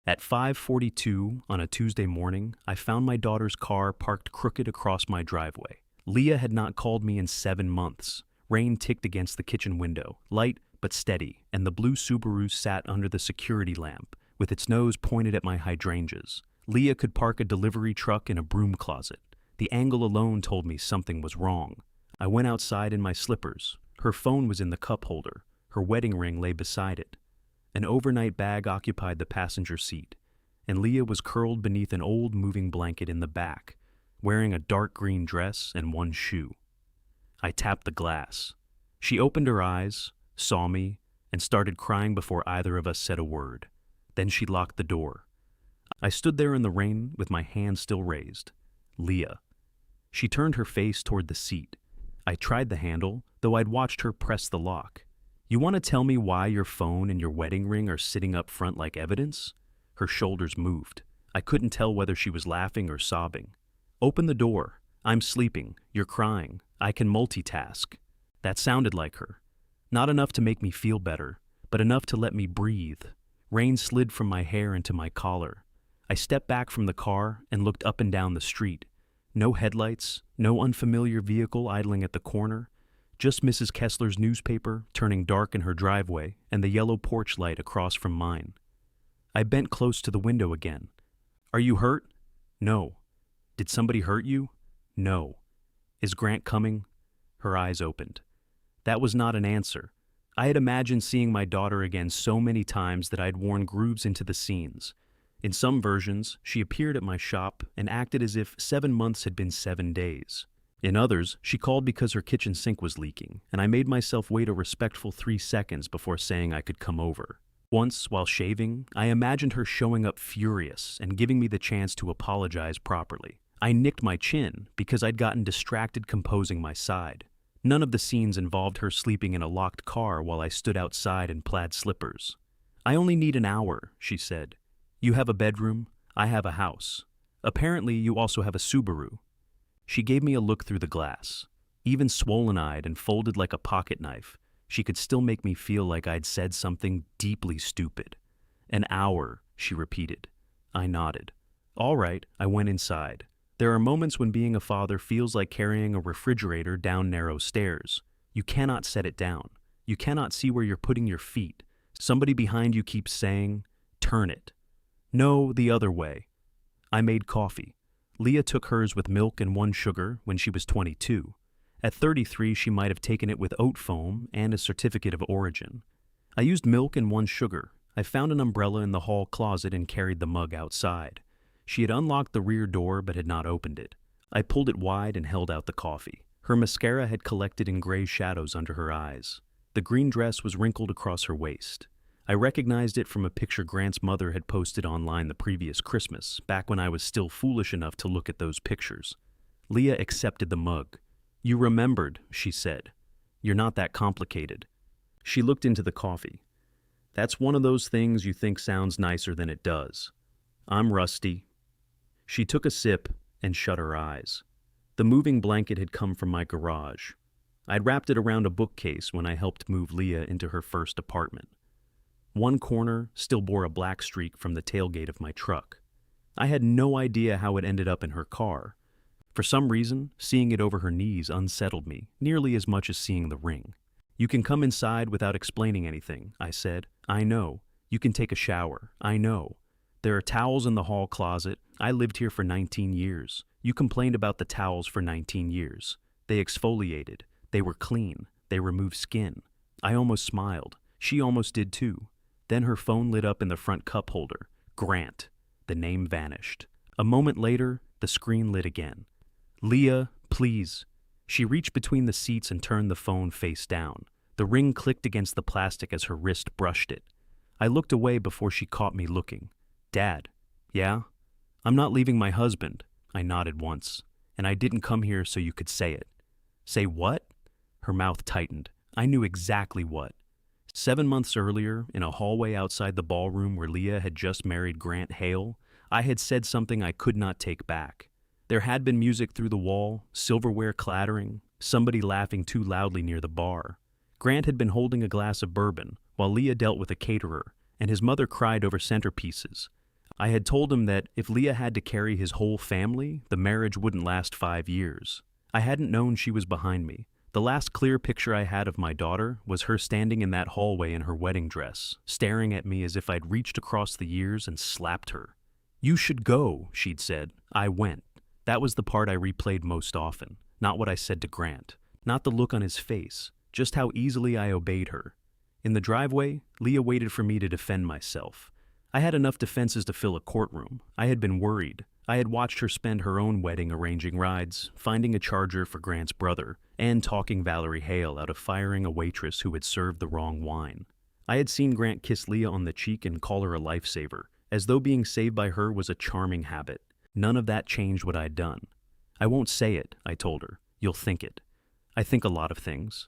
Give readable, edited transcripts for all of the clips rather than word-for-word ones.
At 5:42 on a Tuesday morning, I found my daughter's car parked crooked across my driveway. Leah had not called me in 7 months. Rain ticked against the kitchen window, light but steady, and the blue Subaru sat under the security lamp, with its nose pointed at my hydrangeas. Leah could park a delivery truck in a broom closet. The angle alone told me something was wrong. I went outside in my slippers. Her phone was in the cup holder. Her wedding ring lay beside it. An overnight bag occupied the passenger seat, and Leah was curled beneath an old moving blanket in the back, wearing a dark green dress and one shoe. I tapped the glass. She opened her eyes, saw me, and started crying before either of us said a word. Then she locked the door. I stood there in the rain with my hand still raised. Leah. She turned her face toward the seat. I tried the handle, though I'd watched her press the lock. You want to tell me why your phone and your wedding ring are sitting up front like evidence? Her shoulders moved. I couldn't tell whether she was laughing or sobbing. Open the door. I'm sleeping. You're crying. I can multitask. That sounded like her. Not enough to make me feel better, but enough to let me breathe. Rain slid from my hair into my collar. I stepped back from the car and looked up and down the street. No headlights, no unfamiliar vehicle idling at the corner. Just Mrs. Kessler's newspaper turning dark in her driveway and the yellow porch light across from mine. I bent close to the window again. Are you hurt? No. Did somebody hurt you? No. Is Grant coming? Her eyes opened. That was not an answer. I had imagined seeing my daughter again so many times that I had worn grooves into the scenes. In some versions, she appeared at my shop and acted as if 7 months had been 7 days. In others, she called because her kitchen sink was leaking, and I made myself wait a respectful 3 seconds before saying I could come over. Once, while shaving, I imagined her showing up furious and giving me the chance to apologize properly. I nicked my chin because I'd gotten distracted composing my side. None of the scenes involved her sleeping in a locked car while I stood outside in plaid slippers. I only need an hour, she said. You have a bedroom, I have a house. Apparently, you also have a Subaru. She gave me a look through the glass. Even swollen-eyed and folded like a pocket knife, she could still make me feel like I'd said something deeply stupid. An hour, she repeated. I nodded. All right, I went inside. There are moments when being a father feels like carrying a refrigerator down narrow stairs. You cannot set it down. You cannot see where you're putting your feet. Somebody behind you keeps saying, turn it. No, the other way. I made coffee. Leah took hers with milk and 1 sugar when she was 22. At 33, she might have taken it with oat foam and a certificate of origin. I used milk and 1 sugar. I found an umbrella in the hall closet and carried the mug outside. She had unlocked the rear door but had not opened it. I pulled it wide and held out the coffee. Her mascara had collected in gray shadows under her eyes. The green dress was wrinkled across her waist. I recognized it from a picture Grant's mother had posted online the previous Christmas, back when I was still foolish enough to look at those pictures. Leah accepted the mug. You remembered, she said. You're not that complicated. She looked into the coffee. That's one of those things you think sounds nicer than it does. I'm rusty. She took a sip and shut her eyes. The moving blanket had come from my garage. I'd wrapped it around a bookcase when I helped move Leah into her first apartment. One corner still bore a black streak from the tailgate of my truck. I had no idea how it ended up in her car. For some reason, seeing it over her knees unsettled me, nearly as much as seeing the ring. You can come inside without explaining anything, I said. I know. You can take a shower. I know. There are towels in the hall closet. I lived here for 19 years. You complained about the towels for 19 years. They exfoliated. They were clean. They removed skin. I almost smiled. She almost did too. Then her phone lit up in the front cup holder. Grant. The name vanished. A moment later, the screen lit again. Leah, please. She reached between the seats and turned the phone face down. The ring clicked against the plastic as her wrist brushed it. I looked away before she caught me looking. Dad. Yeah? I'm not leaving my husband. I nodded once. And I didn't come here so you could say it. Say what? Her mouth tightened. I knew exactly what. 7 months earlier, in a hallway outside the ballroom where Leah had just married Grant Hale, I had said something I could not take back. There had been music through the wall, silverware clattering, somebody laughing too loudly near the bar. Grant had been holding a glass of bourbon, while Leah dealt with a caterer, and his mother cried over centerpieces. I had told him that if Leah had to carry his whole family, the marriage wouldn't last 5 years. I hadn't known she was behind me. The last clear picture I had of my daughter was her standing in that hallway in her wedding dress, staring at me as if I'd reached across the years and slapped her. "You should go," she'd said. I went. That was the part I replayed most often, not what I said to Grant, not the look on his face, just how easily I obeyed her. In the driveway, Leah waited for me to defend myself. I had enough defenses to fill a courtroom. I had been worried. I had watched her spend her own wedding arranging rides, finding a charger for Grant's brother, and talking Valerie Hale out of firing a waitress who had served the wrong wine. I had seen Grant kiss Leah on the cheek and call her a lifesaver, as though being saved by her was a charming habit. None of that changed what I'd done. "I won't say it," I told her. "You'll think it." I think a lot of things.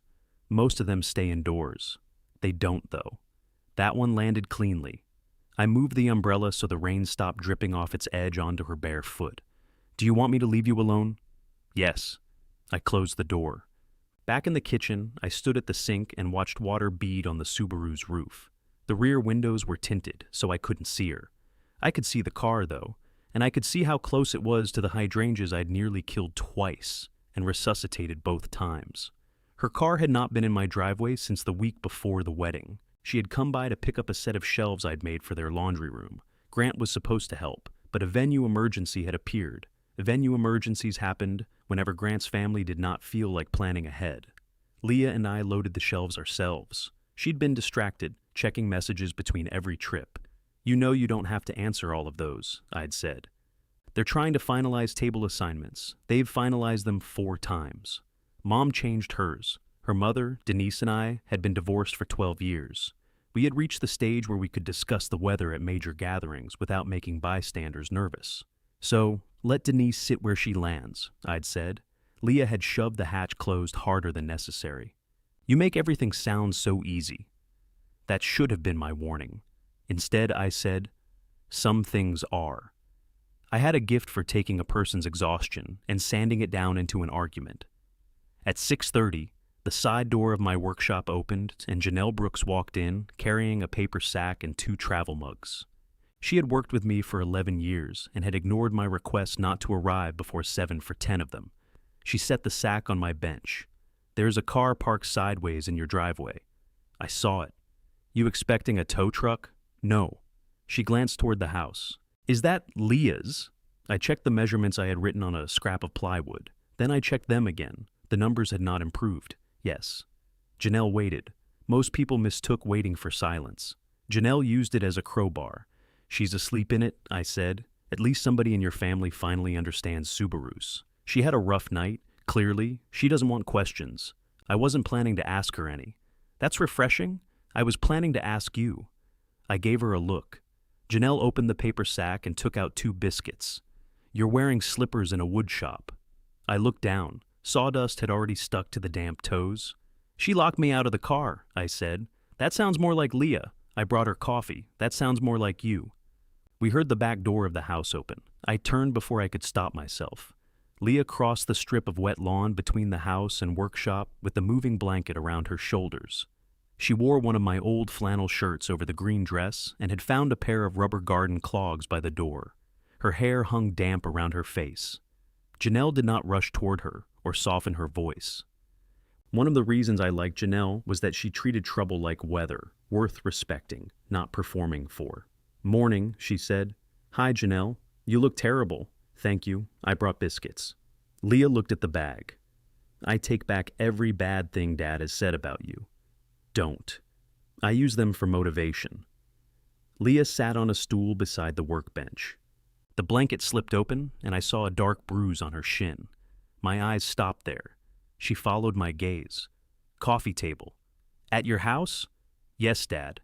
Most of them stay indoors. They don't, though. That one landed cleanly. I moved the umbrella so the rain stopped dripping off its edge onto her bare foot. "Do you want me to leave you alone?" "Yes." I closed the door. Back in the kitchen, I stood at the sink and watched water bead on the Subaru's roof. The rear windows were tinted, so I couldn't see her. I could see the car, though, and I could see how close it was to the hydrangeas I'd nearly killed twice and resuscitated both times. Her car had not been in my driveway since the week before the wedding. She had come by to pick up a set of shelves I'd made for their laundry room. Grant was supposed to help, but a venue emergency had appeared. Venue emergencies happened whenever Grant's family did not feel like planning ahead. Leah and I loaded the shelves ourselves. She'd been distracted, checking messages between every trip. "You know you don't have to answer all of those," I'd said. "They're trying to finalize table assignments. They've finalized them 4 times. Mom changed hers. Her mother, Denise, and I had been divorced for 12 years. We had reached the stage where we could discuss the weather at major gatherings without making bystanders nervous. So, let Denise sit where she lands," I'd said. Leah had shoved the hatch closed harder than necessary. "You make everything sound so easy." That should have been my warning. Instead, I said, "Some things are." I had a gift for taking a person's exhaustion and sanding it down into an argument. At 6:30, the side door of my workshop opened and Janelle Brooks walked in, carrying a paper sack and 2 travel mugs. She had worked with me for 11 years and had ignored my request not to arrive before 7 for 10 of them. She set the sack on my bench. "There's a car parked sideways in your driveway." I saw it. "You expecting a tow truck?" "No." She glanced toward the house. "Is that Leah's?" I checked the measurements I had written on a scrap of plywood. Then I checked them again. The numbers had not improved. Yes. Janelle waited. Most people mistook waiting for silence. Janelle used it as a crowbar. "She's asleep in it," I said. "At least somebody in your family finally understands Subarus. She had a rough night. Clearly, she doesn't want questions. I wasn't planning to ask her any." "That's refreshing. I was planning to ask you." I gave her a look. Janelle opened the paper sack and took out 2 biscuits. "You're wearing slippers in a wood shop." I looked down. Sawdust had already stuck to the damp toes. "She locked me out of the car," I said. "That sounds more like Leah. I brought her coffee. That sounds more like you." We heard the back door of the house open. I turned before I could stop myself. Leah crossed the strip of wet lawn between the house and workshop with the moving blanket around her shoulders. She wore one of my old flannel shirts over the green dress and had found a pair of rubber garden clogs by the door. Her hair hung damp around her face. Janelle did not rush toward her or soften her voice. One of the reasons I liked Janelle was that she treated trouble like weather, worth respecting, not performing for. "Morning," she said. "Hi, Janelle. You look terrible." "Thank you. I brought biscuits." Leah looked at the bag. "I take back every bad thing Dad has said about you." "Don't." "I use them for motivation." Leah sat on a stool beside the workbench. The blanket slipped open, and I saw a dark bruise on her shin. My eyes stopped there. She followed my gaze. "Coffee table." "At your house?" "Yes, Dad."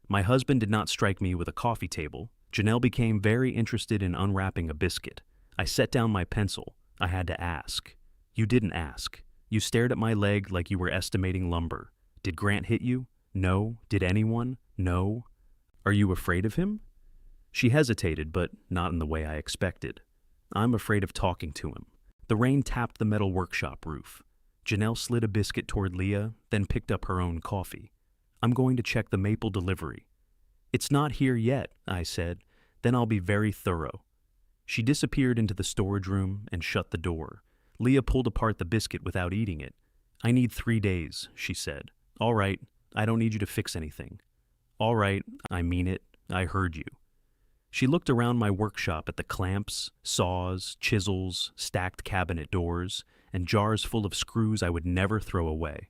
My husband did not strike me with a coffee table. Janelle became very interested in unwrapping a biscuit. I set down my pencil. I had to ask. "You didn't ask. You stared at my leg like you were estimating lumber. Did Grant hit you? No. Did anyone? No. Are you afraid of him?" She hesitated, but not in the way I expected. "I'm afraid of talking to him." The rain tapped the metal workshop roof. Janelle slid a biscuit toward Leah, then picked up her own coffee. "I'm going to check the maple delivery." "It's not here yet," I said. Then I'll be very thorough. She disappeared into the storage room and shut the door. Leah pulled apart the biscuit without eating it. I need 3 days, she said. All right, I don't need you to fix anything. All right, I mean it. I heard you. She looked around my workshop at the clamps, saws, chisels, stacked cabinet doors, and jars full of screws I would never throw away.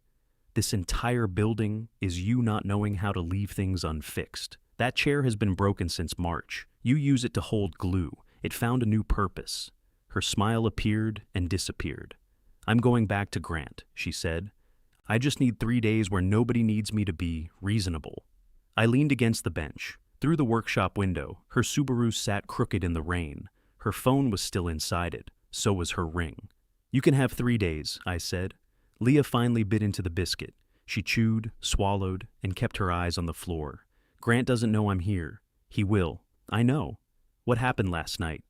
This entire building is you not knowing how to leave things unfixed. That chair has been broken since March. You use it to hold glue. It found a new purpose. Her smile appeared and disappeared. I'm going back to Grant, she said. I just need 3 days where nobody needs me to be reasonable. I leaned against the bench. Through the workshop window, her Subaru sat crooked in the rain. Her phone was still inside it. So was her ring. You can have 3 days, I said. Leah finally bit into the biscuit. She chewed, swallowed, and kept her eyes on the floor. Grant doesn't know I'm here. He will. I know. What happened last night?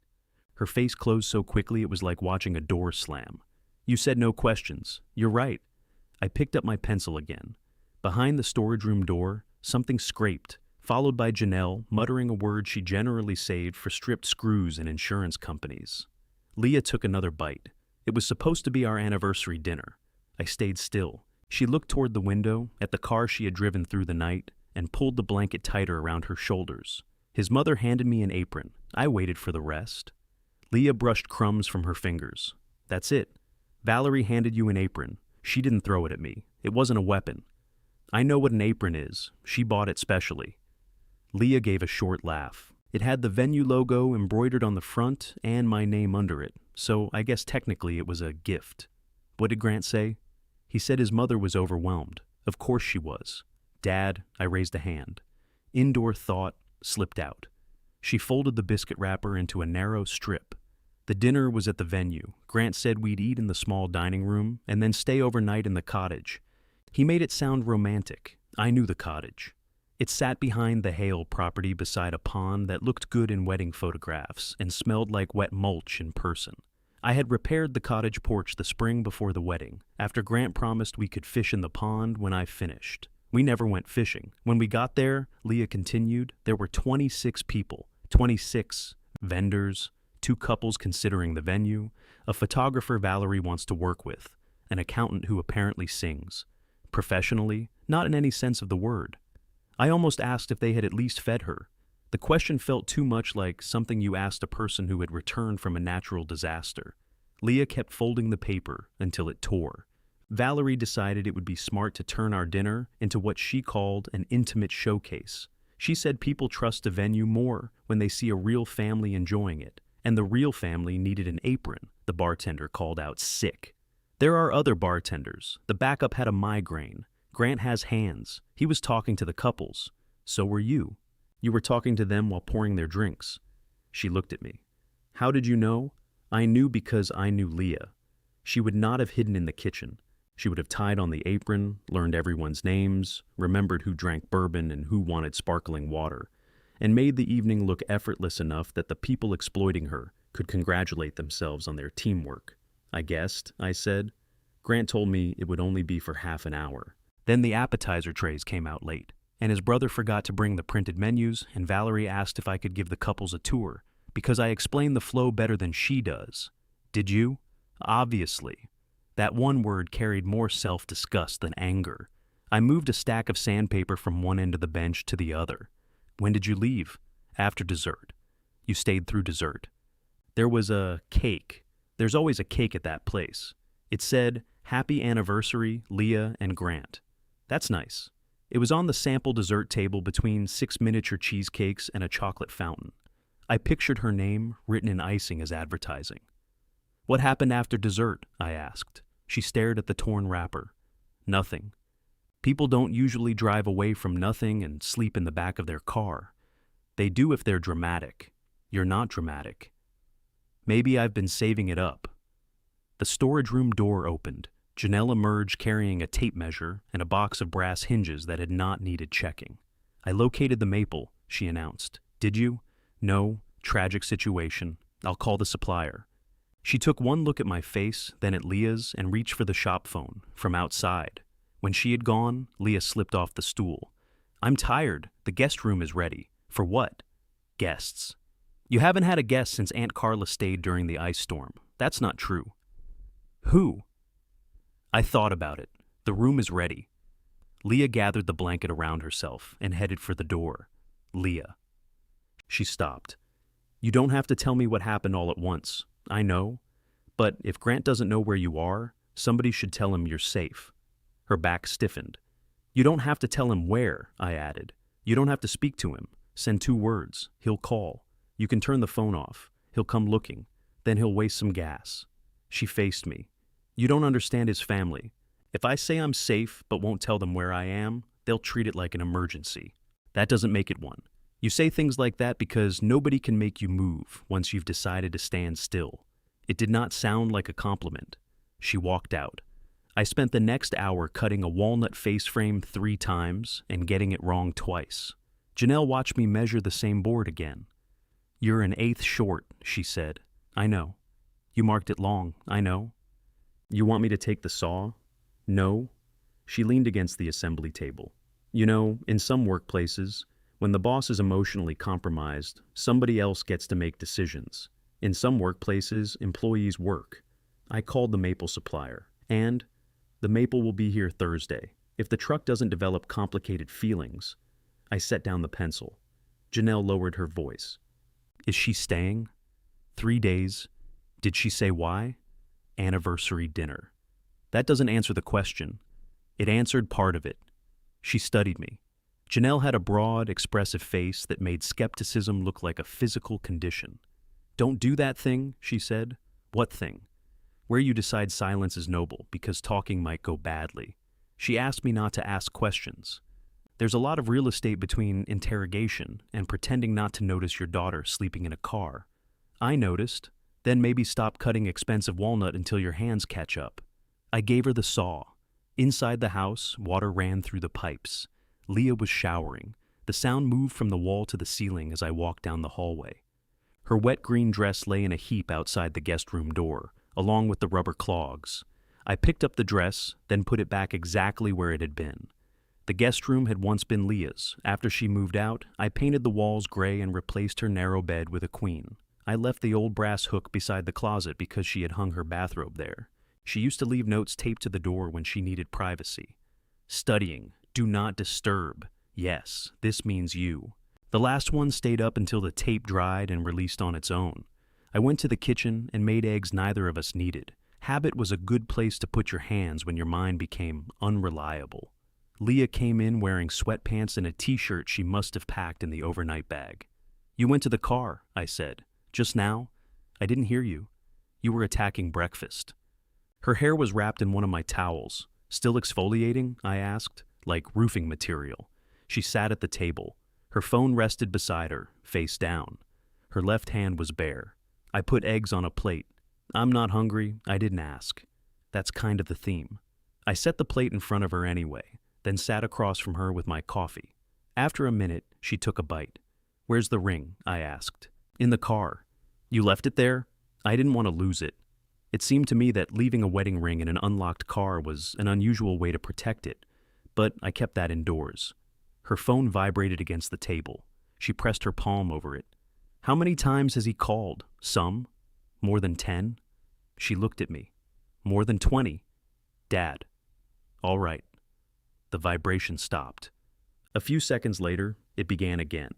Her face closed so quickly it was like watching a door slam. You said no questions. You're right. I picked up my pencil again. Behind the storage room door, something scraped, followed by Janelle muttering a word she generally saved for stripped screws and insurance companies. Leah took another bite. It was supposed to be our anniversary dinner. I stayed still. She looked toward the window, at the car she had driven through the night, and pulled the blanket tighter around her shoulders. His mother handed me an apron. I waited for the rest. Leah brushed crumbs from her fingers. That's it. Valerie handed you an apron. She didn't throw it at me. It wasn't a weapon. I know what an apron is. She bought it specially. Leah gave a short laugh. It had the venue logo embroidered on the front and my name under it, so I guess technically it was a gift. What did Grant say? He said his mother was overwhelmed. Of course she was. Dad, I raised a hand. Indoor thought slipped out. She folded the biscuit wrapper into a narrow strip. The dinner was at the venue. Grant said we'd eat in the small dining room and then stay overnight in the cottage. He made it sound romantic. I knew the cottage. It sat behind the Hale property beside a pond that looked good in wedding photographs and smelled like wet mulch in person. I had repaired the cottage porch the spring before the wedding, after Grant promised we could fish in the pond when I finished. We never went fishing. When we got there, Leah continued, there were 26 people, 26 vendors, 2 couples considering the venue, a photographer Valerie wants to work with, an accountant who apparently sings. Professionally, not in any sense of the word. I almost asked if they had at least fed her. The question felt too much like something you asked a person who had returned from a natural disaster. Leah kept folding the paper until it tore. Valerie decided it would be smart to turn our dinner into what she called an intimate showcase. She said people trust a venue more when they see a real family enjoying it, and the real family needed an apron, the bartender called out sick. There are other bartenders. The backup had a migraine. Grant has hands. He was talking to the couples. So were you. You were talking to them while pouring their drinks. She looked at me. How did you know? I knew because I knew Leah. She would not have hidden in the kitchen. She would have tied on the apron, learned everyone's names, remembered who drank bourbon and who wanted sparkling water, and made the evening look effortless enough that the people exploiting her could congratulate themselves on their teamwork. I guessed, I said. Grant told me it would only be for half an hour. Then the appetizer trays came out late, and his brother forgot to bring the printed menus, and Valerie asked if I could give the couples a tour, because I explained the flow better than she does. Did you? Obviously. That one word carried more self-disgust than anger. I moved a stack of sandpaper from one end of the bench to the other. When did you leave? After dessert. You stayed through dessert. There was a cake. There's always a cake at that place. It said, Happy Anniversary, Leah and Grant. That's nice. It was on the sample dessert table between 6 miniature cheesecakes and a chocolate fountain. I pictured her name written in icing as advertising. What happened after dessert? I asked. She stared at the torn wrapper. Nothing. People don't usually drive away from nothing and sleep in the back of their car. They do if they're dramatic. You're not dramatic. Maybe I've been saving it up. The storage room door opened. Janelle emerged carrying a tape measure and a box of brass hinges that had not needed checking. I located the maple, she announced. Did you? No. Tragic situation. I'll call the supplier. She took one look at my face, then at Leah's, and reached for the shop phone, from outside. When she had gone, Leah slipped off the stool. I'm tired. The guest room is ready. For what? Guests. You haven't had a guest since Aunt Carla stayed during the ice storm. That's not true. Who? I thought about it. The room is ready. Leah gathered the blanket around herself and headed for the door. Leah. She stopped. You don't have to tell me what happened all at once. I know. But if Grant doesn't know where you are, somebody should tell him you're safe. Her back stiffened. You don't have to tell him where, I added. You don't have to speak to him. Send 2 words. He'll call. You can turn the phone off. He'll come looking. Then he'll waste some gas. She faced me. You don't understand his family. If I say I'm safe but won't tell them where I am, they'll treat it like an emergency. That doesn't make it one. You say things like that because nobody can make you move once you've decided to stand still. It did not sound like a compliment. She walked out. I spent the next hour cutting a walnut face frame 3 times and getting it wrong twice. Janelle watched me measure the same board again. You're an 1/8 short, she said. I know. You marked it long, I know. You want me to take the saw? No. She leaned against the assembly table. You know, in some workplaces, when the boss is emotionally compromised, somebody else gets to make decisions. In some workplaces, employees work. I called the maple supplier, and the maple will be here Thursday. If the truck doesn't develop complicated feelings, I set down the pencil. Janelle lowered her voice. Is she staying? 3 days. Did she say why? Anniversary dinner. That doesn't answer the question. It answered part of it. She studied me. Janelle had a broad, expressive face that made skepticism look like a physical condition. Don't do that thing, she said. What thing? Where you decide silence is noble because talking might go badly. She asked me not to ask questions. There's a lot of real estate between interrogation and pretending not to notice your daughter sleeping in a car. I noticed. Then maybe stop cutting expensive walnut until your hands catch up. I gave her the saw. Inside the house, water ran through the pipes. Leah was showering. The sound moved from the wall to the ceiling as I walked down the hallway. Her wet green dress lay in a heap outside the guest room door, along with the rubber clogs. I picked up the dress, then put it back exactly where it had been. The guest room had once been Leah's. After she moved out, I painted the walls gray and replaced her narrow bed with a queen. I left the old brass hook beside the closet because she had hung her bathrobe there. She used to leave notes taped to the door when she needed privacy. Studying. Do not disturb. Yes, this means you. The last one stayed up until the tape dried and released on its own. I went to the kitchen and made eggs neither of us needed. Habit was a good place to put your hands when your mind became unreliable. Leah came in wearing sweatpants and a t-shirt she must have packed in the overnight bag. You went to the car, I said. Just now? I didn't hear you. You were attacking breakfast. Her hair was wrapped in one of my towels. Still exfoliating? I asked, like roofing material. She sat at the table. Her phone rested beside her, face down. Her left hand was bare. I put eggs on a plate. I'm not hungry. I didn't ask. That's kind of the theme. I set the plate in front of her anyway, then sat across from her with my coffee. After a minute, she took a bite. Where's the ring? I asked. In the car. You left it there? I didn't want to lose it. It seemed to me that leaving a wedding ring in an unlocked car was an unusual way to protect it, but I kept that indoors. Her phone vibrated against the table. She pressed her palm over it. How many times has he called? Some? More than 10? She looked at me. More than 20? Dad. All right. The vibration stopped. A few seconds later, it began again.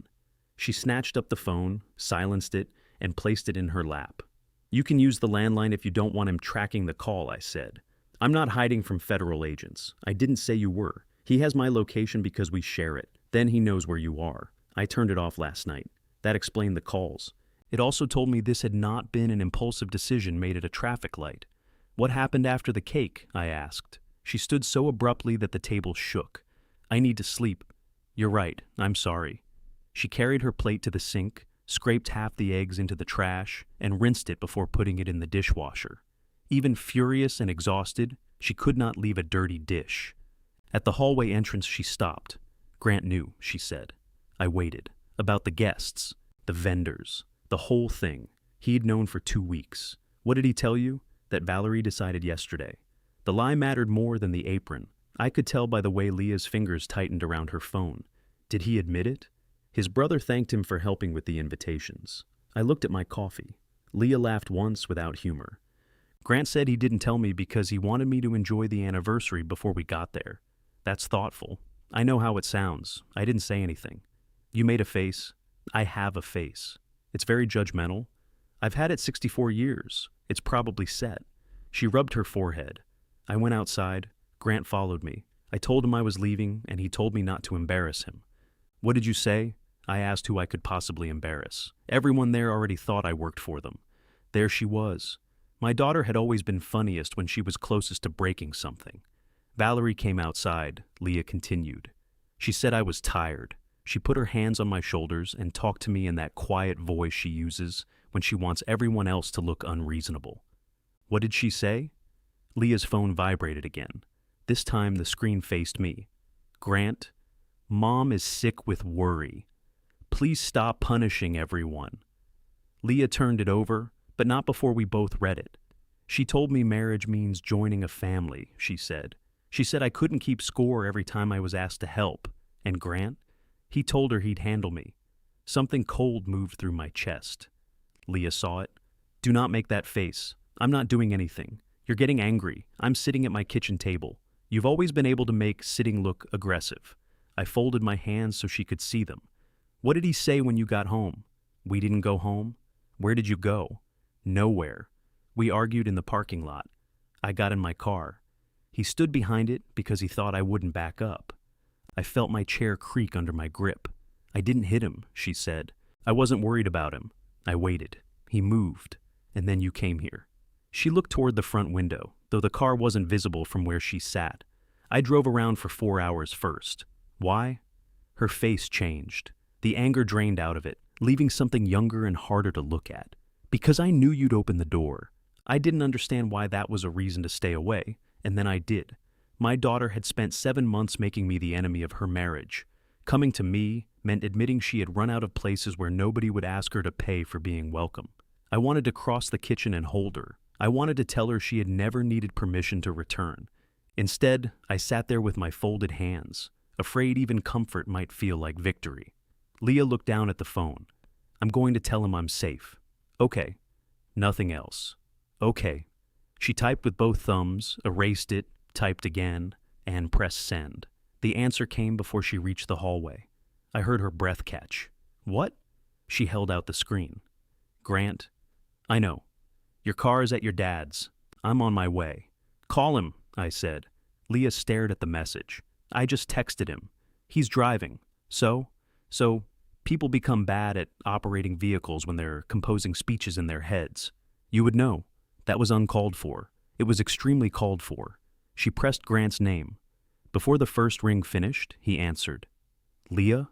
She snatched up the phone, silenced it, and placed it in her lap. You can use the landline if you don't want him tracking the call, I said. I'm not hiding from federal agents. I didn't say you were. He has my location because we share it. Then he knows where you are. I turned it off last night. That explained the calls. It also told me this had not been an impulsive decision made at a traffic light. What happened after the cake? I asked. She stood so abruptly that the table shook. I need to sleep. You're right. I'm sorry. She carried her plate to the sink, scraped half the eggs into the trash, and rinsed it before putting it in the dishwasher. Even furious and exhausted, she could not leave a dirty dish. At the hallway entrance, she stopped. Grant knew, she said. I waited. About the guests, the vendors, the whole thing. He'd known for 2 weeks. What did he tell you? That Valerie decided yesterday. The lie mattered more than the apron. I could tell by the way Leah's fingers tightened around her phone. Did he admit it? His brother thanked him for helping with the invitations. I looked at my coffee. Leah laughed once without humor. Grant said he didn't tell me because he wanted me to enjoy the anniversary before we got there. That's thoughtful. I know how it sounds. I didn't say anything. You made a face. I have a face. It's very judgmental. I've had it 64 years. It's probably set. She rubbed her forehead. I went outside. Grant followed me. I told him I was leaving, and he told me not to embarrass him. What did you say? I asked who I could possibly embarrass. Everyone there already thought I worked for them. There she was. My daughter had always been funniest when she was closest to breaking something. Valerie came outside. Leah continued. She said I was tired. She put her hands on my shoulders and talked to me in that quiet voice she uses when she wants everyone else to look unreasonable. What did she say? Leah's phone vibrated again. This time the screen faced me. Grant, Mom is sick with worry. Please stop punishing everyone. Leah turned it over, but not before we both read it. She told me marriage means joining a family, she said. She said I couldn't keep score every time I was asked to help. And Grant? He told her he'd handle me. Something cold moved through my chest. Leah saw it. Do not make that face. I'm not doing anything. You're getting angry. I'm sitting at my kitchen table. You've always been able to make sitting look aggressive. I folded my hands so she could see them. What did he say when you got home? We didn't go home. Where did you go? Nowhere. We argued in the parking lot. I got in my car. He stood behind it because he thought I wouldn't back up. I felt my chair creak under my grip. I didn't hit him, she said. I wasn't worried about him. I waited. He moved. And then you came here. She looked toward the front window, though the car wasn't visible from where she sat. I drove around for 4 hours first. Why? Her face changed. The anger drained out of it, leaving something younger and harder to look at. Because I knew you'd open the door. I didn't understand why that was a reason to stay away, and then I did. My daughter had spent 7 months making me the enemy of her marriage. Coming to me meant admitting she had run out of places where nobody would ask her to pay for being welcome. I wanted to cross the kitchen and hold her. I wanted to tell her she had never needed permission to return. Instead, I sat there with my folded hands, afraid even comfort might feel like victory. Leah looked down at the phone. I'm going to tell him I'm safe. Okay. Nothing else. Okay. She typed with both thumbs, erased it, typed again, and pressed send. The answer came before she reached the hallway. I heard her breath catch. What? She held out the screen. Grant, I know. Your car is at your dad's. I'm on my way. Call him, I said. Leah stared at the message. I just texted him. He's driving. So, people become bad at operating vehicles when they're composing speeches in their heads. You would know. That was uncalled for. It was extremely called for. She pressed Grant's name. Before the first ring finished, he answered. Leah?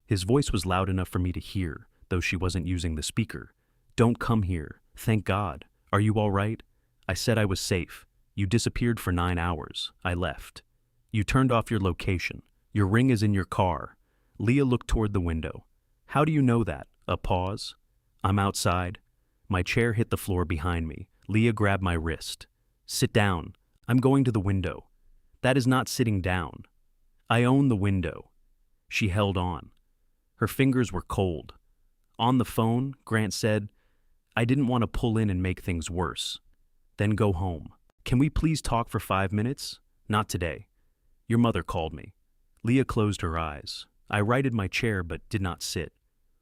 His voice was loud enough for me to hear, though she wasn't using the speaker. Don't come here. Thank God. Are you all right? I said I was safe. You disappeared for 9 hours. I left. You turned off your location. Your ring is in your car. Leah looked toward the window. How do you know that? A pause. I'm outside. My chair hit the floor behind me. Leah grabbed my wrist. Sit down. I'm going to the window. That is not sitting down. I own the window. She held on. Her fingers were cold. On the phone, Grant said, I didn't want to pull in and make things worse. Then go home. Can we please talk for 5 minutes? Not today. Your mother called me. Leah closed her eyes. I righted my chair but did not sit.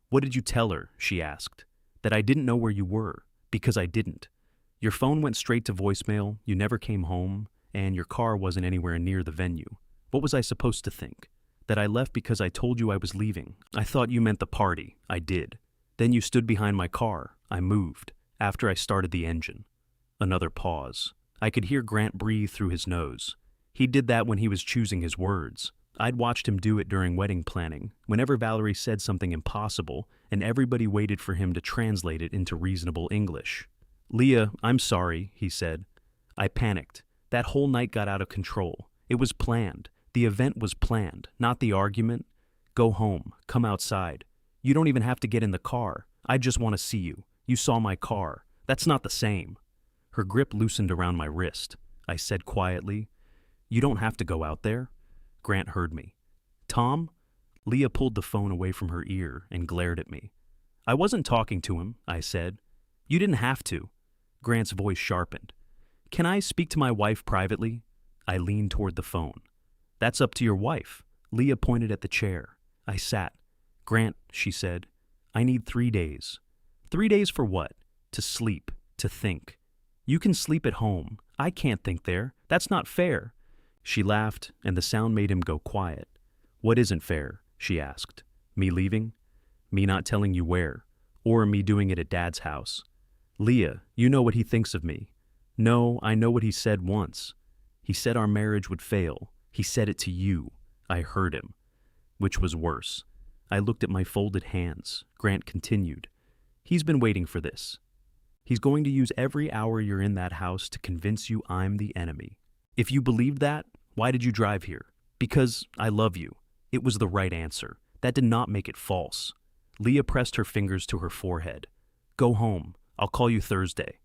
What did you tell her? She asked. That I didn't know where you were. Because I didn't. Your phone went straight to voicemail, you never came home, and your car wasn't anywhere near the venue. What was I supposed to think? That I left because I told you I was leaving. I thought you meant the party. I did. Then you stood behind my car. I moved. After I started the engine. Another pause. I could hear Grant breathe through his nose. He did that when he was choosing his words. I'd watched him do it during wedding planning, whenever Valerie said something impossible, and everybody waited for him to translate it into reasonable English. Leah, I'm sorry, he said. I panicked. That whole night got out of control. It was planned. The event was planned, not the argument. Go home. Come outside. You don't even have to get in the car. I just want to see you. You saw my car. That's not the same. Her grip loosened around my wrist. I said quietly, You don't have to go out there. Grant heard me. Tom? Leah pulled the phone away from her ear and glared at me. I wasn't talking to him, I said. You didn't have to. Grant's voice sharpened. Can I speak to my wife privately? I leaned toward the phone. That's up to your wife. Leah pointed at the chair. I sat. Grant, she said, I need 3 days. 3 days for what? To sleep, to think. You can sleep at home. I can't think there. That's not fair. She laughed, and the sound made him go quiet. What isn't fair? She asked. Me leaving? Me not telling you where? Or me doing it at Dad's house? Leah, you know what he thinks of me. No, I know what he said once. He said our marriage would fail. He said it to you. I heard him. Which was worse. I looked at my folded hands. Grant continued. He's been waiting for this. He's going to use every hour you're in that house to convince you I'm the enemy. If you believed that, why did you drive here? Because I love you. It was the right answer. That did not make it false. Leah pressed her fingers to her forehead. Go home. I'll call you Thursday.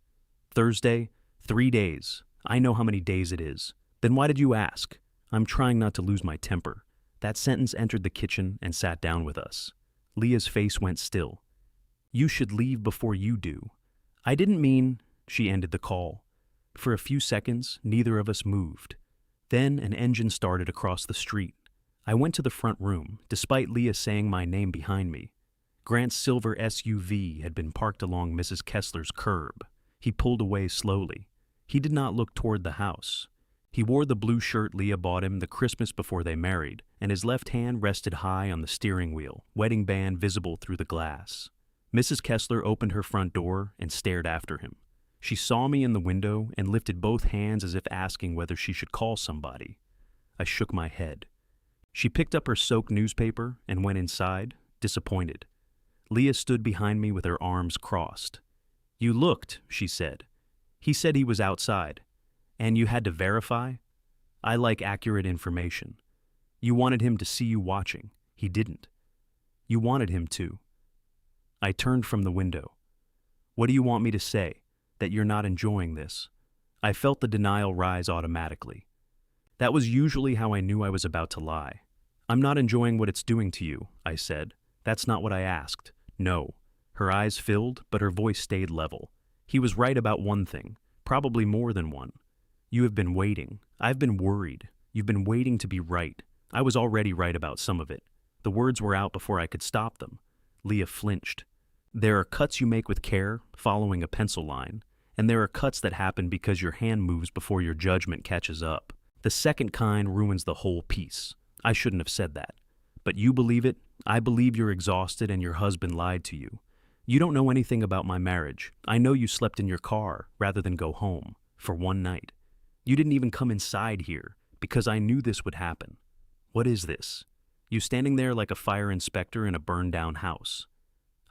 Thursday? 3 days. I know how many days it is. Then why did you ask? I'm trying not to lose my temper. That sentence entered the kitchen and sat down with us. Leah's face went still. You should leave before you do. I didn't mean, she ended the call. For a few seconds, neither of us moved. Then an engine started across the street. I went to the front room, despite Leah saying my name behind me. Grant's silver SUV had been parked along Mrs. Kessler's curb. He pulled away slowly. He did not look toward the house. He wore the blue shirt Leah bought him the Christmas before they married, and his left hand rested high on the steering wheel, wedding band visible through the glass. Mrs. Kessler opened her front door and stared after him. She saw me in the window and lifted both hands as if asking whether she should call somebody. I shook my head. She picked up her soaked newspaper and went inside, disappointed. Leah stood behind me with her arms crossed. You looked, she said. He said he was outside. And you had to verify? I like accurate information. You wanted him to see you watching. He didn't. You wanted him to. I turned from the window. What do you want me to say? That you're not enjoying this? I felt the denial rise automatically. That was usually how I knew I was about to lie. I'm not enjoying what it's doing to you, I said. That's not what I asked. No. Her eyes filled, but her voice stayed level. He was right about one thing, probably more than one. You have been waiting. I've been worried. You've been waiting to be right. I was already right about some of it. The words were out before I could stop them. Leah flinched. There are cuts you make with care, following a pencil line, and there are cuts that happen because your hand moves before your judgment catches up. The second kind ruins the whole piece. I shouldn't have said that. But you believe it. I believe you're exhausted and your husband lied to you. You don't know anything about my marriage. I know you slept in your car rather than go home for one night. You didn't even come inside here because I knew this would happen. What is this? You standing there like a fire inspector in a burned-down house.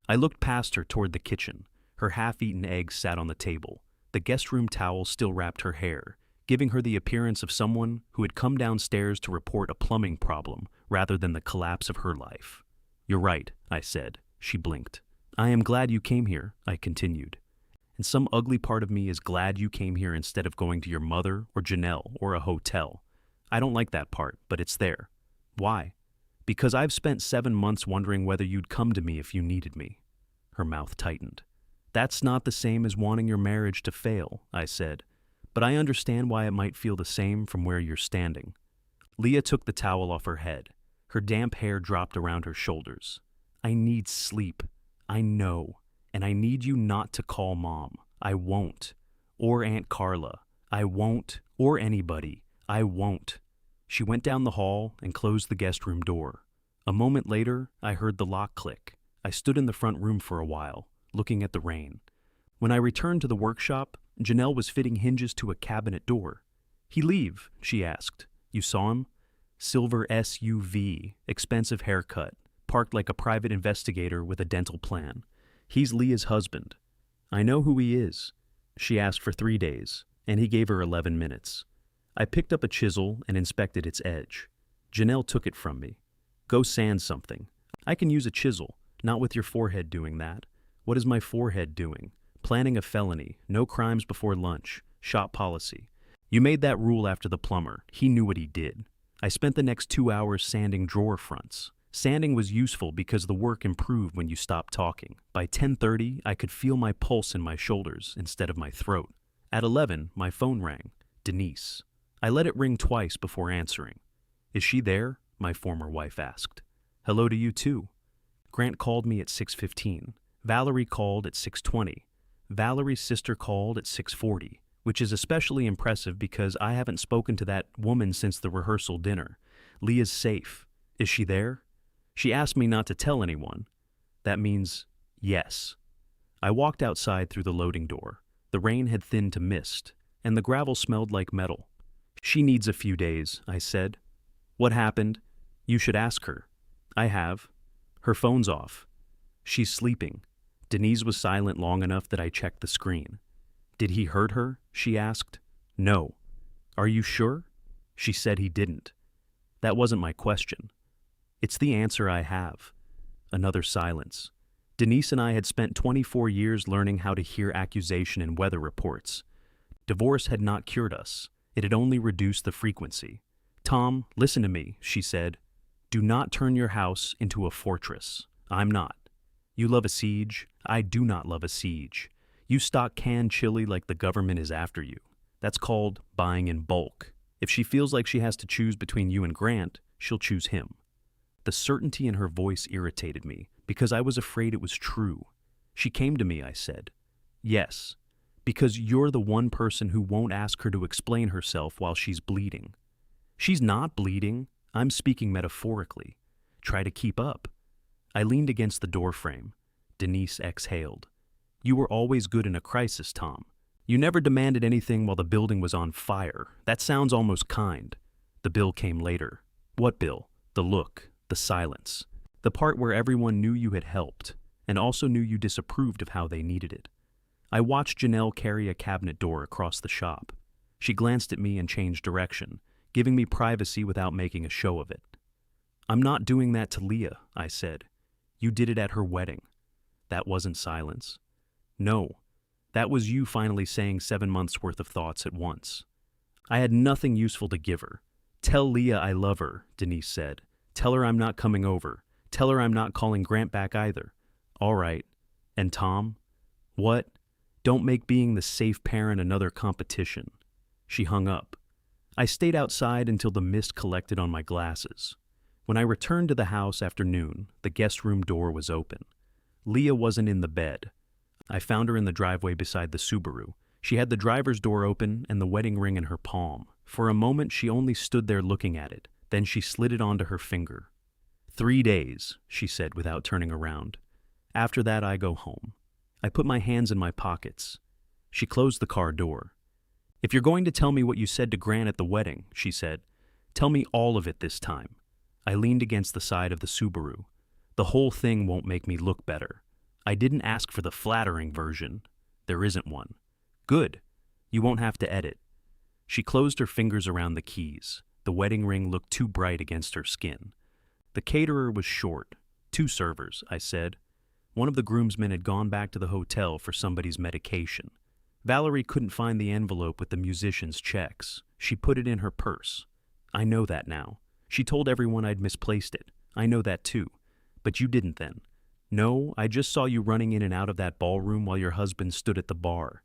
I looked past her toward the kitchen. Her half-eaten eggs sat on the table. The guest room towel still wrapped her hair, giving her the appearance of someone who had come downstairs to report a plumbing problem rather than the collapse of her life. You're right, I said. She blinked. I am glad you came here, I continued. And some ugly part of me is glad you came here instead of going to your mother or Janelle or a hotel. I don't like that part, but it's there. Why? Because I've spent 7 months wondering whether you'd come to me if you needed me. Her mouth tightened. That's not the same as wanting your marriage to fail, I said, but I understand why it might feel the same from where you're standing. Leah took the towel off her head. Her damp hair dropped around her shoulders. I need sleep. I know. And I need you not to call Mom. I won't. Or Aunt Carla. I won't. Or anybody. I won't. She went down the hall and closed the guest room door. A moment later, I heard the lock click. I stood in the front room for a while, looking at the rain. When I returned to the workshop, Janelle was fitting hinges to a cabinet door. He leave? She asked. You saw him? Silver SUV, expensive haircut, parked like a private investigator with a dental plan. He's Leah's husband. I know who he is. She asked for 3 days, and he gave her 11 minutes. I picked up a chisel and inspected its edge. Janelle took it from me. Go sand something. I can use a chisel, not with your forehead doing that. What is my forehead doing? Planning a felony, no crimes before lunch, shop policy. You made that rule after the plumber. He knew what he did. I spent the next 2 hours sanding drawer fronts, Sanding was useful because the work improved when you stopped talking. By 10:30, I could feel my pulse in my shoulders instead of my throat. At 11, my phone rang. Denise. I let it ring twice before answering. Is she there? My former wife asked. Hello to you too. Grant called me at 6:15. Valerie called at 6:20. Valerie's sister called at 6:40, which is especially impressive because I haven't spoken to that woman since the rehearsal dinner. Leah's safe. Is she there? She asked me not to tell anyone. That means yes. I walked outside through the loading door. The rain had thinned to mist, and the gravel smelled like metal. She needs a few days, I said. What happened? You should ask her. I have. Her phone's off. She's sleeping. Denise was silent long enough that I checked the screen. Did he hurt her? She asked. No. Are you sure? She said he didn't. That wasn't my question. It's the answer I have. Another silence. Denise and I had spent 24 years learning how to hear accusation in weather reports. Divorce had not cured us. It had only reduced the frequency. Tom, listen to me, she said. Do not turn your house into a fortress. I'm not. You love a siege. I do not love a siege. You stock canned chili like the government is after you. That's called buying in bulk. If she feels like she has to choose between you and Grant, she'll choose him. The certainty in her voice irritated me because I was afraid it was true. She came to me, I said. Yes, because you're the one person who won't ask her to explain herself while she's bleeding. She's not bleeding. I'm speaking metaphorically. Try to keep up. I leaned against the doorframe. Denise exhaled. You were always good in a crisis, Tom. You never demanded anything while the building was on fire. That sounds almost kind. The bill came later. What bill? The look, the silence. The part where everyone knew you had helped, and also knew you disapproved of how they needed it. I watched Janelle carry a cabinet door across the shop. She glanced at me and changed direction, giving me privacy without making a show of it. I'm not doing that to Leah, I said. You did it at her wedding. That wasn't silence. No, that was you finally saying 7 months' worth of thoughts at once. I had nothing useful to give her. Tell Leah I love her, Denise said. Tell her I'm not coming over. Tell her I'm not calling Grant back either. All right. And Tom? What? Don't make being the safe parent another competition. She hung up. I stayed outside until the mist collected on my glasses. When I returned to the house after noon, the guest room door was open. Leah wasn't in the bed. I found her in the driveway beside the Subaru. She had the driver's door open and the wedding ring in her palm. For a moment, she only stood there looking at it. Then she slid it onto her finger. 3 days, she said without turning around. After that, I go home. I put my hands in my pockets. She closed the car door. If you're going to tell me what you said to Grant at the wedding, she said, tell me all of it this time. I leaned against the side of the Subaru. The whole thing won't make me look better. I didn't ask for the flattering version. There isn't one. Good. You won't have to edit. She closed her fingers around the keys. The wedding ring looked too bright against her skin. The caterer was short. 2 servers, I said. One of the groomsmen had gone back to the hotel for somebody's medication. Valerie couldn't find the envelope with the musician's checks. She put it in her purse. I know that now. She told everyone I'd misplaced it. I know that too. But you didn't then. No, I just saw you running in and out of that ballroom while your husband stood at the bar.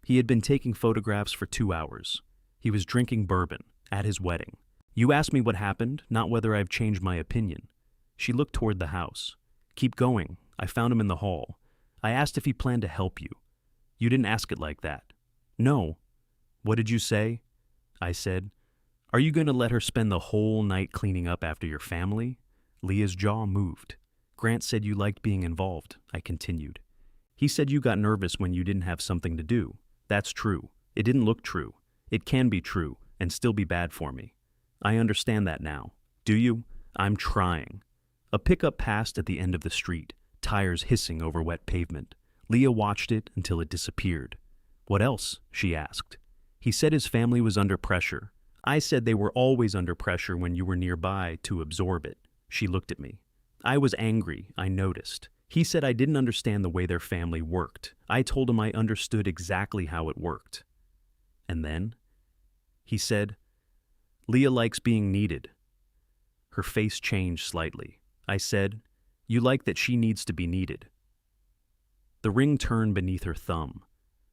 He had been taking photographs for 2 hours. He was drinking bourbon at his wedding. You asked me what happened, not whether I've changed my opinion. She looked toward the house. Keep going. I found him in the hall. I asked if he planned to help you. You didn't ask it like that. No. What did you say? I said, are you going to let her spend the whole night cleaning up after your family? Leah's jaw moved. Grant said you liked being involved, I continued. He said you got nervous when you didn't have something to do. That's true. It didn't look true. It can be true and still be bad for me. I understand that now. Do you? I'm trying. A pickup passed at the end of the street, tires hissing over wet pavement. Leah watched it until it disappeared. What else? She asked. He said his family was under pressure. I said they were always under pressure when you were nearby to absorb it. She looked at me. I was angry, I noticed. He said I didn't understand the way their family worked. I told him I understood exactly how it worked. And then? He said, Leah likes being needed. Her face changed slightly. I said. You like that she needs to be needed. The ring turned beneath her thumb.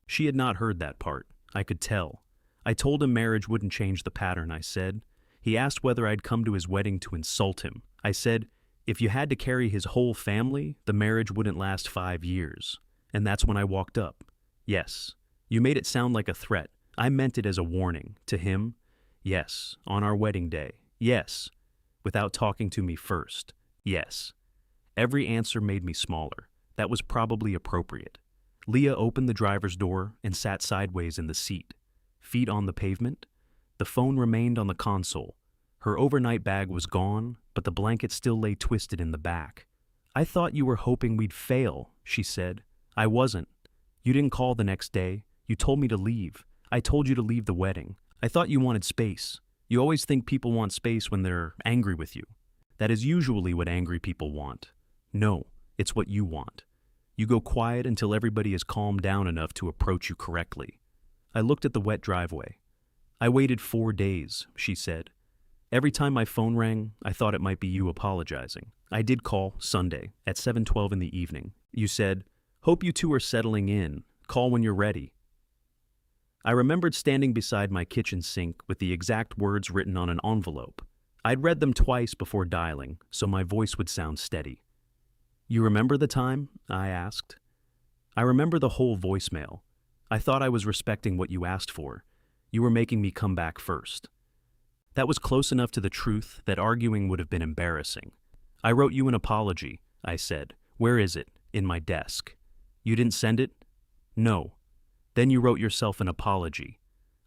She had not heard that part. I could tell. I told him marriage wouldn't change the pattern, I said. He asked whether I'd come to his wedding to insult him. I said, if you had to carry his whole family, the marriage wouldn't last 5 years. And that's when I walked up. Yes. You made it sound like a threat. I meant it as a warning. To him? Yes. On our wedding day. Yes. Without talking to me first. Yes. Every answer made me smaller. That was probably appropriate. Leah opened the driver's door and sat sideways in the seat. Feet on the pavement. The phone remained on the console. Her overnight bag was gone, but the blanket still lay twisted in the back. I thought you were hoping we'd fail, she said. I wasn't. You didn't call the next day. You told me to leave. I told you to leave the wedding. I thought you wanted space. You always think people want space when they're angry with you. That is usually what angry people want. No, it's what you want. You go quiet until everybody is calmed down enough to approach you correctly. I looked at the wet driveway. I waited 4 days, she said. Every time my phone rang, I thought it might be you apologizing. I did call Sunday at 7:12 in the evening. You said, hope you two are settling in. Call when you're ready. I remembered standing beside my kitchen sink with the exact words written on an envelope. I'd read them twice before dialing, so my voice would sound steady. You remember the time? I asked. I remember the whole voicemail. I thought I was respecting what you asked for. You were making me come back first. That was close enough to the truth that arguing would have been embarrassing. I wrote you an apology, I said. Where is it? In my desk. You didn't send it? No. Then you wrote yourself an apology.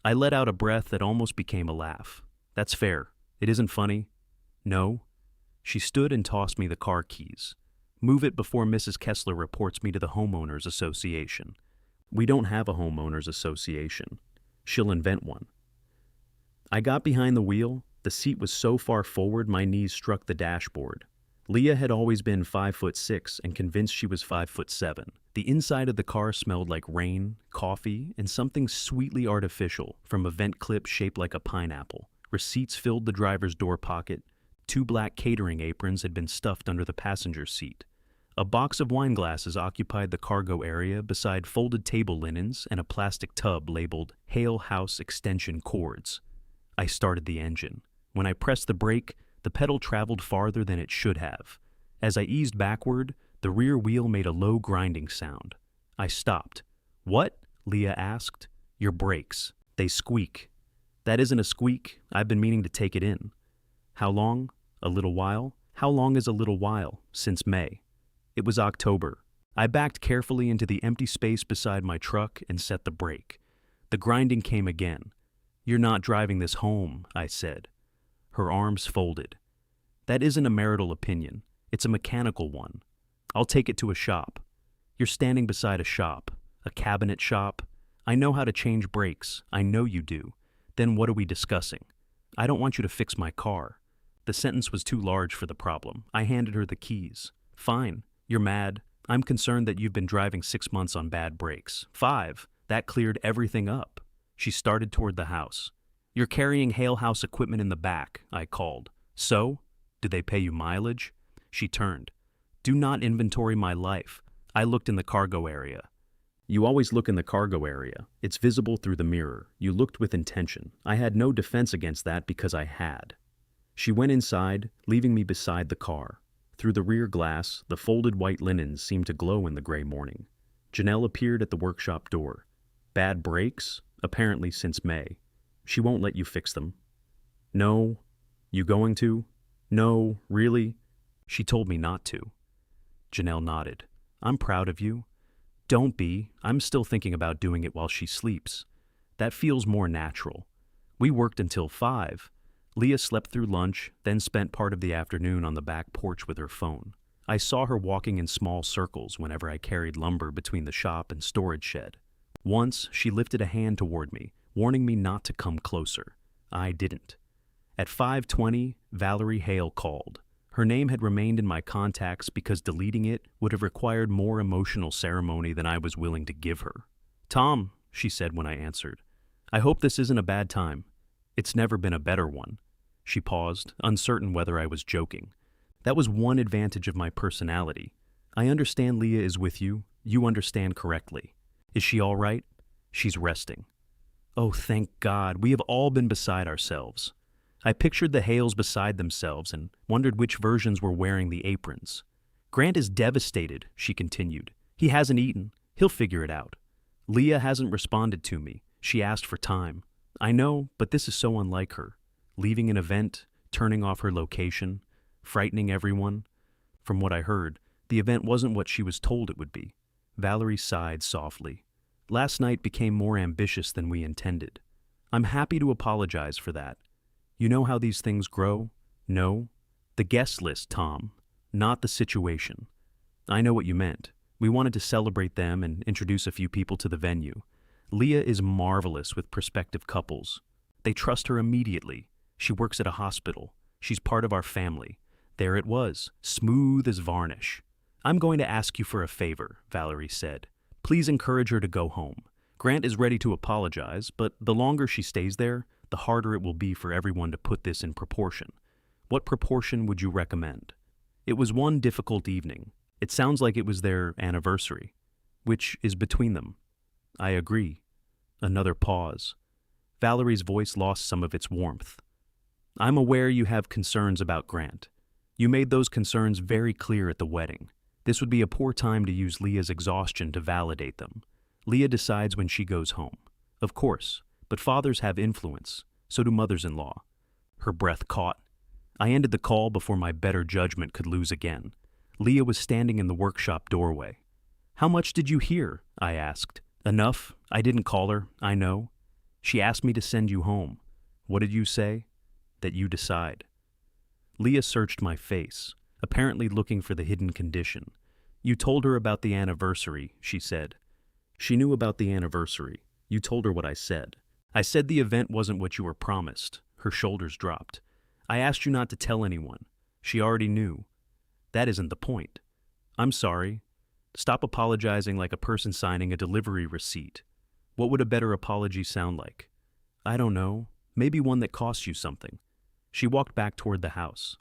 I let out a breath that almost became a laugh. That's fair. It isn't funny. No. She stood and tossed me the car keys. Move it before Mrs. Kessler reports me to the homeowners association. We don't have a homeowners association. She'll invent one. I got behind the wheel. The seat was so far forward my knees struck the dashboard. Leah had always been 5'6" and convinced she was 5'7". The inside of the car smelled like rain, coffee, and something sweetly artificial from a vent clip shaped like a pineapple. Receipts filled the driver's door pocket. 2 black catering aprons had been stuffed under the passenger seat. A box of wine glasses occupied the cargo area beside folded table linens and a plastic tub labeled Hale House Extension Cords. I started the engine. When I pressed the brake, the pedal traveled farther than it should have. As I eased backward, the rear wheel made a low grinding sound. I stopped. What? Leah asked. Your brakes. They squeak. That isn't a squeak. I've been meaning to take it in. How long? A little while? How long is a little while? Since May. It was October. I backed carefully into the empty space beside my truck and set the brake. The grinding came again. You're not driving this home, I said. Her arms folded. That isn't a marital opinion. It's a mechanical one. I'll take it to a shop. You're standing beside a shop. A cabinet shop. I know how to change brakes. I know you do. Then what are we discussing? I don't want you to fix my car. The sentence was too large for the problem. I handed her the keys. Fine. You're mad. I'm concerned that you've been driving 6 months on bad brakes. 5. That cleared everything up. She started toward the house. You're carrying Hale House equipment in the back, I called. So? Did they pay you mileage? She turned. Do not inventory my life. I looked in the cargo area. You always look in the cargo area. It's visible through the mirror. You looked with intention. I had no defense against that because I had. She went inside, leaving me beside the car. Through the rear glass, the folded white linens seemed to glow in the gray morning. Janelle appeared at the workshop door. Bad brakes? Apparently since May. She won't let you fix them. No. You going to? No, really? She told me not to. Janelle nodded. I'm proud of you. Don't be. I'm still thinking about doing it while she sleeps. That feels more natural. We worked until 5. Leah slept through lunch, then spent part of the afternoon on the back porch with her phone. I saw her walking in small circles whenever I carried lumber between the shop and storage shed. Once, she lifted a hand toward me, warning me not to come closer. I didn't. At 5:20, Valerie Hale called. Her name had remained in my contacts because deleting it would have required more emotional ceremony than I was willing to give her. Tom, she said when I answered, I hope this isn't a bad time. It's never been a better one. She paused, uncertain whether I was joking. That was one advantage of my personality. I understand Leah is with you. You understand correctly. Is she all right? She's resting. Oh, thank God, we have all been beside ourselves. I pictured the Hales beside themselves and wondered which versions were wearing the aprons. Grant is devastated, she continued. He hasn't eaten. He'll figure it out. Leah hasn't responded to me. She asked for time. I know, but this is so unlike her. Leaving an event, turning off her location, frightening everyone. From what I heard, the event wasn't what she was told it would be. Valerie sighed softly. Last night became more ambitious than we intended. I'm happy to apologize for that. You know how these things grow? No? The guest list, Tom, not the situation. I know what you meant. We wanted to celebrate them and introduce a few people to the venue. Leah is marvelous with prospective couples. They trust her immediately. She works at a hospital. She's part of our family. There it was, smooth as varnish. I'm going to ask you for a favor, Valerie said. Please encourage her to go home. Grant is ready to apologize, but the longer she stays there, the harder it will be for everyone to put this in proportion. What proportion would you recommend? It was one difficult evening. It sounds like it was their anniversary. Which is between them? I agree. Another pause. Valerie's voice lost some of its warmth. I'm aware you have concerns about Grant. You made those concerns very clear at the wedding. This would be a poor time to use Leah's exhaustion to validate them. Leah decides when she goes home. Of course, but fathers have influence. So do mothers-in-law. Her breath caught. I ended the call before my better judgment could lose again. Leah was standing in the workshop doorway. How much did you hear? I asked. Enough. I didn't call her, I know. She asked me to send you home. What did you say? That you decide. Leah searched my face, apparently looking for the hidden condition. You told her about the anniversary, she said. She knew about the anniversary. You told her what I said. I said the event wasn't what you were promised. Her shoulders dropped. I asked you not to tell anyone. She already knew. That isn't the point. I'm sorry. Stop apologizing like a person signing a delivery receipt. What would a better apology sound like? I don't know. Maybe one that costs you something. She walked back toward the house.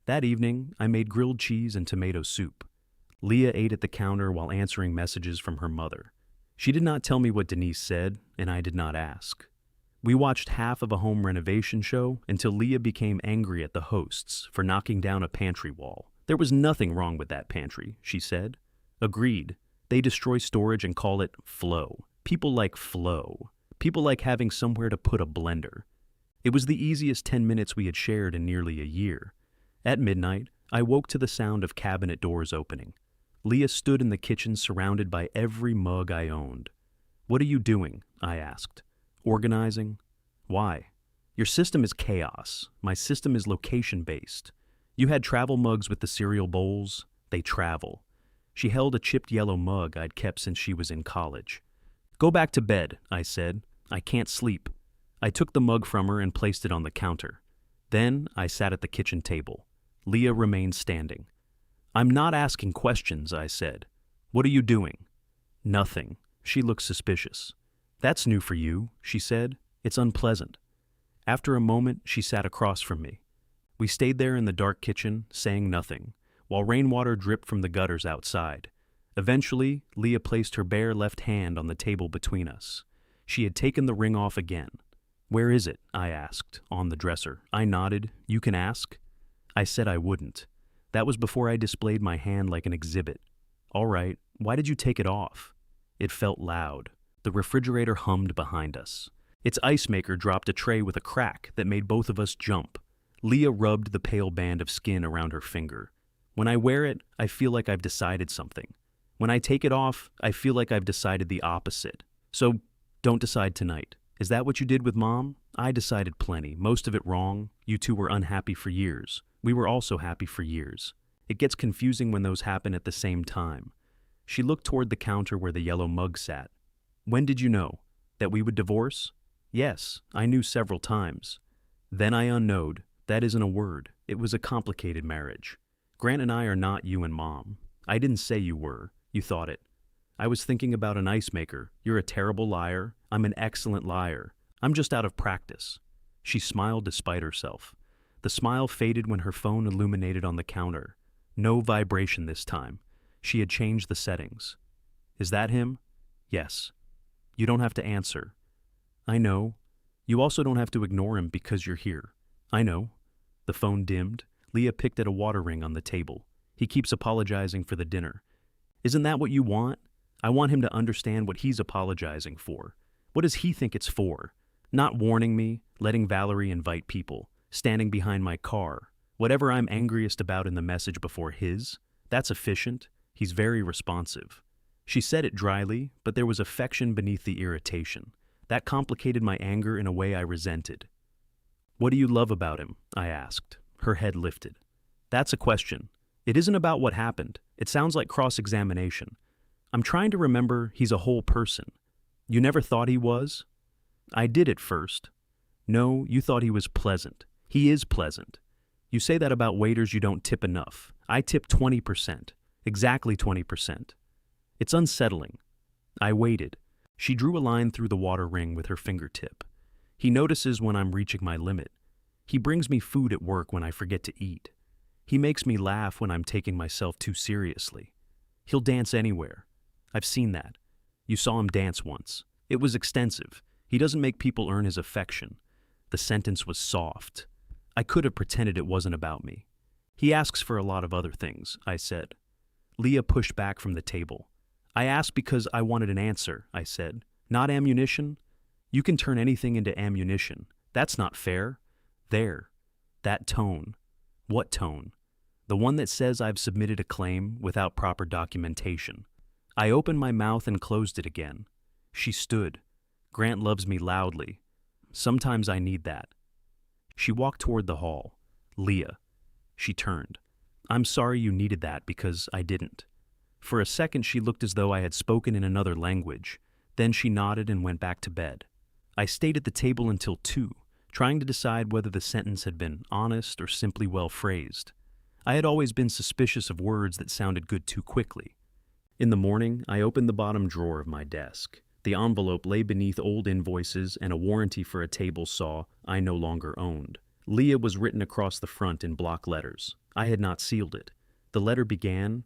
That evening, I made grilled cheese and tomato soup. Leah ate at the counter while answering messages from her mother. She did not tell me what Denise said, and I did not ask. We watched half of a home renovation show until Leah became angry at the hosts for knocking down a pantry wall. There was nothing wrong with that pantry, she said. Agreed. They destroy storage and call it flow. People like flow. People like having somewhere to put a blender. It was the easiest 10 minutes we had shared in nearly a year. At midnight, I woke to the sound of cabinet doors opening. Leah stood in the kitchen surrounded by every mug I owned. What are you doing? I asked. Organizing? Why? Your system is chaos. My system is location-based. You had travel mugs with the cereal bowls. They travel. She held a chipped yellow mug I'd kept since she was in college. Go back to bed, I said. I can't sleep. I took the mug from her and placed it on the counter. Then I sat at the kitchen table. Leah remained standing. I'm not asking questions, I said. What are you doing? Nothing. She looked suspicious. That's new for you, she said. It's unpleasant. After a moment, she sat across from me. We stayed there in the dark kitchen, saying nothing, while rainwater dripped from the gutters outside. Eventually, Leah placed her bare left hand on the table between us. She had taken the ring off again. Where is it? I asked, on the dresser. I nodded. You can ask? I said I wouldn't. That was before I displayed my hand like an exhibit. All right, why did you take it off? It felt loud. The refrigerator hummed behind us. Its ice maker dropped a tray with a crack that made both of us jump. Leah rubbed the pale band of skin around her finger. When I wear it, I feel like I've decided something. When I take it off, I feel like I've decided the opposite. So, don't decide tonight. Is that what you did with Mom? I decided plenty, most of it wrong. You two were unhappy for years. We were also happy for years. It gets confusing when those happen at the same time. She looked toward the counter where the yellow mug sat. When did you know? That we would divorce? Yes, I knew several times. Then I unknowed. That isn't a word. It was a complicated marriage. Grant and I are not you and Mom. I didn't say you were. You thought it. I was thinking about an ice maker. You're a terrible liar. I'm an excellent liar. I'm just out of practice. She smiled despite herself. The smile faded when her phone illuminated on the counter. No vibration this time. She had changed the settings. Is that him? Yes. You don't have to answer. I know. You also don't have to ignore him because you're here. I know. The phone dimmed. Leah picked at a water ring on the table. He keeps apologizing for the dinner. Isn't that what you want? I want him to understand what he's apologizing for. What does he think it's for? Not warning me, letting Valerie invite people, standing behind my car. Whatever I'm angriest about in the message before his, that's efficient. He's very responsive. She said it dryly, but there was affection beneath the irritation. That complicated my anger in a way I resented. What do you love about him? I asked. Her head lifted. That's a question. It isn't about what happened. It sounds like cross-examination. I'm trying to remember he's a whole person. You never thought he was? I did at first. No, you thought he was pleasant. He is pleasant. You say that about waiters you don't tip enough. I tip 20%. Exactly 20%. It's unsettling. I waited. She drew a line through the water ring with her fingertip. He notices when I'm reaching my limit. He brings me food at work when I forget to eat. He makes me laugh when I'm taking myself too seriously. He'll dance anywhere. I've seen that. You saw him dance once. It was extensive. He doesn't make people earn his affection. The sentence was soft. I could have pretended it wasn't about me. He asks for a lot of other things, I said. Leah pushed back from the table. I asked because I wanted an answer, I said. Not ammunition? You can turn anything into ammunition. That's not fair. There. That tone. What tone? The one that says I've submitted a claim without proper documentation. I opened my mouth and closed it again. She stood. Grant loves me loudly. Sometimes I need that. She walked toward the hall. Leah. She turned. I'm sorry you needed that because I didn't. For a second she looked as though I had spoken in another language. Then she nodded and went back to bed. I stayed at the table until 2, trying to decide whether the sentence had been honest or simply well phrased. I had always been suspicious of words that sounded good too quickly. In the morning, I opened the bottom drawer of my desk. The envelope lay beneath old invoices and a warranty for a table saw I no longer owned. Leah was written across the front in block letters. I had not sealed it. The letter began,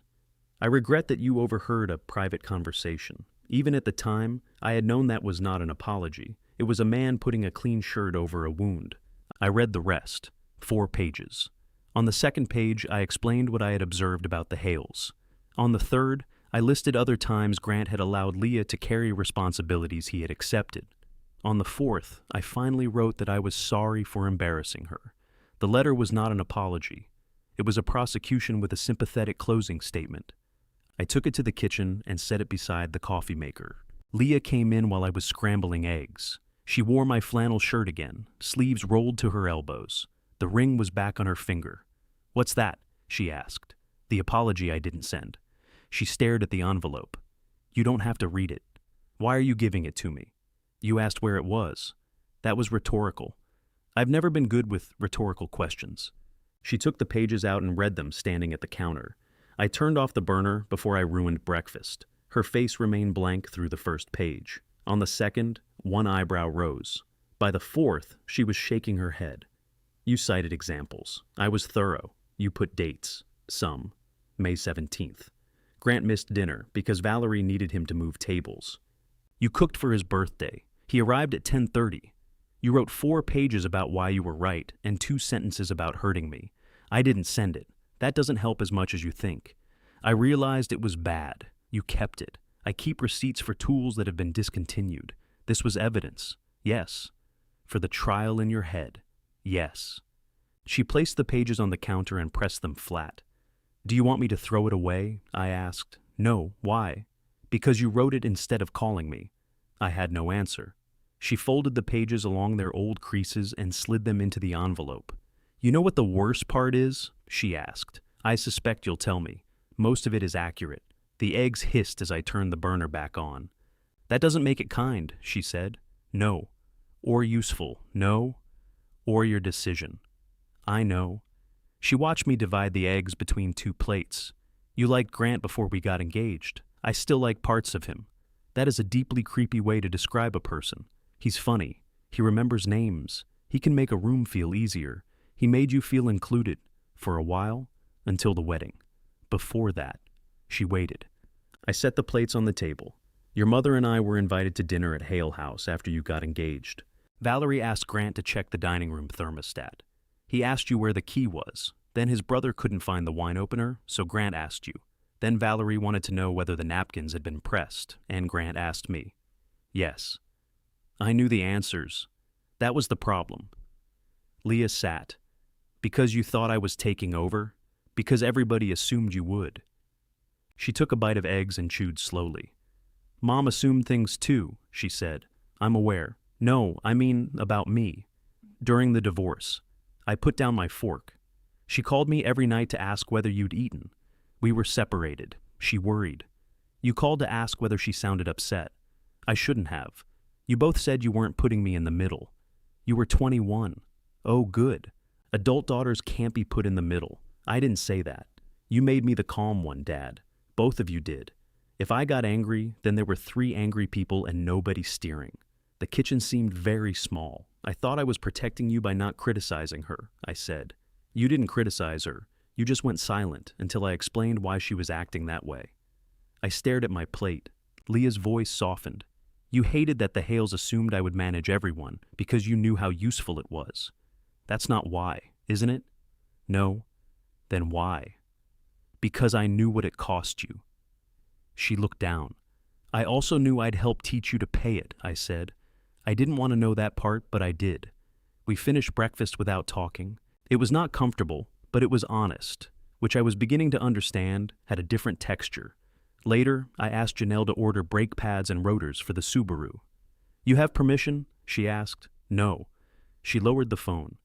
I regret that you overheard a private conversation. Even at the time, I had known that was not an apology. It was a man putting a clean shirt over a wound. I read the rest, 4 pages. On the second page, I explained what I had observed about the Hales. On the third, I listed other times Grant had allowed Leah to carry responsibilities he had accepted. On the fourth, I finally wrote that I was sorry for embarrassing her. The letter was not an apology. It was a prosecution with a sympathetic closing statement. I took it to the kitchen and set it beside the coffee maker. Leah came in while I was scrambling eggs. She wore my flannel shirt again, sleeves rolled to her elbows. The ring was back on her finger. What's that? She asked. The apology I didn't send. She stared at the envelope. You don't have to read it. Why are you giving it to me? You asked where it was. That was rhetorical. I've never been good with rhetorical questions. She took the pages out and read them standing at the counter. I turned off the burner before I ruined breakfast. Her face remained blank through the first page. On the second, one eyebrow rose. By the fourth, she was shaking her head. You cited examples. I was thorough. You put dates. Some. May 17th. Grant missed dinner because Valerie needed him to move tables. You cooked for his birthday. He arrived at 10:30. You wrote 4 pages about why you were right and 2 sentences about hurting me. I didn't send it. That doesn't help as much as you think. I realized it was bad. You kept it. I keep receipts for tools that have been discontinued. This was evidence. Yes. For the trial in your head. Yes. She placed the pages on the counter and pressed them flat. Do you want me to throw it away? I asked. No. Why? Because you wrote it instead of calling me. I had no answer. She folded the pages along their old creases and slid them into the envelope. You know what the worst part is? She asked. I suspect you'll tell me. Most of it is accurate. The eggs hissed as I turned the burner back on. That doesn't make it kind, she said. No. Or useful. No. Or your decision. I know. She watched me divide the eggs between 2 plates. You liked Grant before we got engaged. I still like parts of him. That is a deeply creepy way to describe a person. He's funny. He remembers names. He can make a room feel easier. He made you feel included, for a while, until the wedding. Before that, she waited. I set the plates on the table. Your mother and I were invited to dinner at Hale House after you got engaged. Valerie asked Grant to check the dining room thermostat. He asked you where the key was. Then his brother couldn't find the wine opener, so Grant asked you. Then Valerie wanted to know whether the napkins had been pressed, and Grant asked me. Yes. I knew the answers. That was the problem. Leah sat. Because you thought I was taking over? Because everybody assumed you would. She took a bite of eggs and chewed slowly. Mom assumed things too, she said. I'm aware. No, I mean about me. During the divorce, I put down my fork. She called me every night to ask whether you'd eaten. We were separated. She worried. You called to ask whether she sounded upset. I shouldn't have. You both said you weren't putting me in the middle. You were 21. Oh, good. Adult daughters can't be put in the middle. I didn't say that. You made me the calm one, Dad. Both of you did. If I got angry, then there were 3 angry people and nobody steering. The kitchen seemed very small. I thought I was protecting you by not criticizing her, I said. You didn't criticize her. You just went silent until I explained why she was acting that way. I stared at my plate. Leah's voice softened. You hated that the Hales assumed I would manage everyone because you knew how useful it was. That's not why, isn't it? No. Then why? Because I knew what it cost you. She looked down. I also knew I'd help teach you to pay it, I said. I didn't want to know that part, but I did. We finished breakfast without talking. It was not comfortable, but it was honest, which I was beginning to understand had a different texture. Later, I asked Janelle to order brake pads and rotors for the Subaru. You have permission? She asked. No. She lowered the phone.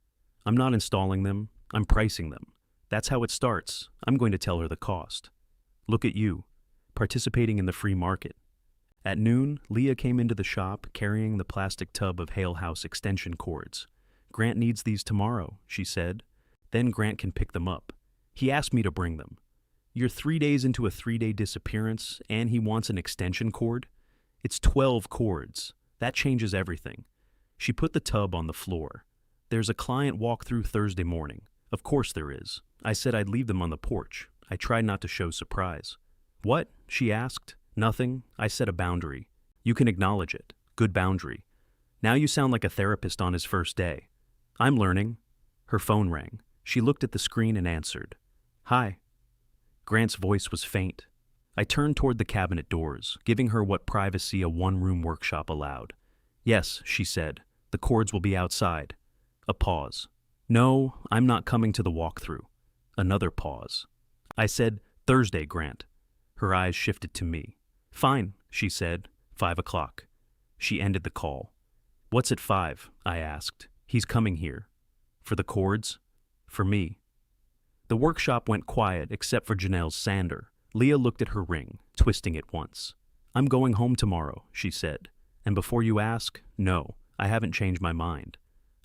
I'm not installing them. I'm pricing them. That's how it starts. I'm going to tell her the cost. Look at you, participating in the free market. At noon, Leah came into the shop carrying the plastic tub of Hale House extension cords. Grant needs these tomorrow, she said. Then Grant can pick them up. He asked me to bring them. You're 3 days into a 3-day disappearance, and he wants an extension cord? It's 12 cords. That changes everything. She put the tub on the floor. There's a client walkthrough Thursday morning. Of course there is. I said I'd leave them on the porch. I tried not to show surprise. What? She asked. Nothing. I set a boundary. You can acknowledge it. Good boundary. Now you sound like a therapist on his first day. I'm learning. Her phone rang. She looked at the screen and answered. Hi. Grant's voice was faint. I turned toward the cabinet doors, giving her what privacy a one-room workshop allowed. Yes, she said. The cords will be outside. A pause. No, I'm not coming to the walkthrough. Another pause. I said, Thursday, Grant. Her eyes shifted to me. Fine, she said. 5 o'clock. She ended the call. What's at 5? I asked. He's coming here. For the cords? For me. The workshop went quiet except for Janelle's sander. Leah looked at her ring, twisting it once. I'm going home tomorrow, she said. And before you ask, no, I haven't changed my mind.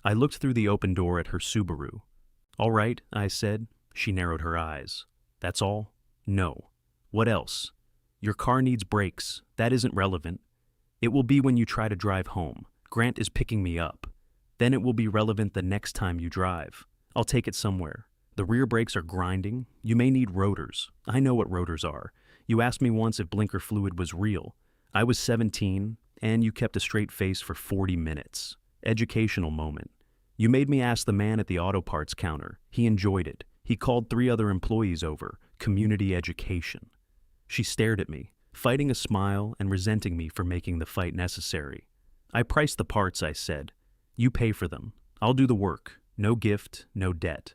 I looked through the open door at her Subaru. All right, I said. She narrowed her eyes. That's all? No. What else? Your car needs brakes. That isn't relevant. It will be when you try to drive home. Grant is picking me up. Then it will be relevant the next time you drive. I'll take it somewhere. The rear brakes are grinding. You may need rotors. I know what rotors are. You asked me once if blinker fluid was real. I was 17, and you kept a straight face for 40 minutes. Educational moment. You made me ask the man at the auto parts counter. He enjoyed it. He called 3 other employees over. Community education. She stared at me, fighting a smile and resenting me for making the fight necessary. I priced the parts, I said. You pay for them. I'll do the work. No gift, no debt.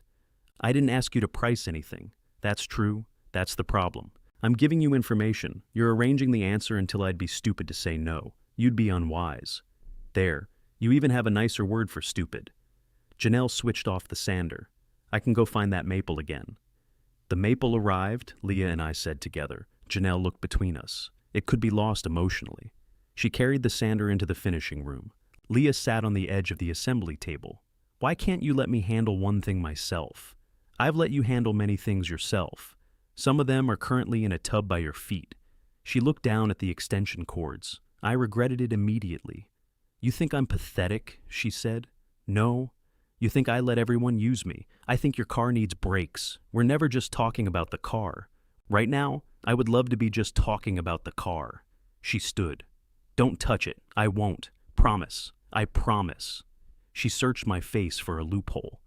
I didn't ask you to price anything. That's true. That's the problem. I'm giving you information. You're arranging the answer until I'd be stupid to say no. You'd be unwise. There. You even have a nicer word for stupid. Janelle switched off the sander. I can go find that maple again. The maple arrived, Leah and I said together. Janelle looked between us. It could be lost emotionally. She carried the sander into the finishing room. Leah sat on the edge of the assembly table. Why can't you let me handle one thing myself? I've let you handle many things yourself. Some of them are currently in a tub by your feet. She looked down at the extension cords. I regretted it immediately. You think I'm pathetic? She said. No. You think I let everyone use me. I think your car needs brakes. We're never just talking about the car. Right now, I would love to be just talking about the car. She stood. Don't touch it. I won't. Promise. I promise. She searched my face for a loophole.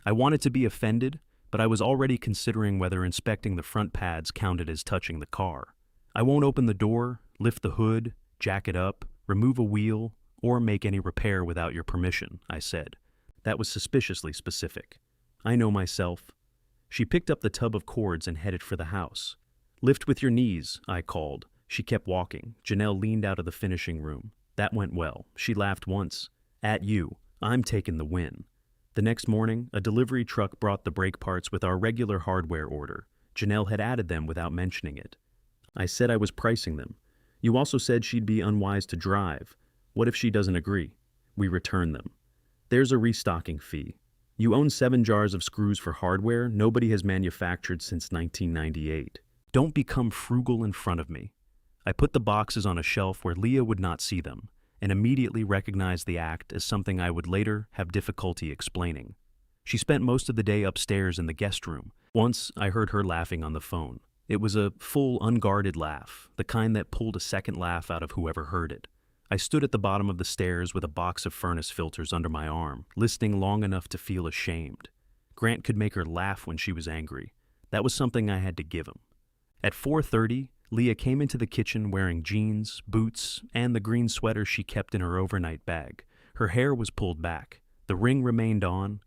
I wanted to be offended, but I was already considering whether inspecting the front pads counted as touching the car. I won't open the door, lift the hood, jack it up, remove a wheel, or make any repair without your permission, I said. That was suspiciously specific. I know myself. She picked up the tub of cords and headed for the house. Lift with your knees, I called. She kept walking. Janelle leaned out of the finishing room. That went well. She laughed once. At you. I'm taking the win. The next morning, a delivery truck brought the brake parts with our regular hardware order. Janelle had added them without mentioning it. I said I was pricing them. You also said she'd be unwise to drive. What if she doesn't agree? We returned them. There's a restocking fee. You own 7 jars of screws for hardware nobody has manufactured since 1998. Don't become frugal in front of me. I put the boxes on a shelf where Leah would not see them, and immediately recognized the act as something I would later have difficulty explaining. She spent most of the day upstairs in the guest room. Once, I heard her laughing on the phone. It was a full, unguarded laugh, the kind that pulled a second laugh out of whoever heard it. I stood at the bottom of the stairs with a box of furnace filters under my arm, listening long enough to feel ashamed. Grant could make her laugh when she was angry. That was something I had to give him. At 4:30, Leah came into the kitchen wearing jeans, boots, and the green sweater she kept in her overnight bag. Her hair was pulled back. The ring remained on.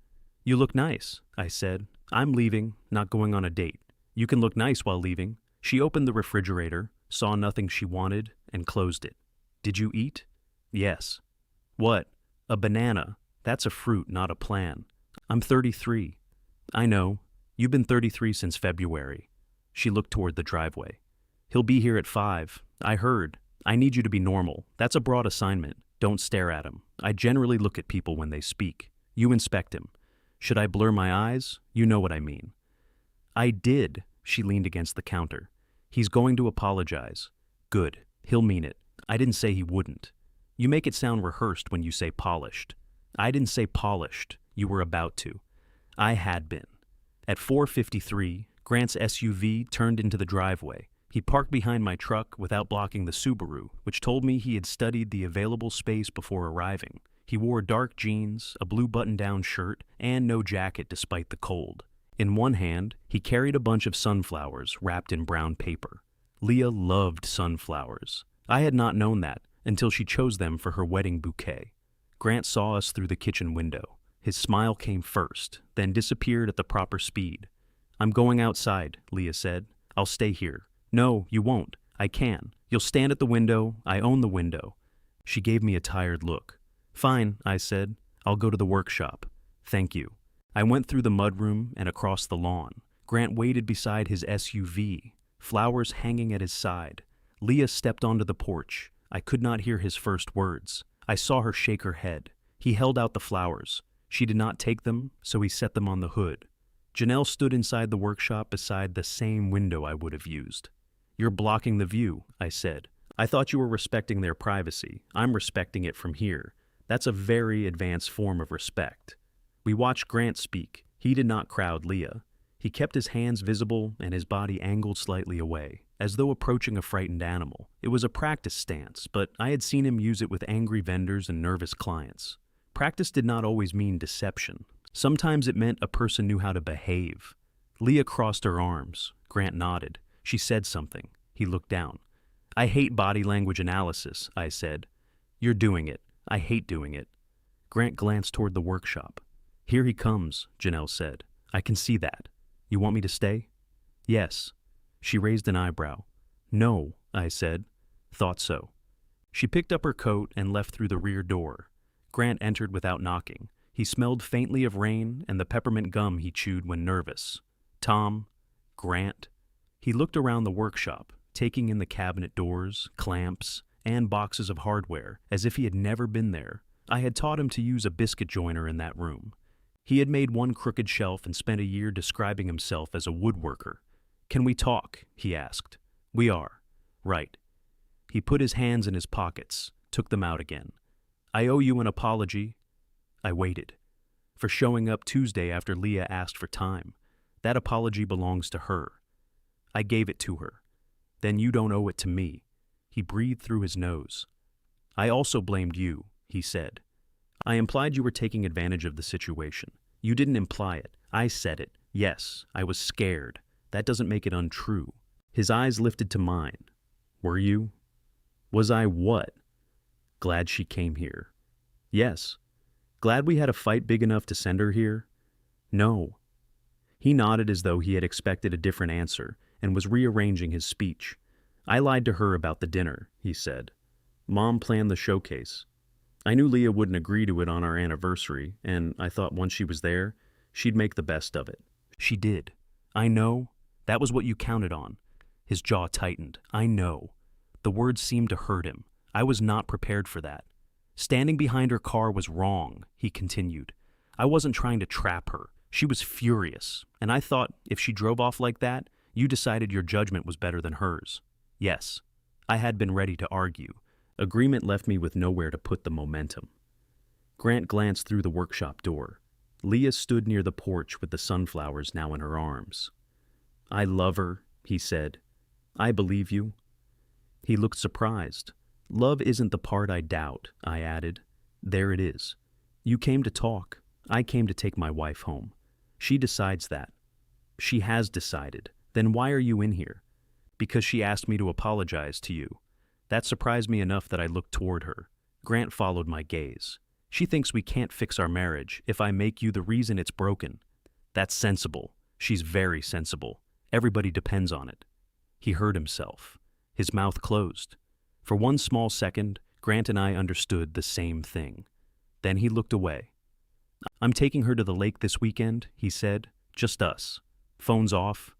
You look nice, I said. I'm leaving, not going on a date. You can look nice while leaving. She opened the refrigerator, saw nothing she wanted, and closed it. Did you eat? Yes. What? A banana. That's a fruit, not a plan. I'm 33. I know. You've been 33 since February. She looked toward the driveway. He'll be here at 5. I heard. I need you to be normal. That's a broad assignment. Don't stare at him. I generally look at people when they speak. You inspect him. Should I blur my eyes? You know what I mean. I did. She leaned against the counter. He's going to apologize. Good. He'll mean it. I didn't say he wouldn't. You make it sound rehearsed when you say polished. I didn't say polished. You were about to. I had been. At 4:53, Grant's SUV turned into the driveway. He parked behind my truck without blocking the Subaru, which told me he had studied the available space before arriving. He wore dark jeans, a blue button-down shirt, and no jacket despite the cold. In one hand, he carried a bunch of sunflowers wrapped in brown paper. Leah loved sunflowers. I had not known that until she chose them for her wedding bouquet. Grant saw us through the kitchen window. His smile came first, then disappeared at the proper speed. I'm going outside, Leah said. I'll stay here. No, you won't. I can. You'll stand at the window. I own the window. She gave me a tired look. Fine, I said. I'll go to the workshop. Thank you. I went through the mudroom and across the lawn. Grant waited beside his SUV, flowers hanging at his side. Leah stepped onto the porch. I could not hear his first words. I saw her shake her head. He held out the flowers. She did not take them, so he set them on the hood. Janelle stood inside the workshop beside the same window I would have used. You're blocking the view, I said. I thought you were respecting their privacy. I'm respecting it from here. That's a very advanced form of respect. We watched Grant speak. He did not crowd Leah. He kept his hands visible and his body angled slightly away, as though approaching a frightened animal. It was a practice stance, but I had seen him use it with angry vendors and nervous clients. Practice did not always mean deception. Sometimes it meant a person knew how to behave. Leah crossed her arms. Grant nodded. She said something. He looked down. I hate body language analysis, I said. You're doing it. I hate doing it. Grant glanced toward the workshop. Here he comes, Janelle said. I can see that. You want me to stay? Yes. She raised an eyebrow. No, I said. Thought so. She picked up her coat and left through the rear door. Grant entered without knocking. He smelled faintly of rain and the peppermint gum he chewed when nervous. Tom, Grant. He looked around the workshop, taking in the cabinet doors, clamps, and boxes of hardware, as if he had never been there. I had taught him to use a biscuit joiner in that room. He had made one crooked shelf and spent a year describing himself as a woodworker. Can we talk? He asked. We are. Right. He put his hands in his pockets, took them out again. I owe you an apology. I waited. for showing up Tuesday after Leah asked for time. That apology belongs to her. I gave it to her. Then you don't owe it to me. He breathed through his nose. I also blamed you, he said. I implied you were taking advantage of the situation. You didn't imply it. I said it. Yes, I was scared. That doesn't make it untrue. His eyes lifted to mine. Were you? Was I what? Glad she came here. Yes. Glad we had a fight big enough to send her here? No. He nodded as though he had expected a different answer and was rearranging his speech. I lied to her about the dinner, he said. Mom planned the showcase. I knew Leah wouldn't agree to it on our anniversary, and I thought once she was there, she'd make the best of it. She did. I know. That was what you counted on. His jaw tightened. I know. The words seemed to hurt him. I was not prepared for that. Standing behind her car was wrong, he continued. I wasn't trying to trap her. She was furious, and I thought if she drove off like that, you decided your judgment was better than hers. Yes, I had been ready to argue. Agreement left me with nowhere to put the momentum. Grant glanced through the workshop door. Leah stood near the porch with the sunflowers now in her arms. I love her, he said. I believe you. He looked surprised. Love isn't the part I doubt, I added. There it is. You came to talk. I came to take my wife home. She decides that. She has decided. Then why are you in here? Because she asked me to apologize to you. That surprised me enough that I looked toward her. Grant followed my gaze. She thinks we can't fix our marriage if I make you the reason it's broken. That's sensible. She's very sensible. Everybody depends on it. He heard himself. His mouth closed. For one small second, Grant and I understood the same thing. Then he looked away. I'm taking her to the lake this weekend, he said. Just us. Phones off.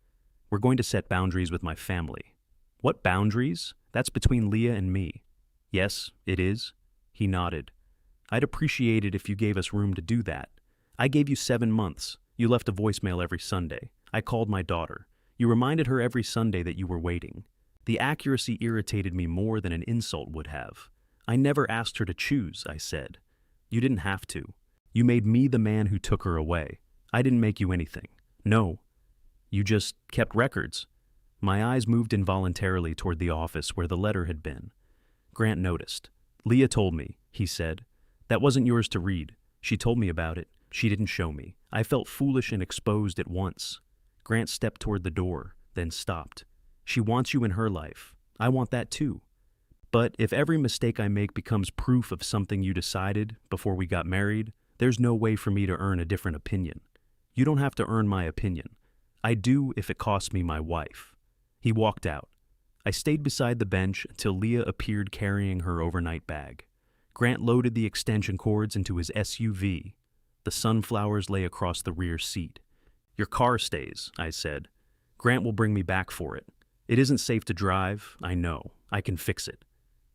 We're going to set boundaries with my family. What boundaries? That's between Leah and me. Yes, it is. He nodded. I'd appreciate it if you gave us room to do that. I gave you 7 months. You left a voicemail every Sunday. I called my daughter. You reminded her every Sunday that you were waiting. The accuracy irritated me more than an insult would have. I never asked her to choose, I said. You didn't have to. You made me the man who took her away. I didn't make you anything. No. You just kept records. My eyes moved involuntarily toward the office where the letter had been. Grant noticed. Leah told me, he said. That wasn't yours to read. She told me about it. She didn't show me. I felt foolish and exposed at once. Grant stepped toward the door, then stopped. She wants you in her life. I want that too. But if every mistake I make becomes proof of something you decided before we got married, there's no way for me to earn a different opinion. You don't have to earn my opinion. I do if it costs me my wife. He walked out. I stayed beside the bench until Leah appeared carrying her overnight bag. Grant loaded the extension cords into his SUV. The sunflowers lay across the rear seat. Your car stays, I said. Grant will bring me back for it. It isn't safe to drive, I know. I can fix it.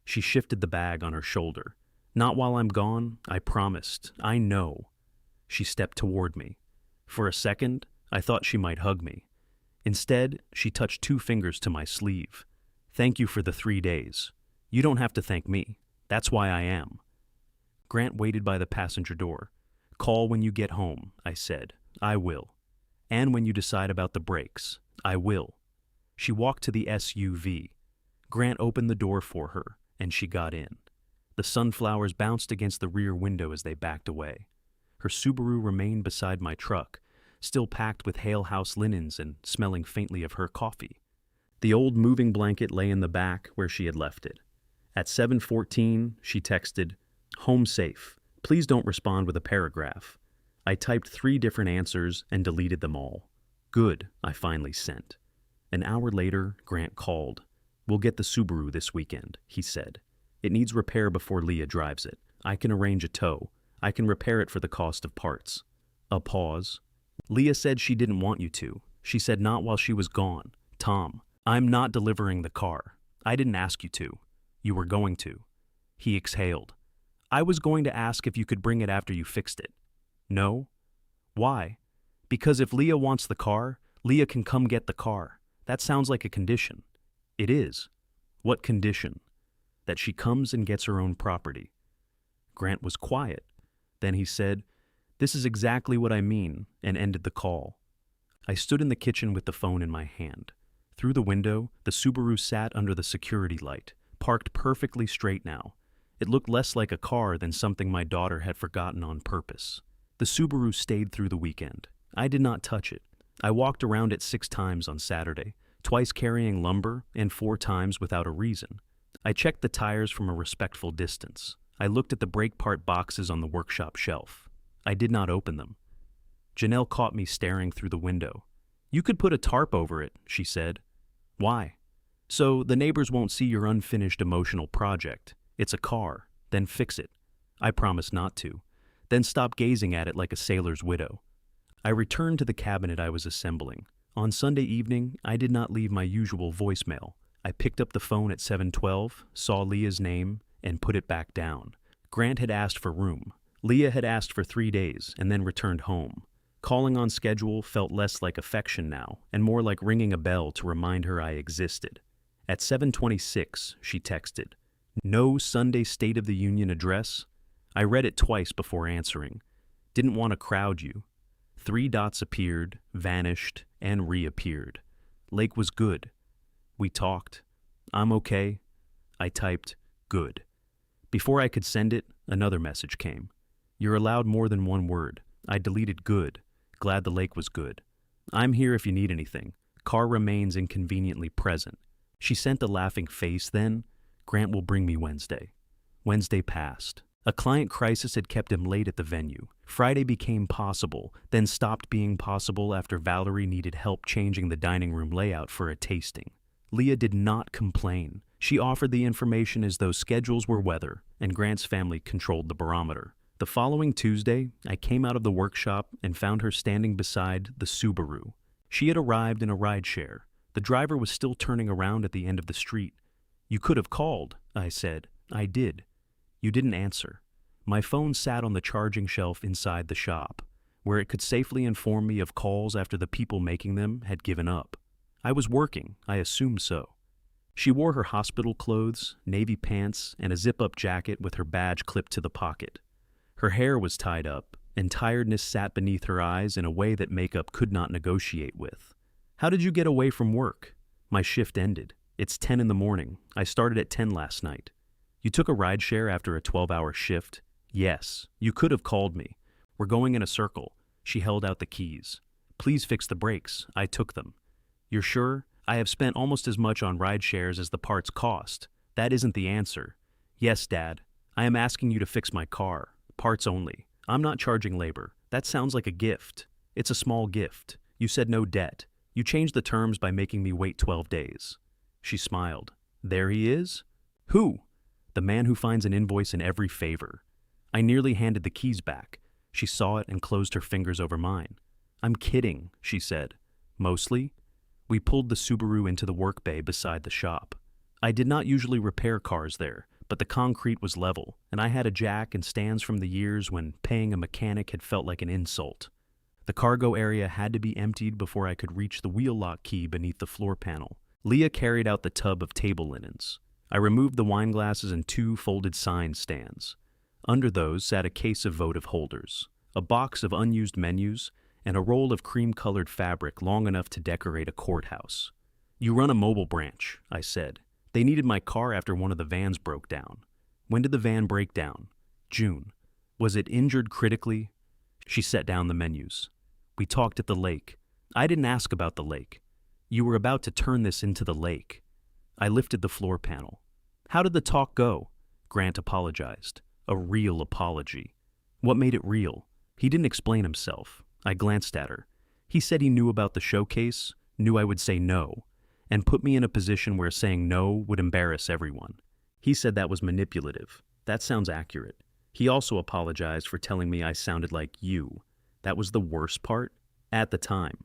She shifted the bag on her shoulder. Not while I'm gone, I promised. I know. She stepped toward me. For a second, I thought she might hug me. Instead, she touched 2 fingers to my sleeve. Thank you for the 3 days. You don't have to thank me. That's why I am. Grant waited by the passenger door. Call when you get home, I said. I will. And when you decide about the brakes, I will. She walked to the SUV. Grant opened the door for her, and she got in. The sunflowers bounced against the rear window as they backed away. Her Subaru remained beside my truck, still packed with Hale House linens and smelling faintly of her coffee. The old moving blanket lay in the back where she had left it. At 7:14, she texted, "Home safe. Please don't respond with a paragraph." I typed 3 different answers and deleted them all. Good, I finally sent. An hour later, Grant called. We'll get the Subaru this weekend, he said. It needs repair before Leah drives it. I can arrange a tow. I can repair it for the cost of parts. A pause. Leah said she didn't want you to. She said not while she was gone. Tom, I'm not delivering the car. I didn't ask you to. You were going to. He exhaled. I was going to ask if you could bring it after you fixed it. No? Why? Because if Leah wants the car, Leah can come get the car. That sounds like a condition. It is. What condition? That she comes and gets her own property. Grant was quiet. Then he said, This is exactly what I mean, and ended the call. I stood in the kitchen with the phone in my hand. Through the window, the Subaru sat under the security light, parked perfectly straight now. It looked less like a car than something my daughter had forgotten on purpose. The Subaru stayed through the weekend. I did not touch it. I walked around it 6 times on Saturday, twice carrying lumber and 4 times without a reason. I checked the tires from a respectful distance. I looked at the brake part boxes on the workshop shelf. I did not open them. Janelle caught me staring through the window. "You could put a tarp over it," she said. "Why?" "So the neighbors won't see your unfinished emotional project. It's a car. Then fix it." I promised not to. Then stopped gazing at it like a sailor's widow. I returned to the cabinet I was assembling. On Sunday evening, I did not leave my usual voicemail. I picked up the phone at 7:12, saw Leah's name, and put it back down. Grant had asked for room. Leah had asked for 3 days and then returned home. Calling on schedule felt less like affection now and more like ringing a bell to remind her I existed. At 7:26, she texted, "No Sunday State of the Union address?" I read it twice before answering. Didn't want to crowd you. 3 dots appeared, vanished, and reappeared. Lake was good. We talked. I'm okay. I typed, good. Before I could send it, another message came. You're allowed more than 1 word. I deleted good. Glad the lake was good. I'm here if you need anything. Car remains inconveniently present. She sent a laughing face then. Grant will bring me Wednesday. Wednesday passed. A client crisis had kept him late at the venue. Friday became possible, then stopped being possible after Valerie needed help changing the dining room layout for a tasting. Leah did not complain. She offered the information as though schedules were weather, and Grant's family controlled the barometer. The following Tuesday, I came out of the workshop and found her standing beside the Subaru. She had arrived in a rideshare. The driver was still turning around at the end of the street. "You could have called," I said. "I did." "You didn't answer." My phone sat on the charging shelf inside the shop, where it could safely inform me of calls after the people making them had given up. I was working, I assumed so. She wore her hospital clothes, navy pants, and a zip-up jacket with her badge clipped to the pocket. Her hair was tied up, and tiredness sat beneath her eyes in a way that makeup could not negotiate with. "How did you get away from work?" "My shift ended. It's 10 in the morning. I started at 10 last night." "You took a rideshare after a 12-hour shift?" "Yes. You could have called me. We're going in a circle." She held out the keys. "Please fix the brakes." I took them. "You're sure? I have spent almost as much on rideshares as the parts cost. That isn't the answer." "Yes, Dad. I am asking you to fix my car. Parts only. I'm not charging labor. That sounds like a gift. It's a small gift. You said no debt. You changed the terms by making me wait 12 days. She smiled. "There he is?" "Who?" "The man who finds an invoice in every favor." I nearly handed the keys back. She saw it and closed her fingers over mine. "I'm kidding," she said. "Mostly?" We pulled the Subaru into the work bay beside the shop. I did not usually repair cars there, but the concrete was level, and I had a jack and stands from the years when paying a mechanic had felt like an insult. The cargo area had to be emptied before I could reach the wheel lock key beneath the floor panel. Leah carried out the tub of table linens. I removed the wine glasses and 2 folded sign stands. Under those sat a case of votive holders, a box of unused menus, and a roll of cream-colored fabric long enough to decorate a courthouse. "You run a mobile branch," I said. "They needed my car after one of the vans broke down." "When did the van break down?" "June." "Was it injured critically?" She set down the menus. "We talked at the lake." "I didn't ask about the lake." "You were about to turn this into the lake." I lifted the floor panel. "How did the talk go?" Grant apologized. A real apology. What made it real? He didn't explain himself. I glanced at her. He said he knew about the showcase, knew I would say no, and put me in a position where saying no would embarrass everyone. He said that was manipulative. That sounds accurate. He also apologized for telling me I sounded like you. That was the worst part? At the time.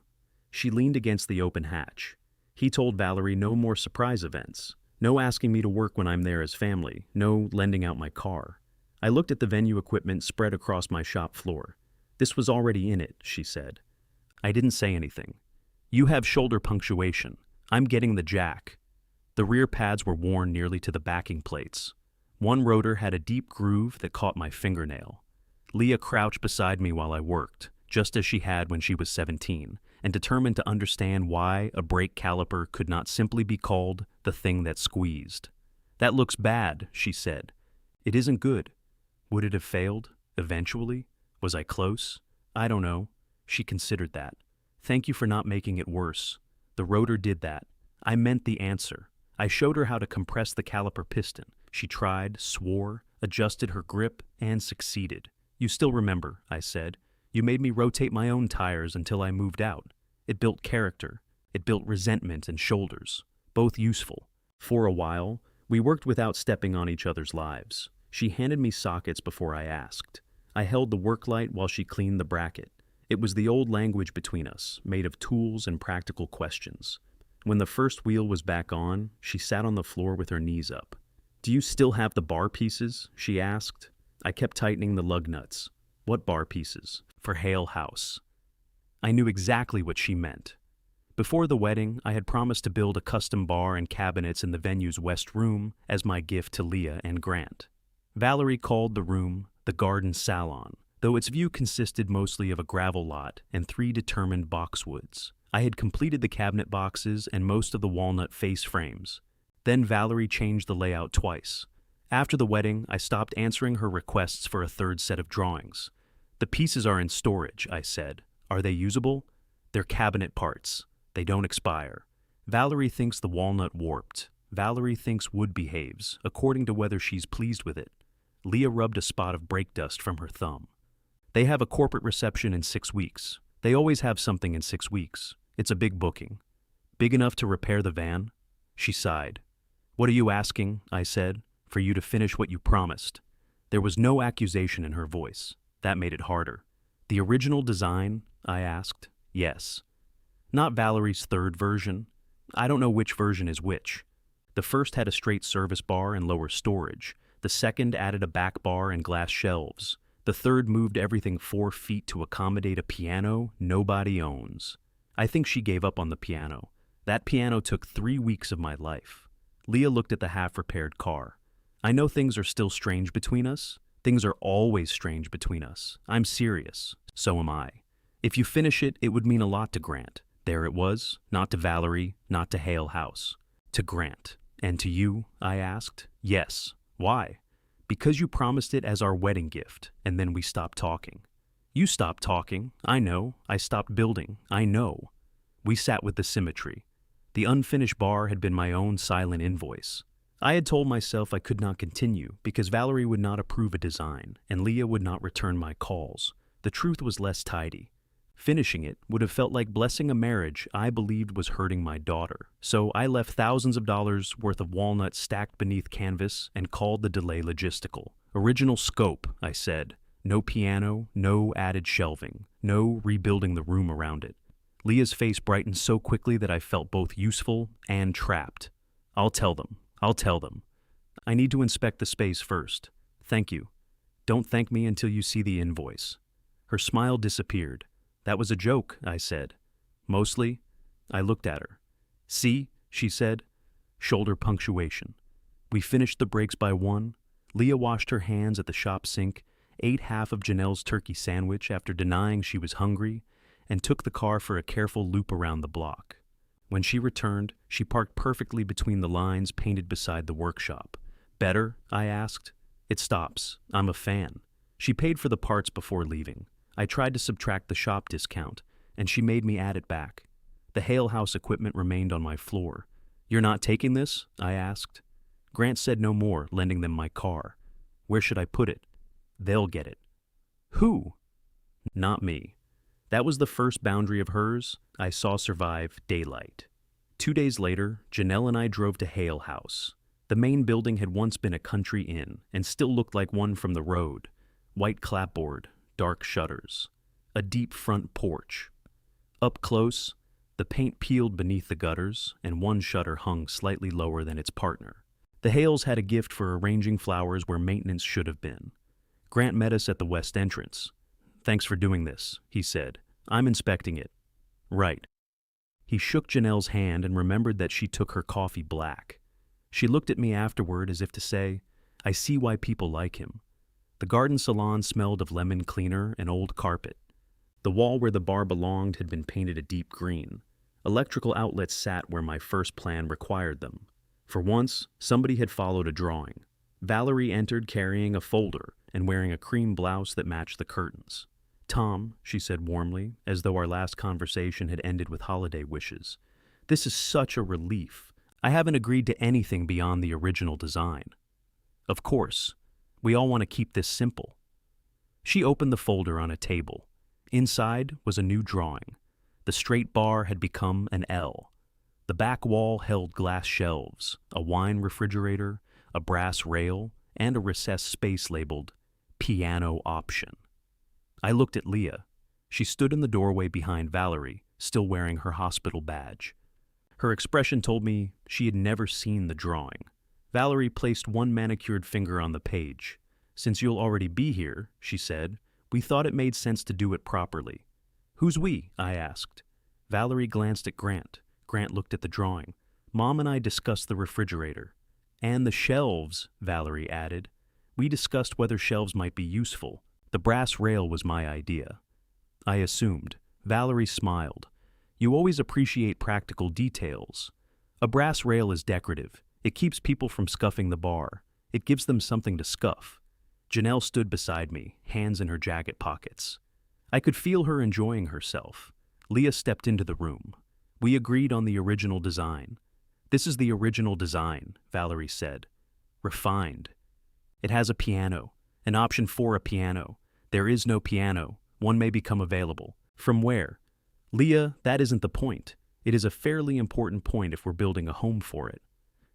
She leaned against the open hatch. He told Valerie no more surprise events. No asking me to work when I'm there as family. No lending out my car. I looked at the venue equipment spread across my shop floor. "This was already in it," she said. I didn't say anything. "You have shoulder punctuation. I'm getting the jack." The rear pads were worn nearly to the backing plates. One rotor had a deep groove that caught my fingernail. Leah crouched beside me while I worked, just as she had when she was 17, and determined to understand why a brake caliper could not simply be called the thing that squeezed. "That looks bad," she said. "It isn't good." Would it have failed? Eventually? Was I close? I don't know. She considered that. "Thank you for not making it worse. The rotor did that." I meant the answer. I showed her how to compress the caliper piston. She tried, swore, adjusted her grip, and succeeded. "You still remember," I said. "You made me rotate my own tires until I moved out." It built character. It built resentment and shoulders, both useful. For a while, we worked without stepping on each other's lives. She handed me sockets before I asked. I held the work light while she cleaned the bracket. It was the old language between us, made of tools and practical questions. When the first wheel was back on, she sat on the floor with her knees up. "Do you still have the bar pieces?" she asked. I kept tightening the lug nuts. "What bar pieces?" "For Hale House." I knew exactly what she meant. Before the wedding, I had promised to build a custom bar and cabinets in the venue's west room as my gift to Leah and Grant. Valerie called the room the Garden Salon, though its view consisted mostly of a gravel lot and 3 determined boxwoods. I had completed the cabinet boxes and most of the walnut face frames. Then Valerie changed the layout twice. After the wedding, I stopped answering her requests for a 3rd set of drawings. "The pieces are in storage," I said. "Are they usable?" "They're cabinet parts. They don't expire." Valerie thinks the walnut warped. Valerie thinks wood behaves, according to whether she's pleased with it. Leah rubbed a spot of brake dust from her thumb. "They have a corporate reception in 6 weeks. They always have something in 6 weeks. It's a big booking." "Big enough to repair the van?" She sighed. "What are you asking?" I said. "For you to finish what you promised." There was no accusation in her voice. That made it harder. "The original design?" I asked. "Yes." "Not Valerie's 3rd version?" "I don't know which version is which." The first had a straight service bar and lower storage. The second added a back bar and glass shelves. The third moved everything 4 feet to accommodate a piano nobody owns. I think she gave up on the piano. That piano took 3 weeks of my life. Leah looked at the half-repaired car. "I know things are still strange between us. Things are always strange between us. I'm serious. So am I. If you finish it, it would mean a lot to Grant." There it was, not to Valerie, not to Hale House. "To Grant. And to you?" I asked. "Yes." "Why?" "Because you promised it as our wedding gift, and then we stopped talking." "You stopped talking. I know. I stopped building. I know." We sat with the symmetry. The unfinished bar had been my own silent invoice. I had told myself I could not continue because Valerie would not approve a design, and Leah would not return my calls. The truth was less tidy. Finishing it would have felt like blessing a marriage I believed was hurting my daughter. So I left thousands of dollars worth of walnuts stacked beneath canvas and called the delay logistical. "Original scope," I said. "No piano, no added shelving, no rebuilding the room around it." Leah's face brightened so quickly that I felt both useful and trapped. I'll tell them. I need to inspect the space first. Thank you. Don't thank me until you see the invoice." Her smile disappeared. "That was a joke," I said. "Mostly." I looked at her. "See," she said. Shoulder punctuation. We finished the brakes by 1. Leah washed her hands at the shop sink, ate half of Janelle's turkey sandwich after denying she was hungry, and took the car for a careful loop around the block. When she returned, she parked perfectly between the lines painted beside the workshop. "Better?" I asked. "It stops. I'm a fan." She paid for the parts before leaving. I tried to subtract the shop discount, and she made me add it back. The Hale House equipment remained on my floor. "You're not taking this?" I asked. Grant said no more, lending them my car. "Where should I put it?" "They'll get it." "Who?" "Not me." That was the first boundary of hers I saw survive daylight. 2 days later, Janelle and I drove to Hale House. The main building had once been a country inn and still looked like one from the road. White clapboard, dark shutters, a deep front porch. Up close, the paint peeled beneath the gutters and one shutter hung slightly lower than its partner. The Hales had a gift for arranging flowers where maintenance should have been. Grant met us at the west entrance. "Thanks for doing this," he said. "I'm inspecting it." "Right." He shook Janelle's hand and remembered that she took her coffee black. She looked at me afterward as if to say, "I see why people like him." The The garden salon smelled of lemon cleaner and old carpet. The wall where the bar belonged had been painted a deep green. Electrical outlets sat where my first plan required them. For once, somebody had followed a drawing. Valerie entered carrying a folder and wearing a cream blouse that matched the curtains. "Tom," she said warmly, as though our last conversation had ended with holiday wishes. "This is such a relief. I haven't agreed to anything beyond the original design." "Of course. We all want to keep this simple." She opened the folder on a table. Inside was a new drawing. The straight bar had become an L. The back wall held glass shelves, a wine refrigerator, a brass rail, and a recessed space labeled piano option. I looked at Leah. She stood in the doorway behind Valerie, still wearing her hospital badge. Her expression told me she had never seen the drawing. Valerie placed one manicured finger on the page. "Since you'll already be here," she said, "we thought it made sense to do it properly." "Who's we?" I asked. Valerie glanced at Grant. Grant looked at the drawing. "Mom and I discussed the refrigerator." "And the shelves," Valerie added. "We discussed whether shelves might be useful. The brass rail was my idea." I assumed. Valerie smiled. "You always appreciate practical details. A brass rail is decorative. It keeps people from scuffing the bar. It gives them something to scuff." Janelle stood beside me, hands in her jacket pockets. I could feel her enjoying herself. Leah stepped into the room. We agreed on the original design. "This is the original design," Valerie said. "Refined. It has a piano, an option for a piano. There is no piano. One may become available." "From where?" "Leah, that isn't the point. It is a fairly important point if we're building a home for it."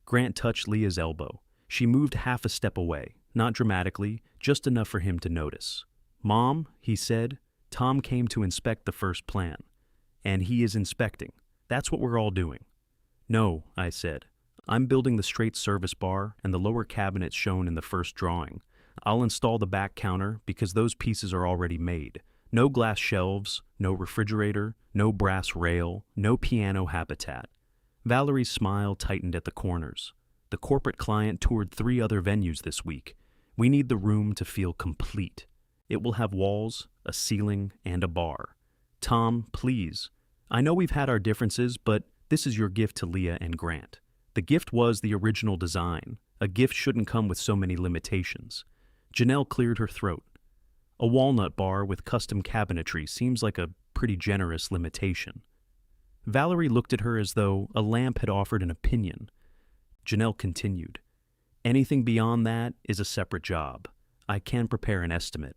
Grant touched Leah's elbow. She moved half a step away, not dramatically, just enough for him to notice. "Mom," he said, "Tom came to inspect the first plan. And he is inspecting. That's what we're all doing." "No," I said. "I'm building the straight service bar and the lower cabinets shown in the first drawing. I'll install the back counter because those pieces are already made. No glass shelves, no refrigerator, no brass rail, no piano habitat." Valerie's smile tightened at the corners. "The corporate client toured 3 other venues this week. We need the room to feel complete. It will have walls, a ceiling, and a bar. Tom, please. I know we've had our differences, but this is your gift to Leah and Grant. The gift was the original design. A gift shouldn't come with so many limitations." Janelle cleared her throat. "A walnut bar with custom cabinetry seems like a pretty generous limitation." Valerie looked at her as though a lamp had offered an opinion. Janelle continued. "Anything beyond that is a separate job. I can prepare an estimate."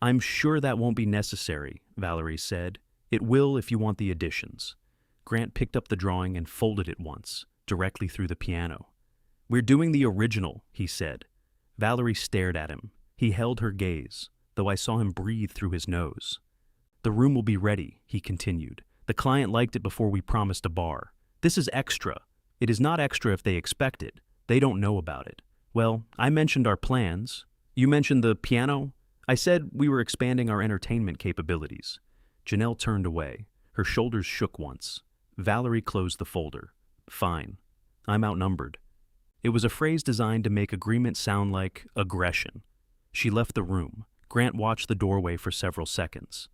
"I'm sure that won't be necessary," Valerie said. "It will if you want the additions." Grant picked up the drawing and folded it once, directly through the piano. "We're doing the original," he said. Valerie stared at him. He held her gaze, though I saw him breathe through his nose. "The room will be ready," he continued. "The client liked it before we promised a bar. This is extra. It is not extra if they expect it. They don't know about it." "Well, I mentioned our plans. You mentioned the piano. I said we were expanding our entertainment capabilities." Janelle turned away. Her shoulders shook once. Valerie closed the folder. "Fine. I'm outnumbered." It was a phrase designed to make agreement sound like aggression. She left the room. Grant watched the doorway for several seconds.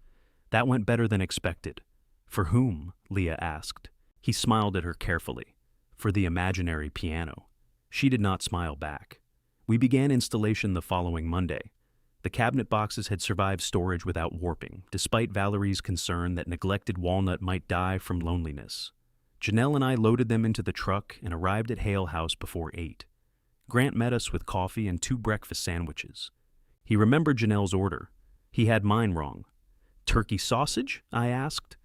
"That went better than expected." "For whom?" Leah asked. He smiled at her carefully. "For the imaginary piano." She did not smile back. We began installation the following Monday. The cabinet boxes had survived storage without warping, despite Valerie's concern that neglected walnut might die from loneliness. Janelle and I loaded them into the truck and arrived at Hale House before 8. Grant met us with coffee and 2 breakfast sandwiches. He remembered Janelle's order. He had mine wrong. "Turkey sausage?" I asked.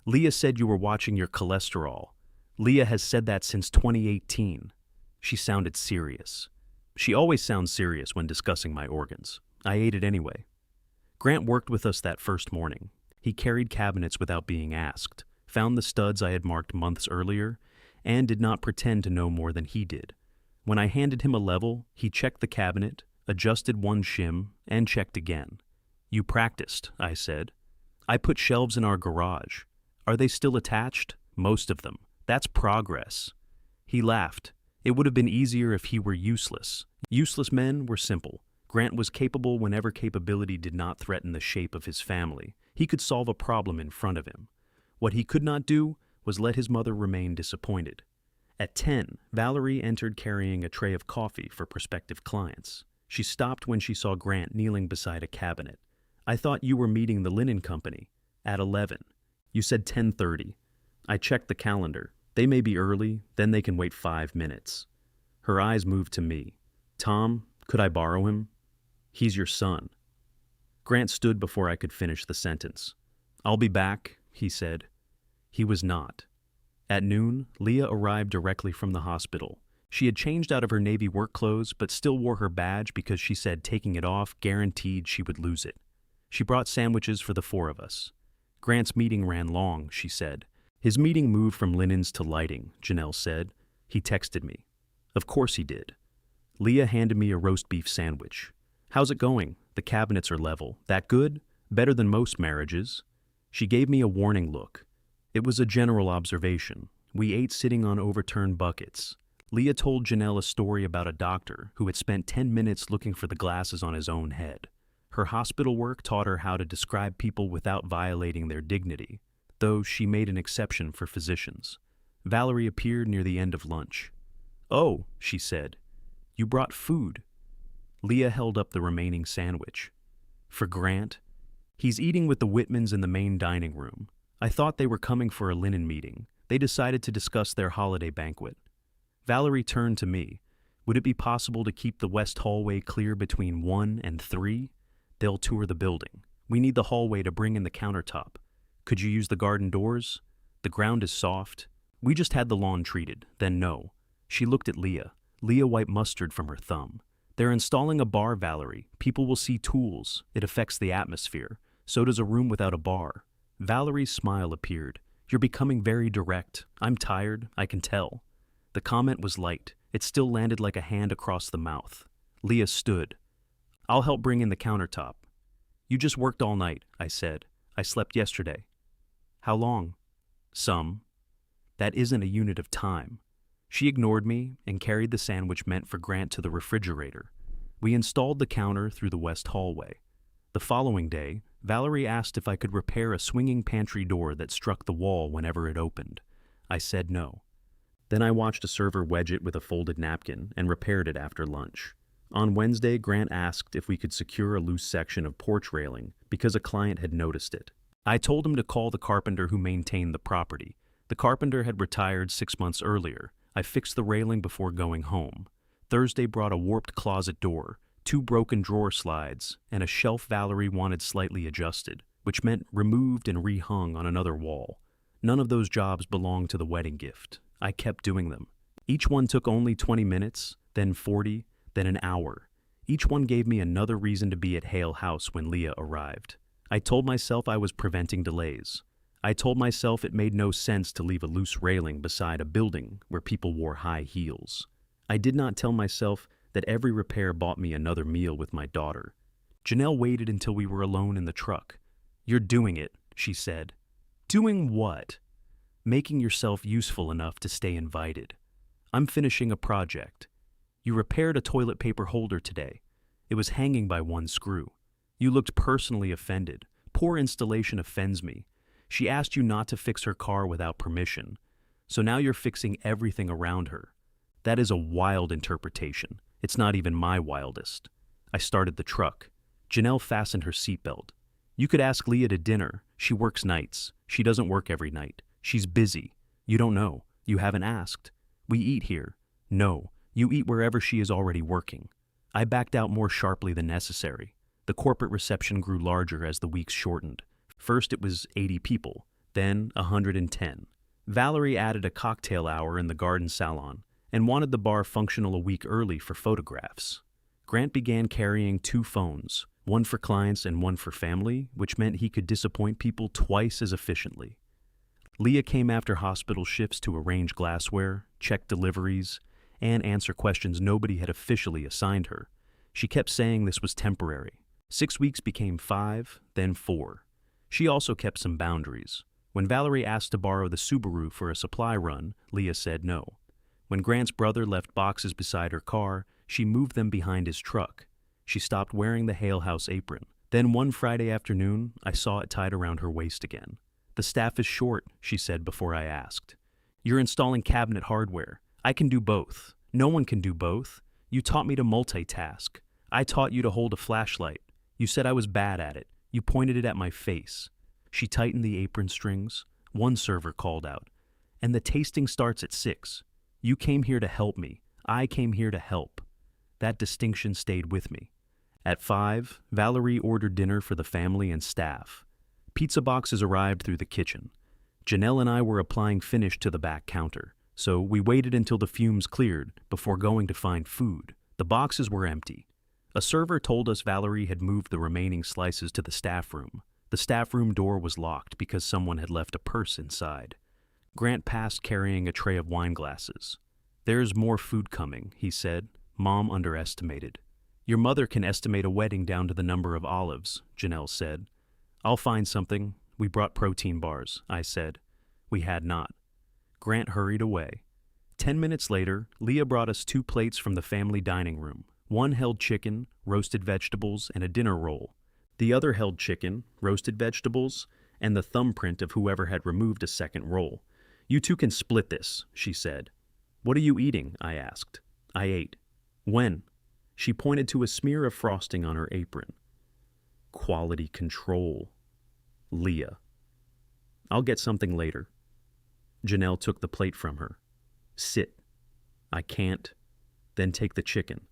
"Leah said you were watching your cholesterol." "Leah has said that since 2018. She sounded serious. She always sounds serious when discussing my organs. I ate it anyway. Grant worked with us that first morning. He carried cabinets without being asked, found the studs I had marked months earlier, and did not pretend to know more than he did. When I handed him a level, he checked the cabinet, adjusted one shim, and checked again. "You practiced," I said. "I put shelves in our garage. Are they still attached?" "Most of them. That's progress." He laughed. It would have been easier if he were useless. Useless men were simple. Grant was capable whenever capability did not threaten the shape of his family. He could solve a problem in front of him. What he could not do was let his mother remain disappointed. At 10, Valerie entered carrying a tray of coffee for prospective clients. She stopped when she saw Grant kneeling beside a cabinet. "I thought you were meeting the linen company." "At 11. You said 10:30. I checked the calendar. They may be early, then they can wait 5 minutes. Her eyes moved to me. "Tom, could I borrow him?" "He's your son." Grant stood before I could finish the sentence. "I'll be back," he said. He was not. At noon, Leah arrived directly from the hospital. She had changed out of her Navy work clothes, but still wore her badge because she said taking it off guaranteed she would lose it. She brought sandwiches for the 4 of us. "Grant's meeting ran long," she said. "His meeting moved from linens to lighting," Janelle said. "He texted me." Of course he did. Leah handed me a roast beef sandwich. "How's it going? The cabinets are level. That good? Better than most marriages." She gave me a warning look. It was a general observation. We ate sitting on overturned buckets. Leah told Janelle a story about a doctor who had spent 10 minutes looking for the glasses on his own head. Her hospital work taught her how to describe people without violating their dignity, though she made an exception for physicians. Valerie appeared near the end of lunch. "Oh," she said, "you brought food." Leah held up the remaining sandwich. "For Grant? He's eating with the Whitmans in the main dining room. I thought they were coming for a linen meeting. They decided to discuss their holiday banquet." Valerie turned to me. "Would it be possible to keep the west hallway clear between 1 and 3? They'll tour the building. We need the hallway to bring in the countertop. Could you use the garden doors? The ground is soft. We just had the lawn treated, then no." She looked at Leah. Leah wiped mustard from her thumb. "They're installing a bar, Valerie. People will see tools. It affects the atmosphere. So does a room without a bar." Valerie's smile appeared. "You're becoming very direct. I'm tired, I can tell." The comment was light. It still landed like a hand across the mouth. Leah stood. "I'll help bring in the countertop." "You just worked all night," I said. "I slept yesterday." "How long?" "Some." "That isn't a unit of time." She ignored me and carried the sandwich meant for Grant to the refrigerator. We installed the counter through the west hallway. The following day, Valerie asked if I could repair a swinging pantry door that struck the wall whenever it opened. I said no. Then I watched a server wedge it with a folded napkin and repaired it after lunch. On Wednesday, Grant asked if we could secure a loose section of porch railing because a client had noticed it. I told him to call the carpenter who maintained the property. The carpenter had retired 6 months earlier. I fixed the railing before going home. Thursday brought a warped closet door, 2 broken drawer slides, and a shelf Valerie wanted slightly adjusted, which meant removed and rehung on another wall. None of those jobs belonged to the wedding gift. I kept doing them. Each one took only 20 minutes, then 40, then an hour. Each one gave me another reason to be at Hale House when Leah arrived. I told myself I was preventing delays. I told myself it made no sense to leave a loose railing beside a building where people wore high heels. I did not tell myself that every repair bought me another meal with my daughter. Janelle waited until we were alone in the truck. "You're doing it," she said. "Doing what?" "Making yourself useful enough to stay invited. I'm finishing a project. You repaired a toilet paper holder today. It was hanging by one screw. You looked personally offended. Poor installation offends me. She asked you not to fix her car without permission. So now you're fixing everything around her. That is a wild interpretation. It's not even my wildest." I started the truck. Janelle fastened her seatbelt. "You could ask Leah to dinner. She works nights. She doesn't work every night. She's busy. You don't know. You haven't asked. We eat here. No, you eat wherever she is already working." I backed out more sharply than necessary. The corporate reception grew larger as the weeks shortened. First it was 80 people, then 110. Valerie added a cocktail hour in the garden salon and wanted the bar functional a week early for photographs. Grant began carrying 2 phones, one for clients and one for family, which meant he could disappoint people twice as efficiently. Leah came after hospital shifts to arrange glassware, check deliveries, and answer questions nobody had officially assigned her. She kept saying this was temporary. 6 weeks became 5, then 4. She also kept some boundaries. When Valerie asked to borrow the Subaru for a supply run, Leah said no. When Grant's brother left boxes beside her car, she moved them behind his truck. She stopped wearing the Hale House apron. Then one Friday afternoon, I saw it tied around her waist again. "The staff is short," she said before I asked. "You're installing cabinet hardware. I can do both. No one can do both. You taught me to multitask. I taught you to hold a flashlight. You said I was bad at it. You pointed it at my face." She tightened the apron strings. One server called out, "And the tasting starts at 6. You came here to help me. I came here to help." That distinction stayed with me. At 5, Valerie ordered dinner for the family and staff. Pizza boxes arrived through the kitchen. Janelle and I were applying finish to the back counter, so we waited until the fumes cleared before going to find food. The boxes were empty. A server told us Valerie had moved the remaining slices to the staff room. The staff room door was locked because someone had left a purse inside. Grant passed carrying a tray of wine glasses. "There's more food coming," he said. "Mom underestimated." "Your mother can estimate a wedding down to the number of olives," Janelle said. "I'll find something. We brought protein bars," I said. We had not. Grant hurried away. 10 minutes later, Leah brought us 2 plates from the family dining room. One held chicken, roasted vegetables, and a dinner roll. The other held chicken, roasted vegetables, and the thumbprint of whoever had removed a second roll. "You two can split this," she said. "What are you eating?" I asked. I ate. "When?" She pointed to a smear of frosting on her apron. Quality control. Leah. "I'll get something later." Janelle took the plate from her. "Sit." "I can't." "Then take the chicken."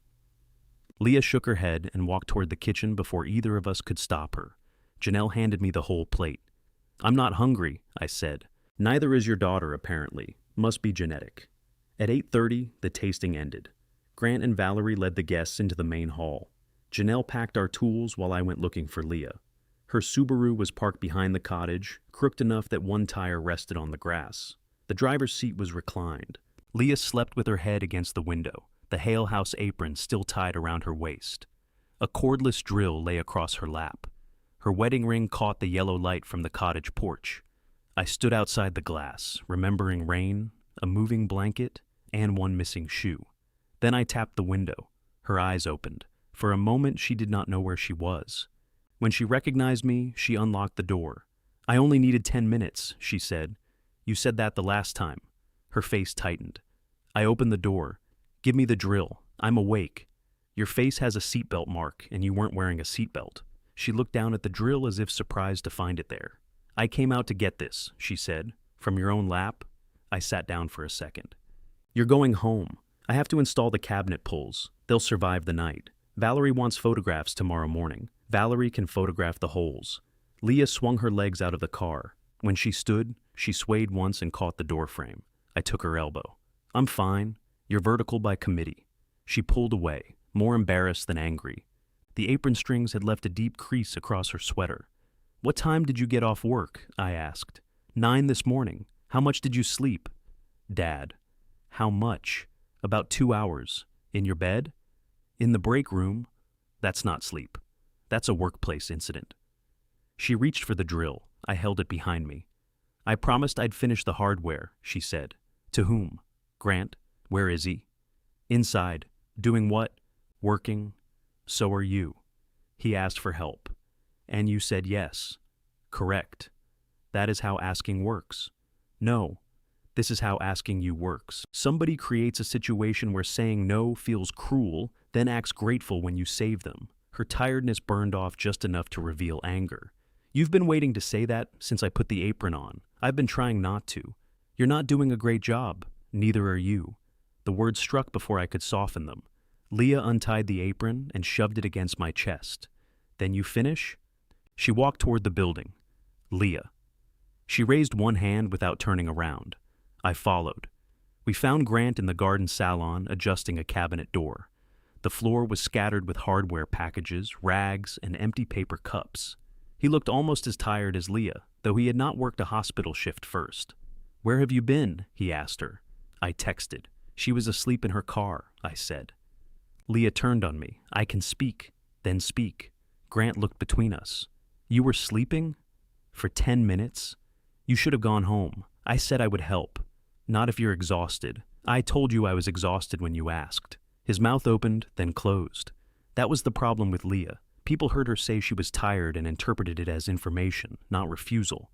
Leah shook her head and walked toward the kitchen before either of us could stop her. Janelle handed me the whole plate. "I'm not hungry," I said. "Neither is your daughter, apparently. Must be genetic." At 8:30, the tasting ended. Grant and Valerie led the guests into the main hall. Janelle packed our tools while I went looking for Leah. Her Subaru was parked behind the cottage, crooked enough that one tire rested on the grass. The driver's seat was reclined. Leah slept with her head against the window, the Hale House apron still tied around her waist. A cordless drill lay across her lap. Her wedding ring caught the yellow light from the cottage porch. I stood outside the glass, remembering rain, a moving blanket, and one missing shoe. Then I tapped the window. Her eyes opened. For a moment, she did not know where she was. When she recognized me, she unlocked the door. "I only needed 10 minutes, she said. "You said that the last time." Her face tightened. I opened the door. "Give me the drill. I'm awake." "Your face has a seatbelt mark, and you weren't wearing a seatbelt." She looked down at the drill as if surprised to find it there. "I came out to get this," she said. "From your own lap?" I sat down for a second. "You're going home. I have to install the cabinet pulls. They'll survive the night. Valerie wants photographs tomorrow morning. Valerie can photograph the holes." Leah swung her legs out of the car. When she stood, she swayed once and caught the doorframe. I took her elbow. "I'm fine. You're vertical by committee." She pulled away, more embarrassed than angry. The apron strings had left a deep crease across her sweater. "What time did you get off work?" I asked. 9 this morning. How much did you sleep?" "Dad." "How much?" "About 2 hours. In your bed?" "In the break room." "That's not sleep. That's a workplace incident." She reached for the drill. I held it behind me. "I promised I'd finish the hardware," she said. "To whom?" "Grant." "Where is he?" "Inside." "Doing what?" "Working." "So are you." "He asked for help." "And you said yes." "Correct." "That is how asking works." "No. This is how asking you works. Somebody creates a situation where saying no feels cruel, then acts grateful when you save them." Her tiredness burned off just enough to reveal anger. "You've been waiting to say that since I put the apron on. I've been trying not to. You're not doing a great job. Neither are you." The words struck before I could soften them. Leah untied the apron and shoved it against my chest. "Then you finish?" She walked toward the building. "Leah." She raised one hand without turning around. I followed. We found Grant in the garden salon adjusting a cabinet door. The floor was scattered with hardware packages, rags, and empty paper cups. He looked almost as tired as Leah, though he had not worked a hospital shift first. "Where have you been?" he asked her. I texted. "She was asleep in her car," I said. Leah turned on me. "I can speak." "Then speak." Grant looked between us. "You were sleeping?" "For 10 minutes?" "You should have gone home. I said I would help." "Not if you're exhausted." "I told you I was exhausted when you asked." His mouth opened, then closed. That was the problem with Leah. People heard her say she was tired and interpreted it as information, not refusal.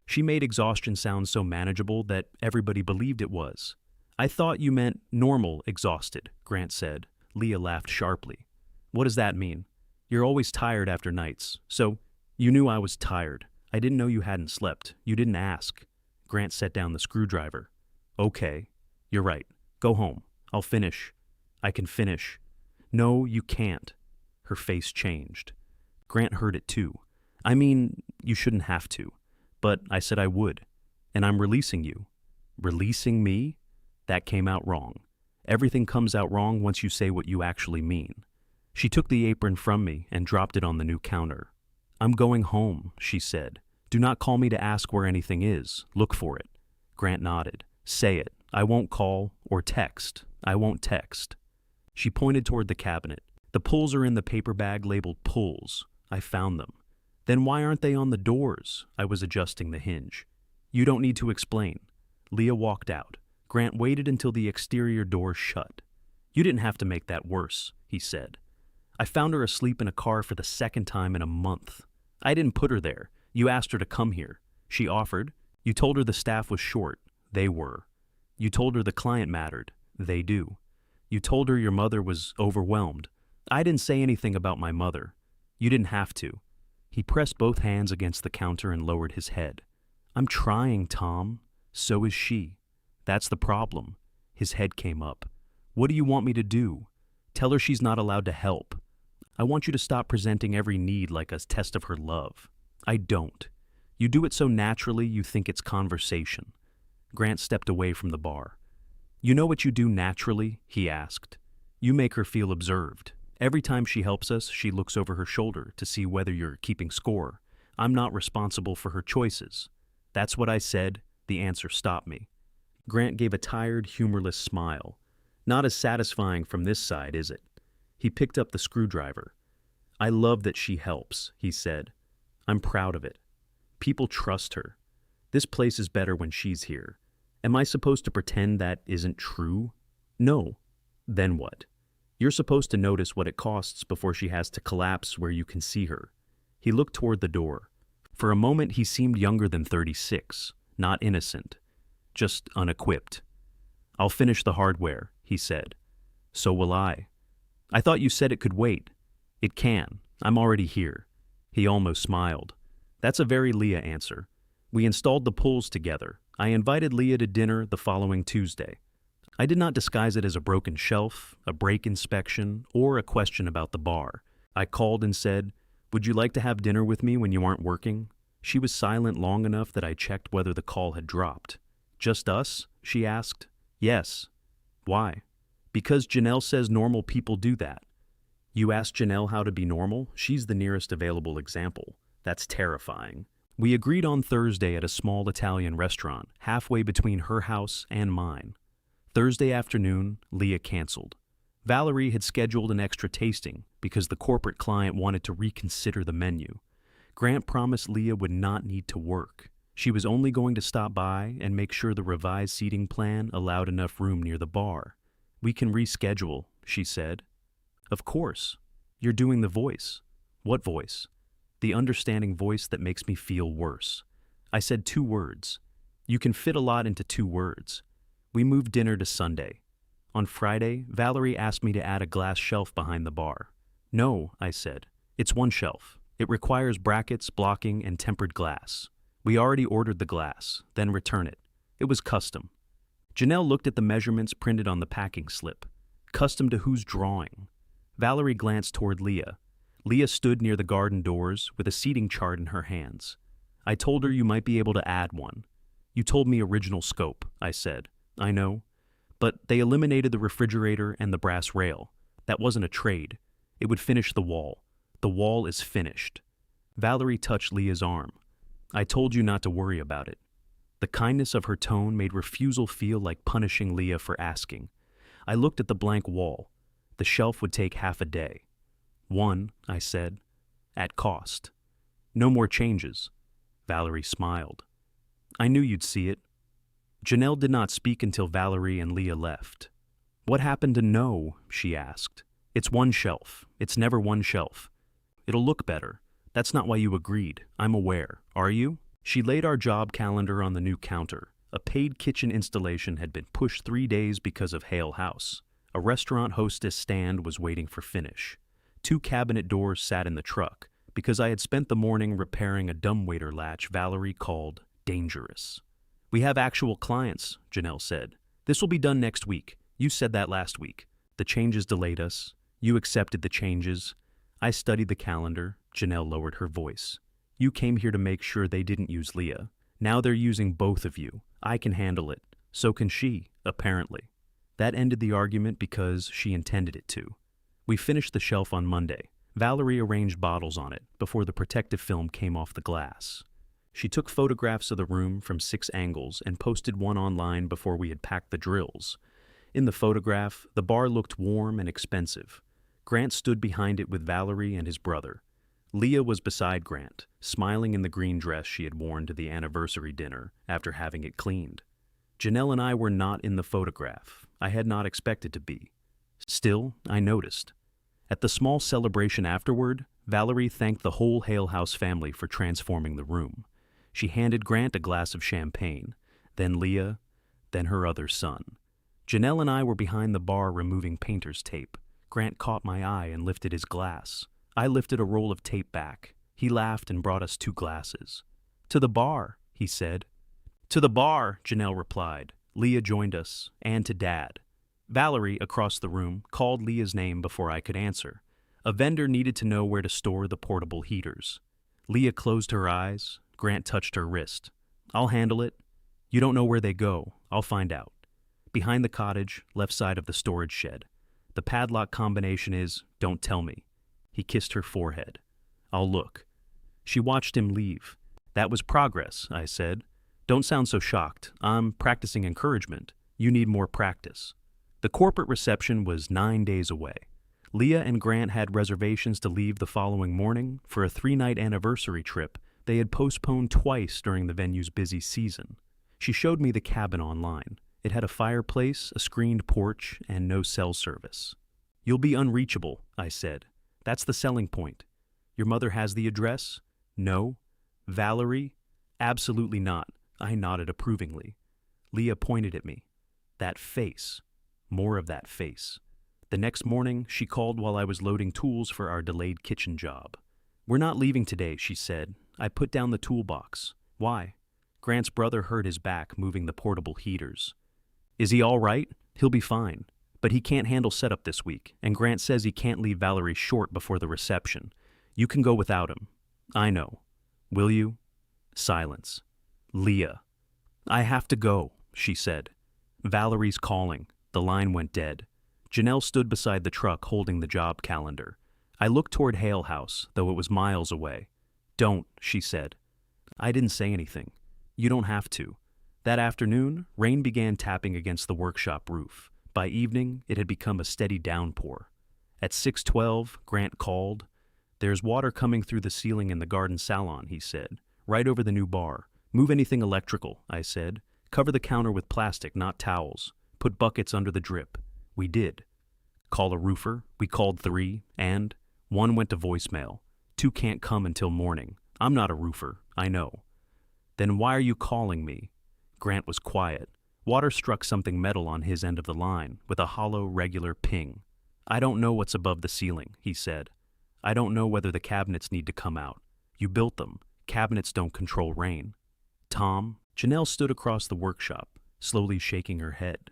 She made exhaustion sound so manageable that everybody believed it was. I thought you meant normal exhausted, Grant said. Leah laughed sharply. What does that mean? You're always tired after nights. So, you knew I was tired. I didn't know you hadn't slept. You didn't ask. Grant set down the screwdriver. Okay, you're right. Go home. I'll finish. I can finish. No, you can't. Her face changed. Grant heard it too. I mean, you shouldn't have to. But I said I would. And I'm releasing you. Releasing me? That came out wrong. Everything comes out wrong once you say what you actually mean. She took the apron from me and dropped it on the new counter. I'm going home, she said. Do not call me to ask where anything is. Look for it. Grant nodded. Say it. I won't call or text. I won't text. She pointed toward the cabinet. The pulls are in the paper bag labeled pulls. I found them. Then why aren't they on the doors? I was adjusting the hinge. You don't need to explain. Leah walked out. Grant waited until the exterior door shut. You didn't have to make that worse, he said. I found her asleep in a car for the second time in a month. I didn't put her there. You asked her to come here. She offered. You told her the staff was short. They were. You told her the client mattered. They do. You told her your mother was overwhelmed. I didn't say anything about my mother. You didn't have to. He pressed both hands against the counter and lowered his head. I'm trying, Tom. So is she. That's the problem. His head came up. What do you want me to do? Tell her she's not allowed to help. I want you to stop presenting every need like a test of her love. I don't. You do it so naturally you think it's conversation. Grant stepped away from the bar. You know what you do naturally? He asked. You make her feel observed. Every time she helps us, she looks over her shoulder to see whether you're keeping score. I'm not responsible for her choices. That's what I said. The answer stopped me. Grant gave a tired, humorless smile. Not as satisfying from this side, is it? He picked up the screwdriver. I love that she helps, he said. I'm proud of it. People trust her. This place is better when she's here. Am I supposed to pretend that isn't true? No. Then what? You're supposed to notice what it costs before she has to collapse where you can see her. He looked toward the door. For a moment he seemed younger than 36, not innocent, just unequipped. I'll finish the hardware, he said. So will I. I thought you said it could wait. It can. I'm already here. He almost smiled. That's a very Leah answer. We installed the pulls together. I invited Leah to dinner the following Tuesday. I did not disguise it as a broken shelf, a brake inspection, or a question about the bar. I called and said, would you like to have dinner with me when you aren't working? She was silent long enough that I checked whether the call had dropped. Just us? She asked. Yes. Why? Because Janelle says normal people do that. You asked Janelle how to be normal? She's the nearest available example. That's terrifying. We agreed on Thursday at a small Italian restaurant, halfway between her house and mine. Thursday afternoon, Leah canceled. Valerie had scheduled an extra tasting because the corporate client wanted to reconsider the menu. Grant promised Leah would not need to work. She was only going to stop by and make sure the revised seating plan allowed enough room near the bar. We can reschedule, she said. Of course. You're doing the voice. What voice? The understanding voice that makes me feel worse. I said 2 words. You can fit a lot into 2 words. We moved dinner to Sunday. On Friday, Valerie asked me to add a glass shelf behind the bar. No, I said. It's 1 shelf. It requires brackets, blocking, and tempered glass. We already ordered the glass, then return it. It was custom. Janelle looked at the measurements printed on the packing slip. Custom to whose drawing? Valerie glanced toward Leah. Leah stood near the garden doors with a seating chart in her hands. I told her you might be able to add one. You told me original scope, I said. I know. But they eliminated the refrigerator and the brass rail. That wasn't a trade. It would finish the wall. The wall is finished. Valerie touched Leah's arm. I told you not to worry about it. The kindness of her tone made refusal feel like punishing Leah for asking. I looked at the blank wall. The shelf would take half a day. 1, I said, at cost. No more changes. Valerie smiled. I knew you'd see it. Janelle did not speak until Valerie and Leah left. What happened to no? She asked. It's one shelf. It's never one shelf. It'll look better. That's not why you agreed. I'm aware. Are you? She laid our job calendar on the new counter. A paid kitchen installation had been pushed 3 days because of Hale House. A restaurant hostess stand was waiting for finish. 2 cabinet doors sat in the truck. Because I had spent the morning repairing a dumbwaiter latch Valerie called dangerous. We have actual clients, Janelle said. This will be done next week. You said that last week. The changes delayed us. You accepted the changes. I studied the calendar. Janelle lowered her voice. You came here to make sure they didn't use Leah. Now they're using both of you. I can handle it. So can she, apparently. That ended the argument because she intended it to. We finished the shelf on Monday. Valerie arranged bottles on it before the protective film came off the glass. She took photographs of the room from 6 angles and posted one online before we had packed the drills. In the photograph, the bar looked warm and expensive. Grant stood behind it with Valerie and his brother. Leah was beside Grant, smiling in the green dress she had worn to the anniversary dinner after having it cleaned. Janelle and I were not in the photograph. I had not expected to be. Still, I noticed. At the small celebration afterward, Valerie thanked the whole Hale House family for transforming the room. She handed Grant a glass of champagne, then Leah, then her other son. Janelle and I were behind the bar removing painter's tape. Grant caught my eye and lifted his glass. I lifted a roll of tape back. He laughed and brought us 2 glasses. To the bar, he said. To the bar, Janelle replied. Leah joined us, and to Dad. Valerie, across the room, called Leah's name before I could answer. A vendor needed to know where to store the portable heaters. Leah closed her eyes. Grant touched her wrist. I'll handle it. You don't know where they go. I'll find out. Behind the cottage, left side of the storage shed. The padlock combination is, don't tell me. He kissed her forehead. I'll look. She watched him leave. That was progress, I said. Don't sound so shocked. I'm practicing encouragement. You need more practice. The corporate reception was 9 days away. Leah and Grant had reservations to leave the following morning for a 3-night anniversary trip they had postponed twice during the venue's busy season. She showed me the cabin online. It had a fireplace, a screened porch, and no cell service. You'll be unreachable, I said. That's the selling point. Your mother has the address? No. Valerie? Absolutely not. I nodded approvingly. Leah pointed at me. That face. More of that face. The next morning, she called while I was loading tools for our delayed kitchen job. We're not leaving today, she said. I put down the toolbox. Why? Grant's brother hurt his back moving the portable heaters. Is he all right? He'll be fine. But he can't handle setup this week, and Grant says he can't leave Valerie short before the reception. You can go without him. I know. Will you? Silence. Leah. I have to go, she said. Valerie's calling. The line went dead. Janelle stood beside the truck holding the job calendar. I looked toward Hale House, though it was miles away. Don't, she said. I didn't say anything. You don't have to. That afternoon, rain began tapping against the workshop roof. By evening, it had become a steady downpour. At 6:12, Grant called. There's water coming through the ceiling in the garden salon, he said. Right over the new bar. Move anything electrical, I said. Cover the counter with plastic, not towels. Put buckets under the drip. We did. Call a roofer. We called 3, and 1 went to voicemail. 2 can't come until morning. I'm not a roofer, I know. Then why are you calling me? Grant was quiet. Water struck something metal on his end of the line, with a hollow, regular ping. I don't know what's above the ceiling, he said. I don't know whether the cabinets need to come out. You built them. Cabinets don't control rain. Tom, Janelle stood across the workshop, slowly shaking her head.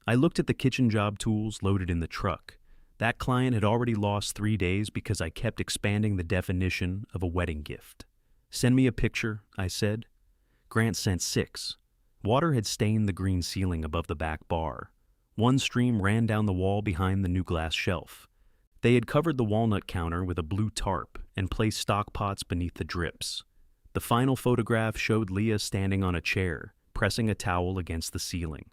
I looked at the kitchen job tools loaded in the truck. That client had already lost 3 days because I kept expanding the definition of a wedding gift. Send me a picture, I said. Grant sent 6. Water had stained the green ceiling above the back bar. 1 stream ran down the wall behind the new glass shelf. They had covered the walnut counter with a blue tarp and placed stock pots beneath the drips. The final photograph showed Leah standing on a chair, pressing a towel against the ceiling.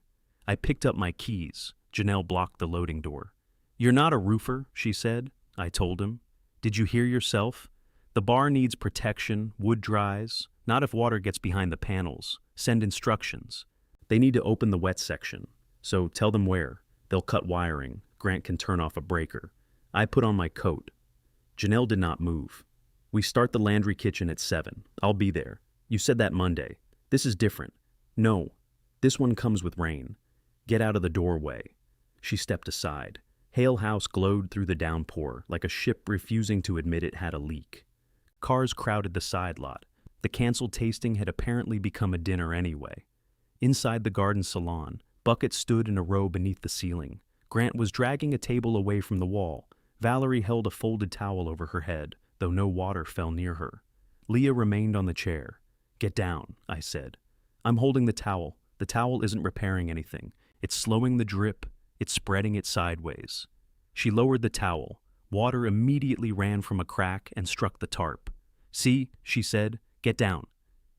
I picked up my keys. Janelle blocked the loading door. You're not a roofer, she said. I told him. Did you hear yourself? The bar needs protection, wood dries, not if water gets behind the panels. Send instructions. They need to open the wet section, so tell them where. They'll cut wiring. Grant can turn off a breaker. I put on my coat. Janelle did not move. We start the laundry kitchen at 7. I'll be there. You said that Monday. This is different. No, this one comes with rain. Get out of the doorway. She stepped aside. Hale House glowed through the downpour like a ship refusing to admit it had a leak. Cars crowded the side lot. The canceled tasting had apparently become a dinner anyway. Inside the garden salon, buckets stood in a row beneath the ceiling. Grant was dragging a table away from the wall. Valerie held a folded towel over her head, though no water fell near her. Leah remained on the chair. Get down, I said. I'm holding the towel. The towel isn't repairing anything. It's slowing the drip. It's spreading it sideways. She lowered the towel. Water immediately ran from a crack and struck the tarp. See, she said, get down.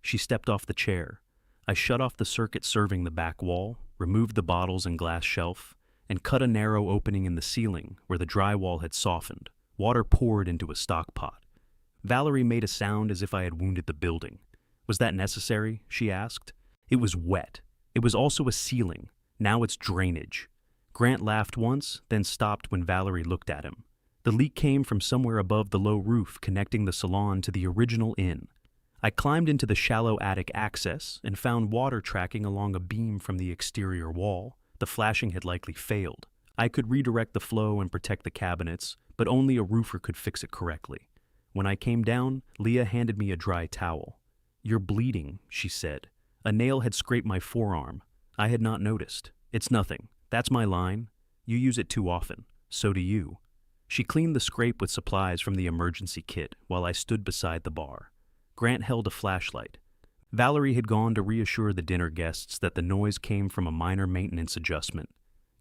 She stepped off the chair. I shut off the circuit serving the back wall, removed the bottles and glass shelf, and cut a narrow opening in the ceiling where the drywall had softened. Water poured into a stock pot. Valerie made a sound as if I had wounded the building. Was that necessary? She asked. It was wet. It was also a ceiling. Now it's drainage. Grant laughed once, then stopped when Valerie looked at him. The leak came from somewhere above the low roof connecting the salon to the original inn. I climbed into the shallow attic access and found water tracking along a beam from the exterior wall. The flashing had likely failed. I could redirect the flow and protect the cabinets, but only a roofer could fix it correctly. When I came down, Leah handed me a dry towel. You're bleeding, she said. A nail had scraped my forearm. I had not noticed. It's nothing. That's my line. You use it too often. So do you. She cleaned the scrape with supplies from the emergency kit while I stood beside the bar. Grant held a flashlight. Valerie had gone to reassure the dinner guests that the noise came from a minor maintenance adjustment.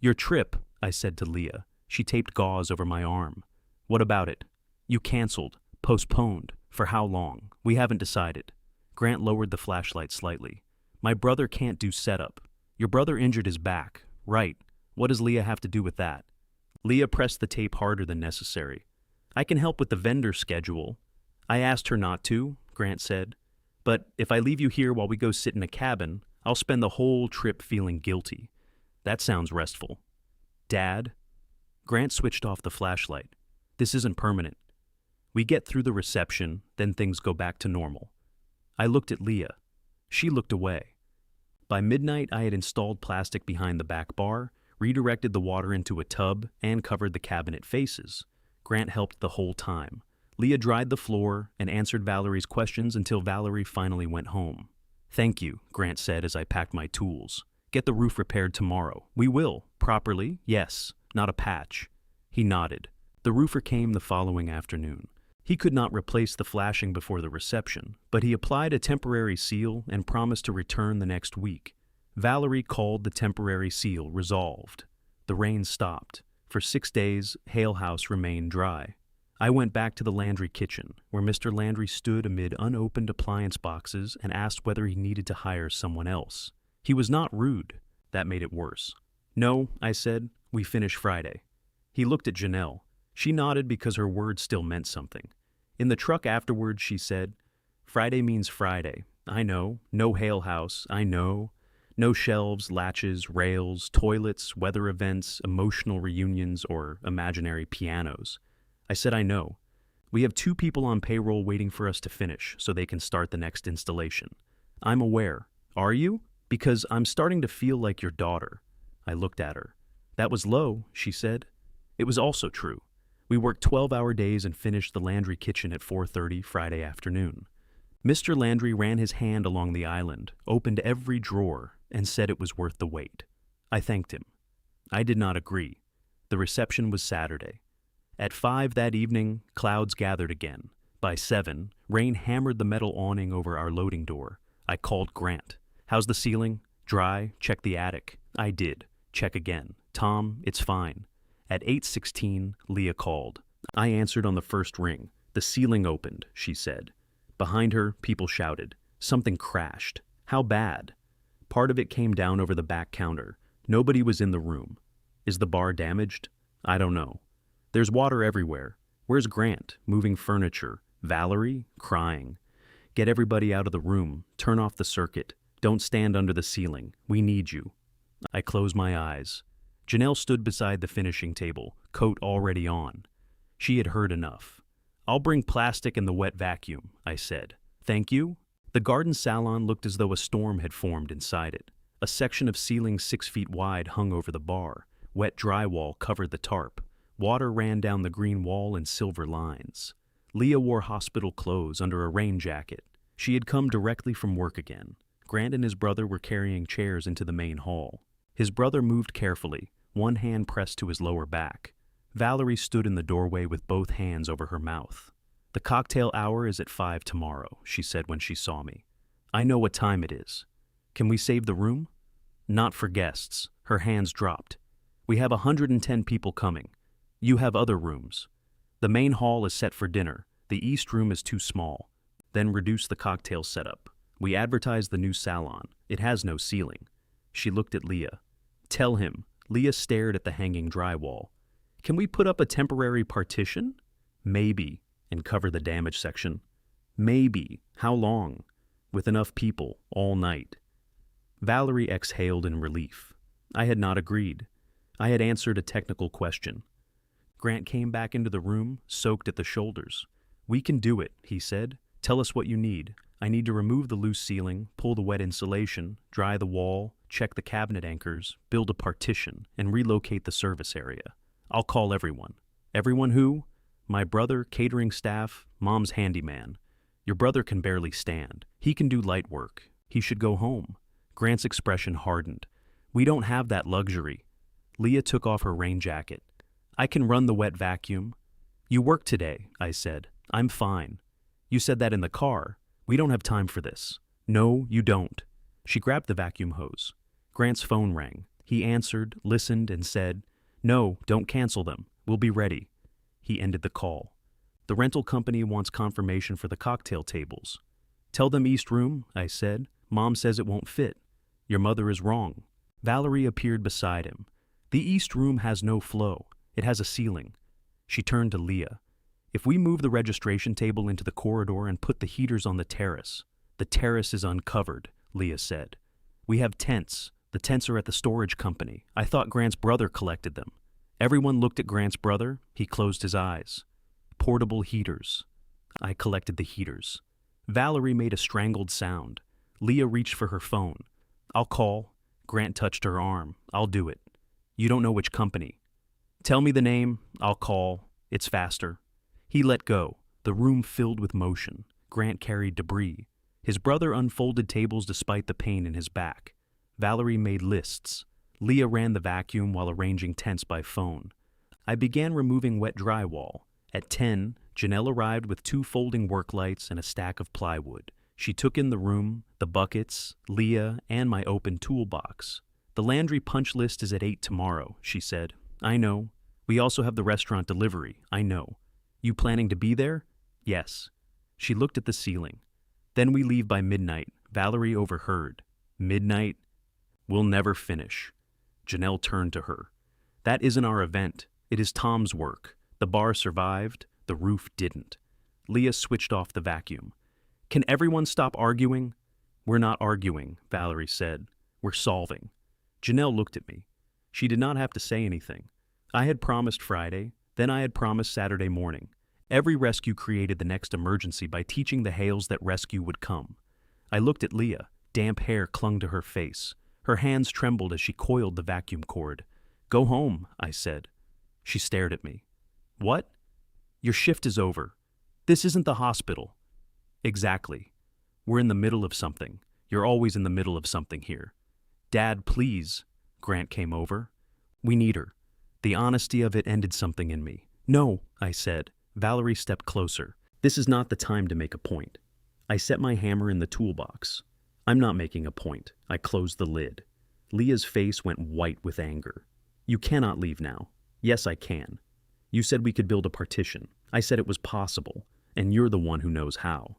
Your trip, I said to Leah. She taped gauze over my arm. What about it? You canceled. Postponed. For how long? We haven't decided. Grant lowered the flashlight slightly. My brother can't do setup. Your brother injured his back. Right. What does Leah have to do with that? Leah pressed the tape harder than necessary. I can help with the vendor schedule. I asked her not to, Grant said. But if I leave you here while we go sit in a cabin, I'll spend the whole trip feeling guilty. That sounds restful. Dad? Grant switched off the flashlight. This isn't permanent. We get through the reception, then things go back to normal. I looked at Leah. She looked away. By midnight, I had installed plastic behind the back bar, redirected the water into a tub, and covered the cabinet faces. Grant helped the whole time. Leah dried the floor and answered Valerie's questions until Valerie finally went home. Thank you, Grant said as I packed my tools. Get the roof repaired tomorrow. We will. Properly? Yes. Not a patch. He nodded. The roofer came the following afternoon. He could not replace the flashing before the reception, but he applied a temporary seal and promised to return the next week. Valerie called the temporary seal resolved. The rain stopped. For 6 days, Hale House remained dry. I went back to the Landry kitchen, where Mr. Landry stood amid unopened appliance boxes and asked whether he needed to hire someone else. He was not rude. That made it worse. No, I said. We finish Friday. He looked at Janelle. She nodded because her words still meant something. In the truck afterwards, she said, Friday means Friday. I know. No Hale House. I know. No shelves, latches, rails, toilets, weather events, emotional reunions, or imaginary pianos. I said I know. We have 2 people on payroll waiting for us to finish so they can start the next installation. I'm aware. Are you? Because I'm starting to feel like your daughter. I looked at her. That was low, she said. It was also true. We worked 12-hour days and finished the Landry kitchen at 4:30 Friday afternoon. Mr. Landry ran his hand along the island, opened every drawer, and said it was worth the wait. I thanked him. I did not agree. The reception was Saturday. At 5 that evening, clouds gathered again. By 7, rain hammered the metal awning over our loading door. I called Grant. How's the ceiling? Dry. Check the attic. I did. Check again. Tom, it's fine. At 8:16, Leah called. I answered on the first ring. The ceiling opened, she said. Behind her, people shouted. Something crashed. How bad? Part of it came down over the back counter. Nobody was in the room. Is the bar damaged? I don't know. There's water everywhere. Where's Grant? Moving furniture. Valerie? Crying. Get everybody out of the room. Turn off the circuit. Don't stand under the ceiling. We need you. I closed my eyes. Janelle stood beside the finishing table, coat already on. She had heard enough. "I'll bring plastic and the wet vacuum," I said. "Thank you." The garden salon looked as though a storm had formed inside it. A section of ceiling 6 feet wide hung over the bar. Wet drywall covered the tarp. Water ran down the green wall in silver lines. Leah wore hospital clothes under a rain jacket. She had come directly from work again. Grant and his brother were carrying chairs into the main hall. His brother moved carefully, one hand pressed to his lower back. Valerie stood in the doorway with both hands over her mouth. "The cocktail hour is at 5 tomorrow," she said when she saw me. "I know what time it is. Can we save the room?" "Not for guests." Her hands dropped. "We have 110 people coming. You have other rooms. The main hall is set for dinner. The east room is too small. Then reduce the cocktail setup. We advertise the new salon. It has no ceiling." She looked at Leah. "Tell him." Leah stared at the hanging drywall. "Can we put up a temporary partition?" "Maybe, and cover the damage section." "Maybe. How long?" "With enough people, all night." Valerie exhaled in relief. I had not agreed. I had answered a technical question. Grant came back into the room, soaked at the shoulders. "We can do it," he said. "Tell us what you need. I need to remove the loose ceiling, pull the wet insulation, dry the wall, check the cabinet anchors, build a partition, and relocate the service area. I'll call everyone." "Everyone who?" "My brother, catering staff, Mom's handyman. Your brother can barely stand. He can do light work. He should go home." Grant's expression hardened. "We don't have that luxury." Leah took off her rain jacket. "I can run the wet vacuum." "You work today," I said. "I'm fine." "You said that in the car. We don't have time for this." "No, you don't." She grabbed the vacuum hose. Grant's phone rang. He answered, listened, and said, "No, don't cancel them. We'll be ready." He ended the call. "The rental company wants confirmation for the cocktail tables." "Tell them East Room," I said. "Mom says it won't fit." "Your mother is wrong." Valerie appeared beside him. "The East Room has no flow. It has a ceiling." She turned to Leah. "If we move the registration table into the corridor and put the heaters on the terrace." "The terrace is uncovered," Leah said. "We have tents. The tents are at the storage company. I thought Grant's brother collected them." Everyone looked at Grant's brother. He closed his eyes. "Portable heaters." I collected the heaters. Valerie made a strangled sound. Leah reached for her phone. "I'll call." Grant touched her arm. "I'll do it." "You don't know which company." "Tell me the name. I'll call. It's faster." He let go. The room filled with motion. Grant carried debris. His brother unfolded tables despite the pain in his back. Valerie made lists. Leah ran the vacuum while arranging tents by phone. I began removing wet drywall. At 10, Janelle arrived with 2 folding work lights and a stack of plywood. She took in the room, the buckets, Leah, and my open toolbox. "The laundry punch list is at 8 tomorrow," she said. "I know. We also have the restaurant delivery. I know. You planning to be there?" "Yes." She looked at the ceiling. "Then we leave by midnight." Valerie overheard. "Midnight? We'll never finish." Janelle turned to her. "That isn't our event. It is Tom's work. The bar survived. The roof didn't." Leah switched off the vacuum. "Can everyone stop arguing?" "We're not arguing," Valerie said. "We're solving." Janelle looked at me. She did not have to say anything. I had promised Friday, then I had promised Saturday morning. Every rescue created the next emergency by teaching the Hales that rescue would come. I looked at Leah. Damp hair clung to her face. Her hands trembled as she coiled the vacuum cord. "Go home," I said. She stared at me. "What?" "Your shift is over. This isn't the hospital." "Exactly. We're in the middle of something. You're always in the middle of something here." "Dad, please." Grant came over. "We need her." The honesty of it ended something in me. "No," I said. Valerie stepped closer. "This is not the time to make a point." I set my hammer in the toolbox. "I'm not making a point." I closed the lid. Leah's face went white with anger. "You cannot leave now." "Yes, I can." "You said we could build a partition." I said it was possible, and you're the one who knows how.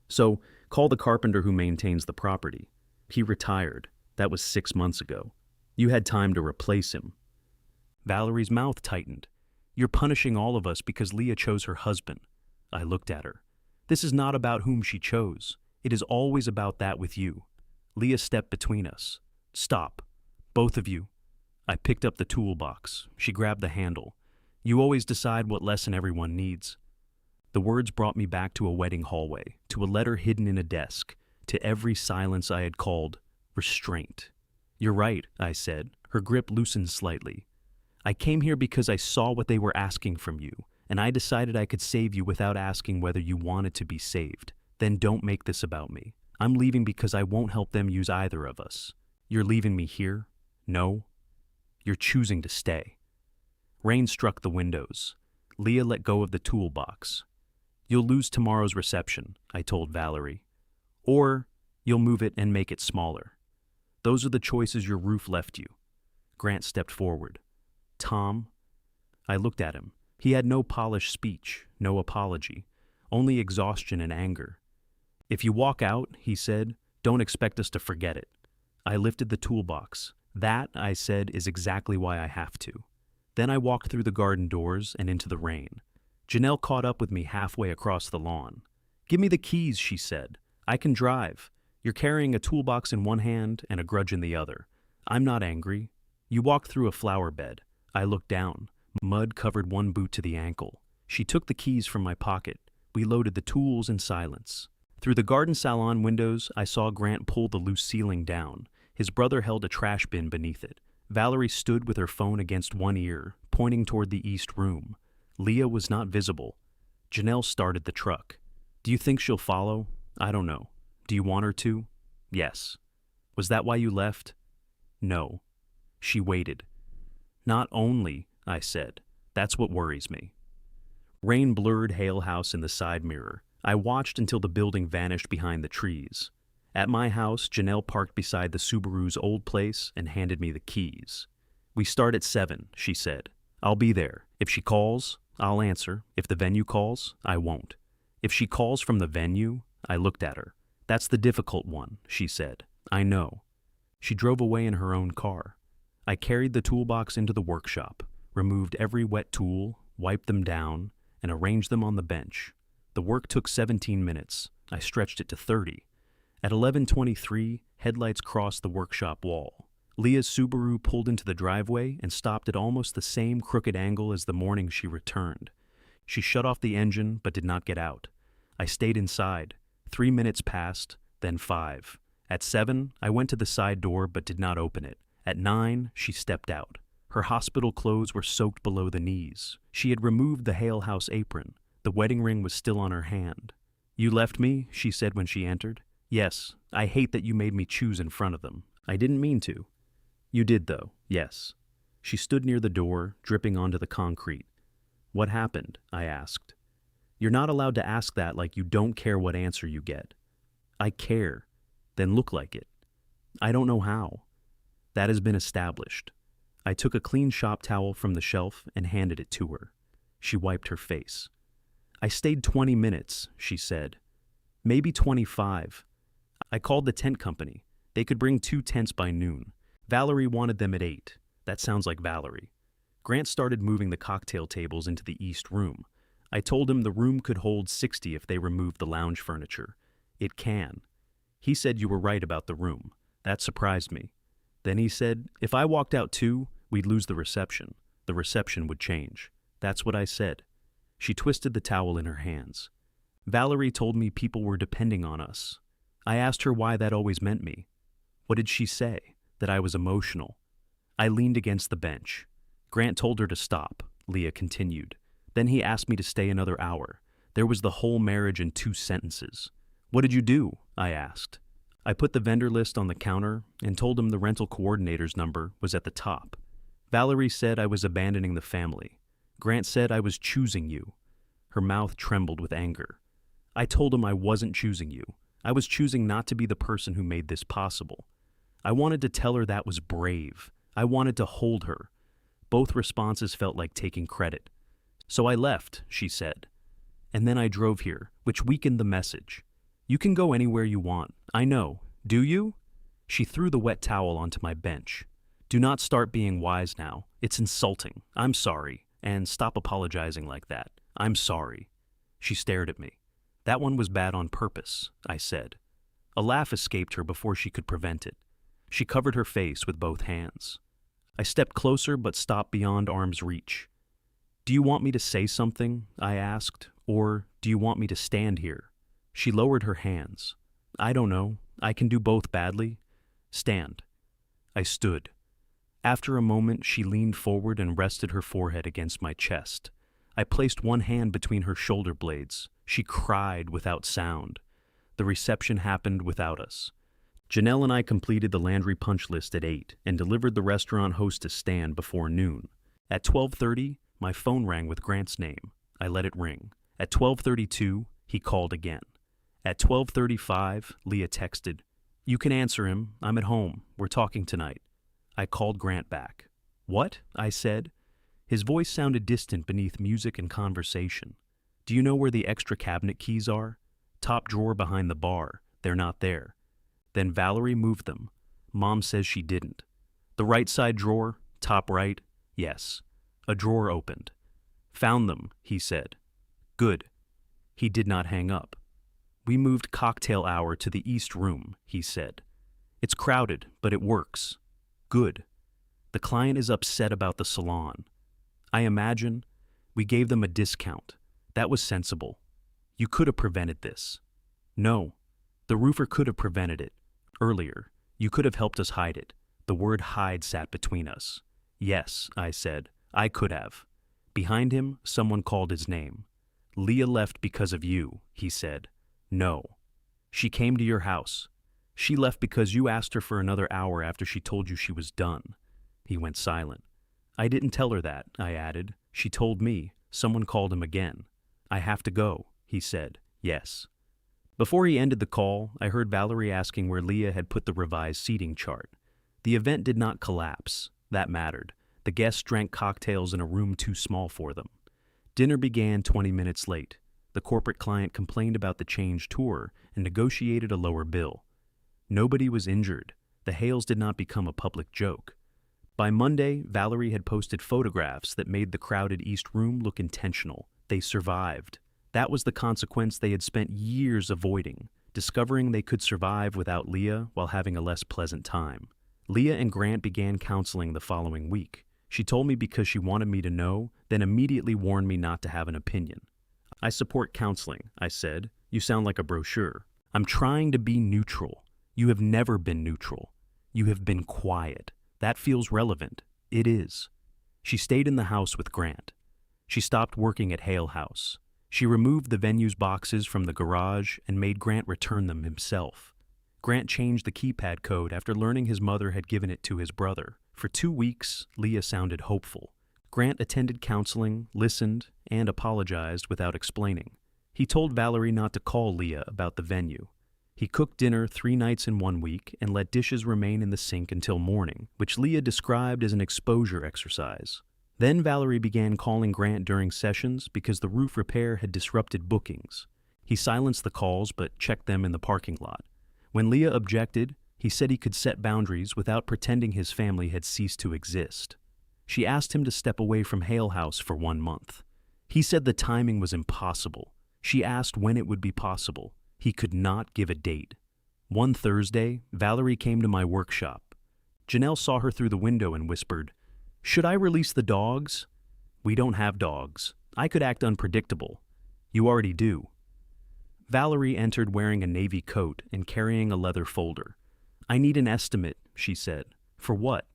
"So, call the carpenter who maintains the property." "He retired. That was 6 months ago. You had time to replace him." Valerie's mouth tightened. "You're punishing all of us because Leah chose her husband." I looked at her. "This is not about whom she chose. It is always about that with you." Leah stepped between us. "Stop. Both of you." I picked up the toolbox. She grabbed the handle. You always decide what lesson everyone needs. The words brought me back to a wedding hallway, to a letter hidden in a desk, to every silence I had called restraint. You're right, I said. Her grip loosened slightly. I came here because I saw what they were asking from you, and I decided I could save you without asking whether you wanted to be saved. Then don't make this about me. I'm leaving because I won't help them use either of us. You're leaving me here? No. You're choosing to stay. Rain struck the windows. Leah let go of the toolbox. You'll lose tomorrow's reception, I told Valerie. Or you'll move it and make it smaller. Those are the choices your roof left you. Grant stepped forward. Tom? I looked at him. He had no polished speech, no apology, only exhaustion and anger. If you walk out, he said, don't expect us to forget it. I lifted the toolbox. That, I said, is exactly why I have to. Then I walked through the garden doors and into the rain. Janelle caught up with me halfway across the lawn. Give me the keys, she said. I can drive. You're carrying a toolbox in one hand and a grudge in the other. I'm not angry. You walked through a flower bed. I looked down. Mud covered one boot to the ankle. She took the keys from my pocket. We loaded the tools in silence. Through the garden salon windows, I saw Grant pull the loose ceiling down. His brother held a trash bin beneath it. Valerie stood with her phone against one ear, pointing toward the east room. Leah was not visible. Janelle started the truck. Do you think she'll follow? I don't know. Do you want her to? Yes. Was that why you left? No. She waited. Not only, I said. That's what worries me. Rain blurred Hale House in the side mirror. I watched until the building vanished behind the trees. At my house, Janelle parked beside the Subaru's old place and handed me the keys. We start at 7, she said. I'll be there. If she calls, I'll answer. If the venue calls, I won't. If she calls from the venue, I looked at her. That's the difficult one, she said. I know. She drove away in her own car. I carried the toolbox into the workshop, removed every wet tool, wiped them down, and arranged them on the bench. The work took 17 minutes. I stretched it to 30. At 11:23, headlights crossed the workshop wall. Leah's Subaru pulled into the driveway and stopped at almost the same crooked angle as the morning she returned. She shut off the engine but did not get out. I stayed inside. 3 minutes passed, then 5. At 7, I went to the side door but did not open it. At 9, she stepped out. Her hospital clothes were soaked below the knees. She had removed the Hale House apron. The wedding ring was still on her hand. You left me, she said when she entered. Yes, I hate that you made me choose in front of them. I didn't mean to. You did, though, yes. She stood near the door, dripping onto the concrete. What happened? I asked. You're not allowed to ask that like you don't care what answer you get. I care. Then look like it. I don't know how. That has been established. I took a clean shop towel from the shelf and handed it to her. She wiped her face. I stayed 20 minutes, she said. Maybe 25. I called the tent company. They could bring 2 tents by noon. Valerie wanted them at 8. That sounds like Valerie. Grant started moving the cocktail tables into the east room. I told him the room could hold 60 if they removed the lounge furniture. It can. He said you were right about the room. That surprised me. Then he said, if I walked out too, we'd lose the reception. The reception would change. That's what I said. She twisted the towel in her hands. Valerie told me people were depending on us. I asked her why that always meant me. What did she say? That I was emotional. I leaned against the bench. Grant told her to stop, Leah continued. Then he asked me to stay another hour. There was the whole marriage in 2 sentences. What did you do? I asked. I put the vendor list on the counter and told him the rental coordinator's number was at the top. Valerie said I was abandoning the family. Grant said I was choosing you. Her mouth trembled with anger. I told him I wasn't choosing you. I was choosing not to be the person who made this possible. I wanted to tell her that was brave. I wanted to hold her. Both responses felt like taking credit. So I left, she said. And then I drove here, which weakened the message. You can go anywhere you want. I know. Do you? She threw the wet towel onto my bench. Do not start being wise now. It's insulting. I'm sorry. And stop apologizing like that. I'm sorry. She stared at me. That one was bad on purpose, I said. A laugh escaped her before she could prevent it. She covered her face with both hands. I stepped closer but stopped beyond arm's reach. Do you want me to say something? I asked. Or do you want me to stand here? She lowered her hands. I don't know. I can do both badly. Stand. I stood. After a moment, she leaned forward and rested her forehead against my chest. I placed one hand between her shoulder blades. She cried without sound. The reception happened without us. Janelle and I completed the Landry punch list at 8 and delivered the restaurant hostess stand before noon. At 12:30, my phone rang with Grant's name. I let it ring. At 12:32, he called again. At 12:35, Leah texted, "You can answer him. I'm at home. We're talking tonight." I called Grant back. "What?" I said. His voice sounded distant beneath music and conversation. "Do you know where the extra cabinet keys are? Top drawer behind the bar. They're not there." Then Valerie moved them. Mom says she didn't. The right side drawer, top right, yes. A drawer opened. "Found them," he said. "Good." He did not hang up. "We moved cocktail hour to the east room," he said. "It's crowded, but it works." "Good." "The client is upset about the salon." "I imagine." "We gave them a discount. That was sensible." "You could have prevented this." "No. The roofer could have prevented it. Earlier. You could have helped us hide it." The word hide sat between us. "Yes," I said. "I could have." Behind him, someone called his name. "Leah left because of you," he said. "No." "She came to your house." "She left because you asked her for another hour after she told you she was done." He went silent. "I didn't tell her that," I added. "She told me." Someone called him again. "I have to go," he said. "Yes." Before he ended the call, I heard Valerie asking where Leah had put the revised seating chart. The event did not collapse. That mattered. The guests drank cocktails in a room too small for them. Dinner began 20 minutes late. The corporate client complained about the changed tour and negotiated a lower bill. Nobody was injured. The hails did not become a public joke. By Monday, Valerie had posted photographs that made the crowded East Room look intentional. They survived. That was the consequence they had spent years avoiding, discovering they could survive without Leah while having a less pleasant time. Leah and Grant began counseling the following week. She told me because she wanted me to know, then immediately warned me not to have an opinion. "I support counseling," I said. "You sound like a brochure." "I'm trying to be neutral." "You have never been neutral. You have been quiet." "That feels relevant." "It is." She stayed in the house with Grant. She stopped working at Hale House. She removed the venue's boxes from the garage and made Grant return them himself. Grant changed the keypad code after learning his mother had given it to his brother. For 2 weeks, Leah sounded hopeful. Grant attended counseling, listened, and apologized without explaining. He told Valerie not to call Leah about the venue. He cooked dinner 3 nights in 1 week and let dishes remain in the sink until morning, which Leah described as an exposure exercise. Then Valerie began calling Grant during sessions because the roof repair had disrupted bookings. He silenced the calls but checked them in the parking lot. When Leah objected, he said he could set boundaries without pretending his family had ceased to exist. She asked him to step away from Hale House for 1 month. He said the timing was impossible. She asked when it would be possible. He could not give a date. One Thursday, Valerie came to my workshop. Janelle saw her through the window and whispered, "Should I release the dogs?" "We don't have dogs. I could act unpredictable." "You already do." Valerie entered wearing a navy coat and carrying a leather folder. "I need an estimate," she said. "For what?"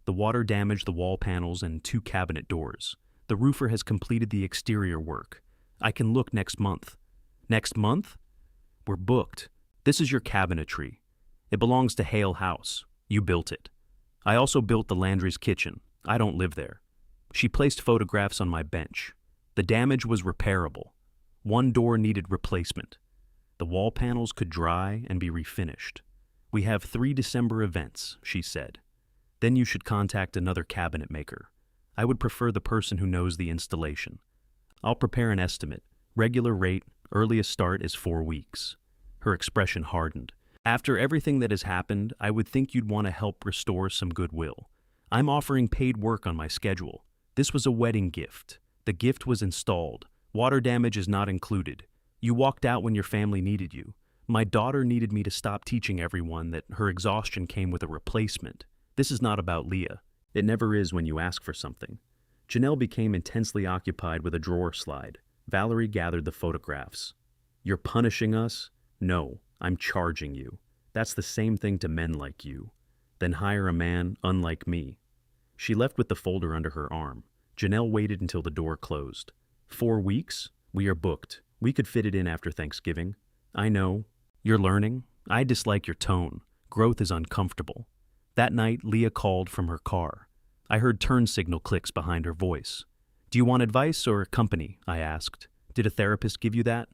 "The water damaged the wall panels and 2 cabinet doors. The roofer has completed the exterior work. I can look next month." "Next month?" "We're booked. This is your cabinetry. It belongs to Hale House. You built it. I also built the Landry's kitchen. I don't live there." She placed photographs on my bench. The damage was repairable. 1 door needed replacement. The wall panels could dry and be refinished. "We have 3 December events," she said. "Then you should contact another cabinet maker. I would prefer the person who knows the installation. I'll prepare an estimate. Regular rate, earliest start is 4 weeks." Her expression hardened. "After everything that has happened, I would think you'd want to help restore some goodwill. I'm offering paid work on my schedule. This was a wedding gift. The gift was installed. Water damage is not included. You walked out when your family needed you. My daughter needed me to stop teaching everyone that her exhaustion came with a replacement. This is not about Leah. It never is when you ask for something. Janelle became intensely occupied with a drawer slide. Valerie gathered the photographs. You're punishing us? No, I'm charging you. That's the same thing to men like you. Then hire a man unlike me. She left with the folder under her arm. Janelle waited until the door closed. 4 weeks? We are booked. We could fit it in after Thanksgiving. I know. You're learning? I dislike your tone. Growth is uncomfortable. That night, Leah called from her car. I heard turn signal clicks behind her voice. Do you want advice or company? I asked. Did a therapist give you that?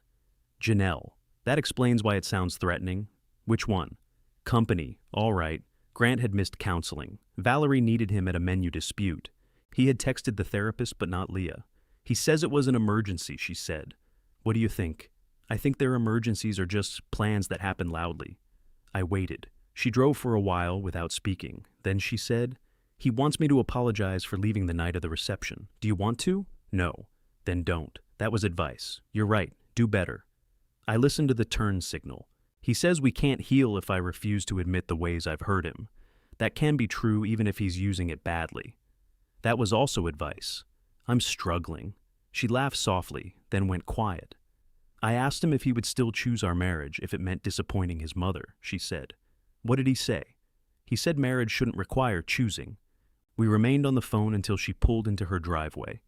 Janelle. That explains why it sounds threatening. Which one? Company. All right. Grant had missed counseling. Valerie needed him at a menu dispute. He had texted the therapist but not Leah. He says it was an emergency, she said. What do you think? I think their emergencies are just plans that happen loudly. I waited. She drove for a while without speaking. Then she said, He wants me to apologize for leaving the night of the reception. Do you want to? No. Then don't. That was advice. You're right. Do better. I listened to the turn signal. He says we can't heal if I refuse to admit the ways I've hurt him. That can be true even if he's using it badly. That was also advice. I'm struggling. She laughed softly, then went quiet. I asked him if he would still choose our marriage if it meant disappointing his mother, she said. What did he say? He said marriage shouldn't require choosing. We remained on the phone until she pulled into her driveway.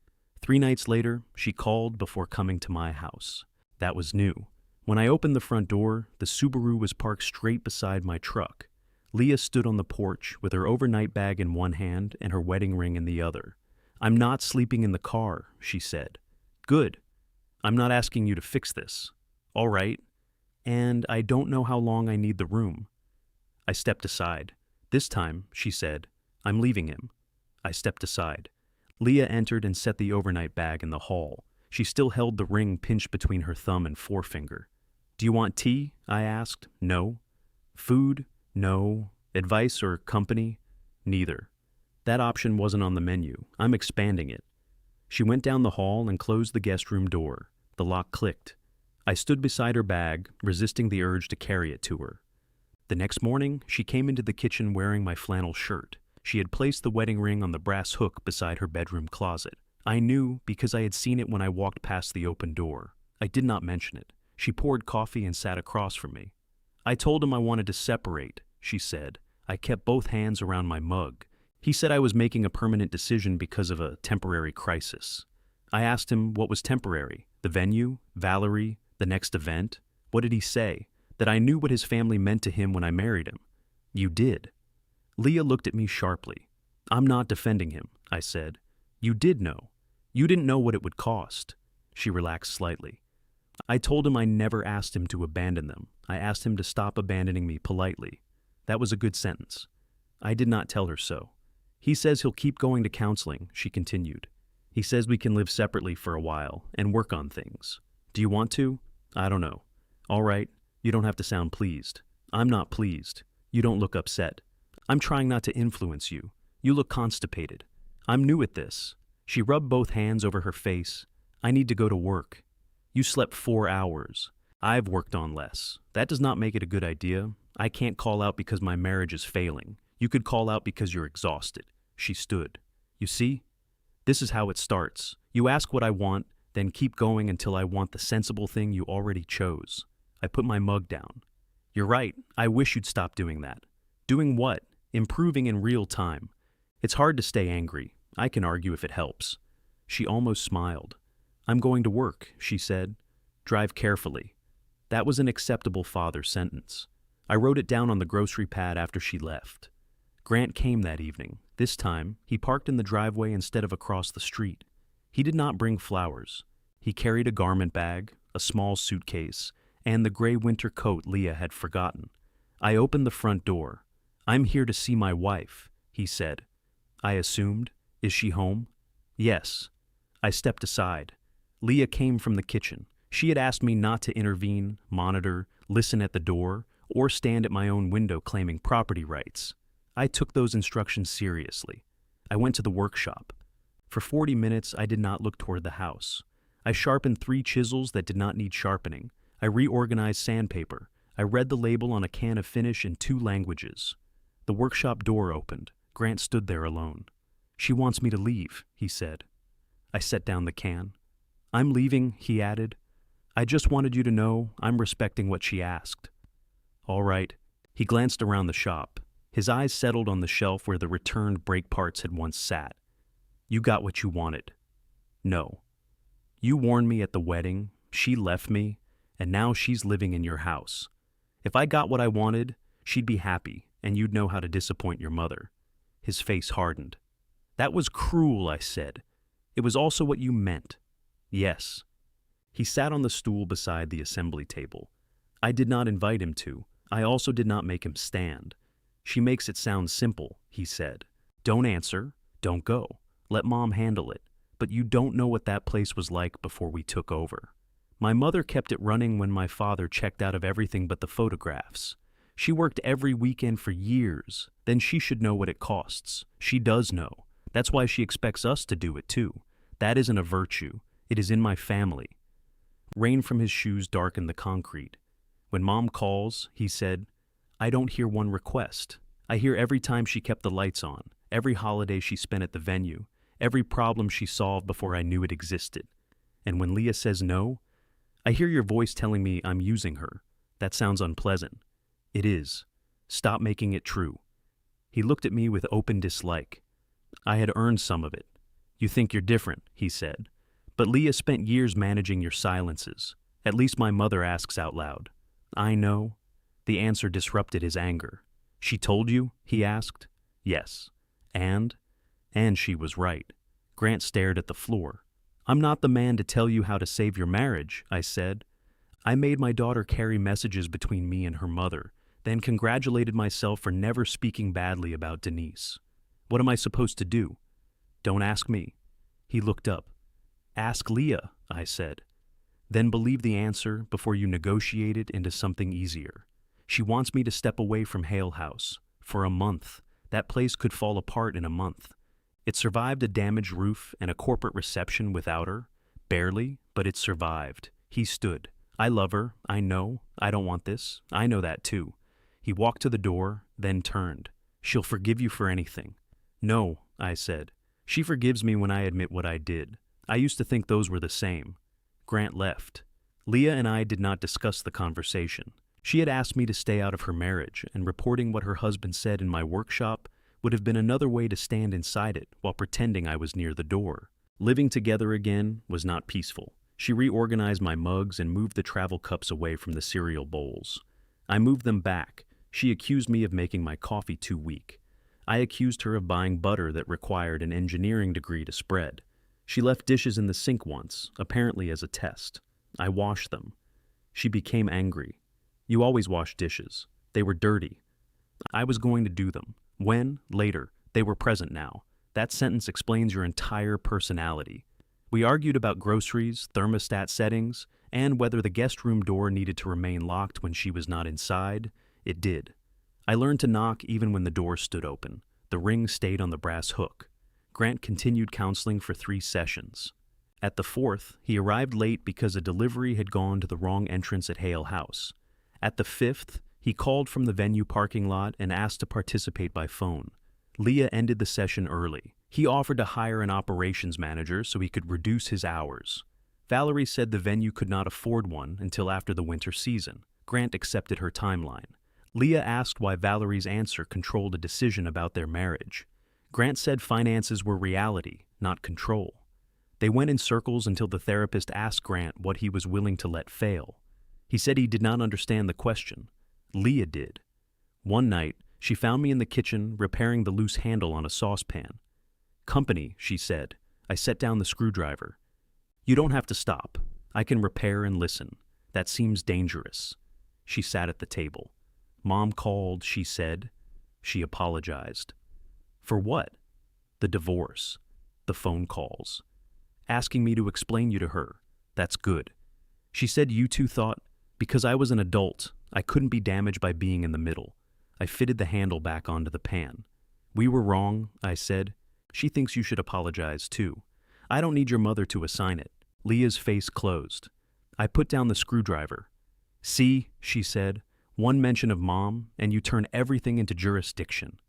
3 nights later, she called before coming to my house. That was new. When I opened the front door, the Subaru was parked straight beside my truck. Leah stood on the porch with her overnight bag in one hand and her wedding ring in the other. I'm not sleeping in the car, she said. Good. I'm not asking you to fix this. All right. And I don't know how long I need the room. I stepped aside. This time, she said, I'm leaving him. I stepped aside. Leah entered and set the overnight bag in the hall. She still held the ring pinched between her thumb and forefinger. Do you want tea? I asked. No. Food? No. Advice or company? Neither. That option wasn't on the menu. I'm expanding it. She went down the hall and closed the guest room door. The lock clicked. I stood beside her bag, resisting the urge to carry it to her. The next morning, she came into the kitchen wearing my flannel shirt. She had placed the wedding ring on the brass hook beside her bedroom closet. I knew because I had seen it when I walked past the open door. I did not mention it. She poured coffee and sat across from me. I told him I wanted to separate, she said. I kept both hands around my mug. He said I was making a permanent decision because of a temporary crisis. I asked him what was temporary. The venue? Valerie? The next event? What did he say? That I knew what his family meant to him when I married him. You did. Leah looked at me sharply. I'm not defending him, I said. You did know. You didn't know what it would cost. She relaxed slightly. I told him I never asked him to abandon them. I asked him to stop abandoning me politely. That was a good sentence. I did not tell her so. He says he'll keep going to counseling, she continued. He says we can live separately for a while and work on things. Do you want to? I don't know. All right, you don't have to sound pleased. I'm not pleased. You don't look upset. I'm trying not to influence you. You look constipated. I'm new at this. She rubbed both hands over her face. I need to go to work. You slept 4 hours. I've worked on less. That does not make it a good idea. I can't call out because my marriage is failing. You could call out because you're exhausted. She stood. You see? This is how it starts. You ask what I want, then keep going until I want the sensible thing you already chose. I put my mug down. You're right. I wish you'd stop doing that. Doing what? Improving in real time. It's hard to stay angry. I can argue if it helps. She almost smiled. I'm going to work, she said. Drive carefully. That was an acceptable father sentence. I wrote it down on the grocery pad after she left. Grant came that evening. This time, he parked in the driveway instead of across the street. He did not bring flowers. He carried a garment bag, a small suitcase, and the gray winter coat Leah had forgotten. I opened the front door. I'm here to see my wife, he said. I assumed. Is she home? Yes. I stepped aside. Leah came from the kitchen. She had asked me not to intervene, monitor, listen at the door, or stand at my own window claiming property rights. I took those instructions seriously. I went to the workshop. For 40 minutes, I did not look toward the house. I sharpened 3 chisels that did not need sharpening. I reorganized sandpaper. I read the label on a can of finish in 2 languages. The workshop door opened. Grant stood there alone. She wants me to leave, he said. I set down the can. I'm leaving, he added. I just wanted you to know I'm respecting what she asked. All right. He glanced around the shop. His eyes settled on the shelf where the returned brake parts had once sat. You got what you wanted. No. You warned me at the wedding, she left me, and now she's living in your house. If I got what I wanted, she'd be happy, and you'd know how to disappoint your mother. His face hardened. That was cruel, I said. It was also what you meant. Yes. He sat on the stool beside the assembly table. I did not invite him to. I also did not make him stand. She makes it sound simple, he said. Don't answer. Don't go. Let Mom handle it. But you don't know what that place was like before we took over. My mother kept it running when my father checked out of everything but the photographs. She worked every weekend for years. Then she should know what it costs. She does know. That's why she expects us to do it too. That isn't a virtue. It is in my family. Rain from his shoes darkened the concrete. When Mom calls, he said, I don't hear one request. I hear every time she kept the lights on, every holiday she spent at the venue, every problem she solved before I knew it existed. And when Leah says no, I hear your voice telling me I'm using her. That sounds unpleasant. It is. Stop making it true. He looked at me with open dislike. I had earned some of it. You think you're different, he said. But Leah spent years managing your silences. At least my mother asks out loud. I know. The answer disrupted his anger. She told you? He asked. Yes. And she was right. Grant stared at the floor. I'm not the man to tell you how to save your marriage, I said. I made my daughter carry messages between me and her mother, then congratulated myself for never speaking badly about Denise. What am I supposed to do? Don't ask me. He looked up. Ask Leah, I said. Then believe the answer before you negotiate it into something easier. She wants me to step away from Hale House. For a month. That place could fall apart in a month. It survived a damaged roof and a corporate reception without her. Barely, but it survived. He stood. I love her. I know. I don't want this. I know that too. He walked to the door, then turned. She'll forgive you for anything. No, I said. She forgives me when I admit what I did. I used to think those were the same. Grant left. Leah and I did not discuss the conversation. She had asked me to stay out of her marriage, and reporting what her husband said in my workshop would have been another way to stand inside it while pretending I was near the door. Living together again was not peaceful. She reorganized my mugs and moved the travel cups away from the cereal bowls. I moved them back. She accused me of making my coffee too weak. I accused her of buying butter that required an engineering degree to spread. She left dishes in the sink once, apparently as a test. I washed them. She became angry. You always wash dishes. They were dirty. I was going to do them. When? Later. They were present now. That sentence explains your entire personality. We argued about groceries, thermostat settings, and whether the guest room door needed to remain locked when she was not inside. It did. I learned to knock even when the door stood open. The ring stayed on the brass hook. Grant continued counseling for 3 sessions. At the 4th, he arrived late because a delivery had gone to the wrong entrance at Hale House. At the 5th, he called from the venue parking lot and asked to participate by phone. Leah ended the session early. He offered to hire an operations manager so he could reduce his hours. Valerie said the venue could not afford one until after the winter season. Grant accepted her timeline. Leah asked why Valerie's answer controlled a decision about their marriage. Grant said finances were reality, not control. They went in circles until the therapist asked Grant what he was willing to let fail. He said he did not understand the question. Leah did. One night, she found me in the kitchen repairing the loose handle on a saucepan. Company, she said. I set down the screwdriver. You don't have to stop. I can repair and listen. That seems dangerous. She sat at the table. Mom called, she said. She apologized. For what? The divorce. The phone calls. Asking me to explain you to her. That's good. She said you two thought, because I was an adult, I couldn't be damaged by being in the middle. I fitted the handle back onto the pan. We were wrong, I said. She thinks you should apologize too. I don't need your mother to assign it. Leah's face closed. I put down the screwdriver. See, she said, one mention of Mom, and you turn everything into jurisdiction.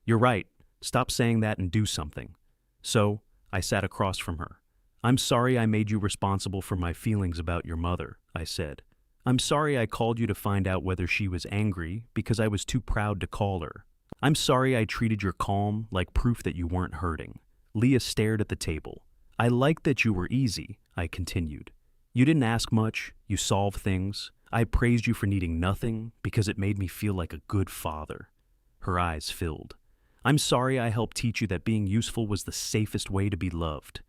You're right. Stop saying that and do something. So, I sat across from her. I'm sorry I made you responsible for my feelings about your mother, I said. I'm sorry I called you to find out whether she was angry because I was too proud to call her. I'm sorry I treated your calm like proof that you weren't hurting. Leah stared at the table. I liked that you were easy, I continued. You didn't ask much, you solved things. I praised you for needing nothing because it made me feel like a good father. Her eyes filled. I'm sorry I helped teach you that being useful was the safest way to be loved.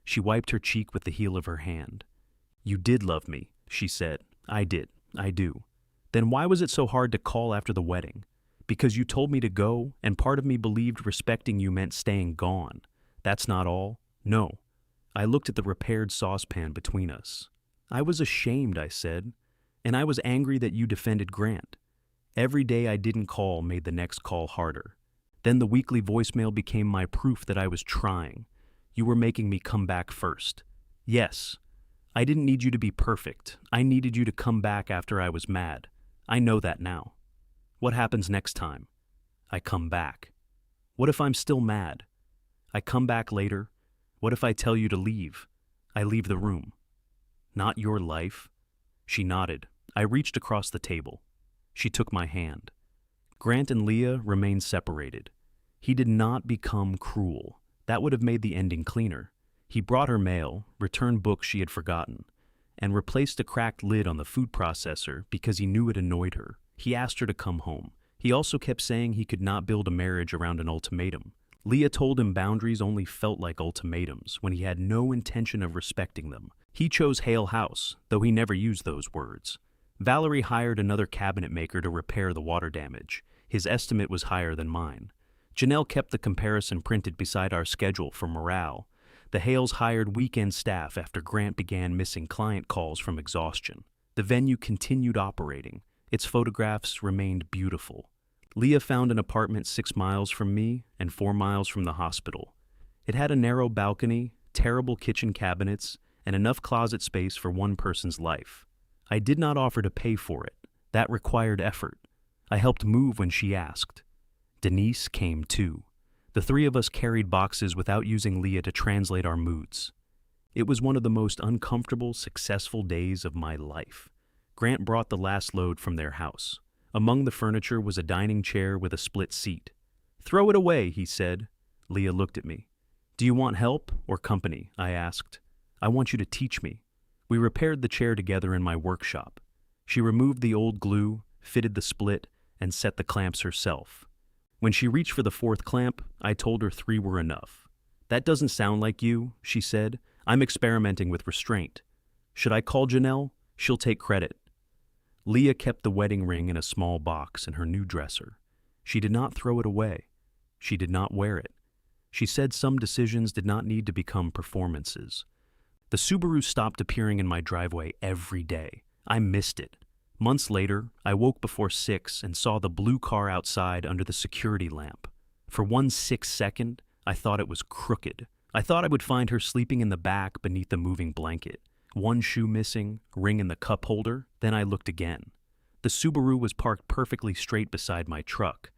She wiped her cheek with the heel of her hand. You did love me, she said. I did. I do. Then why was it so hard to call after the wedding? Because you told me to go, and part of me believed respecting you meant staying gone. That's not all? No. I looked at the repaired saucepan between us. I was ashamed, I said, and I was angry that you defended Grant. Every day I didn't call made the next call harder. Then the weekly voicemail became my proof that I was trying. You were making me come back first. Yes, I didn't need you to be perfect. I needed you to come back after I was mad. I know that now. What happens next time? I come back. What if I'm still mad? I come back later. What if I tell you to leave? I leave the room. Not your life. She nodded. I reached across the table. She took my hand. Grant and Leah remained separated. He did not become cruel. That would have made the ending cleaner. He brought her mail, returned books she had forgotten, and replaced a cracked lid on the food processor because he knew it annoyed her. He asked her to come home. He also kept saying he could not build a marriage around an ultimatum. Leah told him boundaries only felt like ultimatums when he had no intention of respecting them. He chose Hale House, though he never used those words. Valerie hired another cabinet maker to repair the water damage. His estimate was higher than mine. Janelle kept the comparison printed beside our schedule for morale. The Hales hired weekend staff after Grant began missing client calls from exhaustion. The venue continued operating. Its photographs remained beautiful. Leah found an apartment 6 miles from me and 4 miles from the hospital. It had a narrow balcony, terrible kitchen cabinets, and enough closet space for one person's life. I did not offer to pay for it. That required effort. I helped move when she asked. Denise came too. The three of us carried boxes without using Leah to translate our moods. It was one of the most uncomfortable, successful days of my life. Grant brought the last load from their house. Among the furniture was a dining chair with a split seat. "Throw it away," he said. Leah looked at me. "Do you want help or company?" I asked. "I want you to teach me." We repaired the chair together in my workshop. She removed the old glue, fitted the split, and set the clamps herself. When she reached for the 4th clamp, I told her 3 were enough. "That doesn't sound like you," she said. "I'm experimenting with restraint. Should I call Janelle? She'll take credit." Leah kept the wedding ring in a small box in her new dresser. She did not throw it away. She did not wear it. She said some decisions did not need to become performances. The Subaru stopped appearing in my driveway every day. I missed it. Months later, I woke before 6 and saw the blue car outside under the security lamp. For 1 second, I thought it was crooked. I thought I would find her sleeping in the back beneath the moving blanket. 1 shoe missing, ring in the cup holder. Then I looked again. The Subaru was parked perfectly straight beside my truck.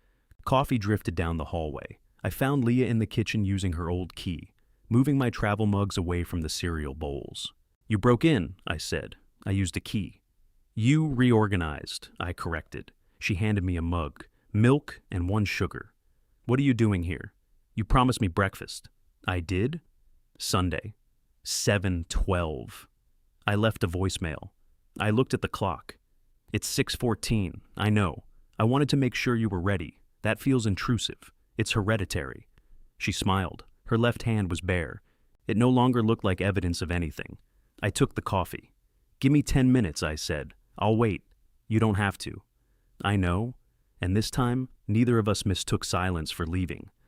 Coffee drifted down the hallway. I found Leah in the kitchen using her old key, moving my travel mugs away from the cereal bowls. "You broke in," I said. "I used a key." "You reorganized," I corrected. She handed me a mug, milk and 1 sugar. "What are you doing here?" "You promised me breakfast." "I did?" "Sunday. 7:12. I left a voicemail. I looked at the clock. "It's 6:14. I know. I wanted to make sure you were ready. That feels intrusive. It's hereditary." She smiled. Her left hand was bare. It no longer looked like evidence of anything. I took the coffee. "Give me 10 minutes, I said. "I'll wait." "You don't have to." "I know." And this time, neither of us mistook silence for leaving.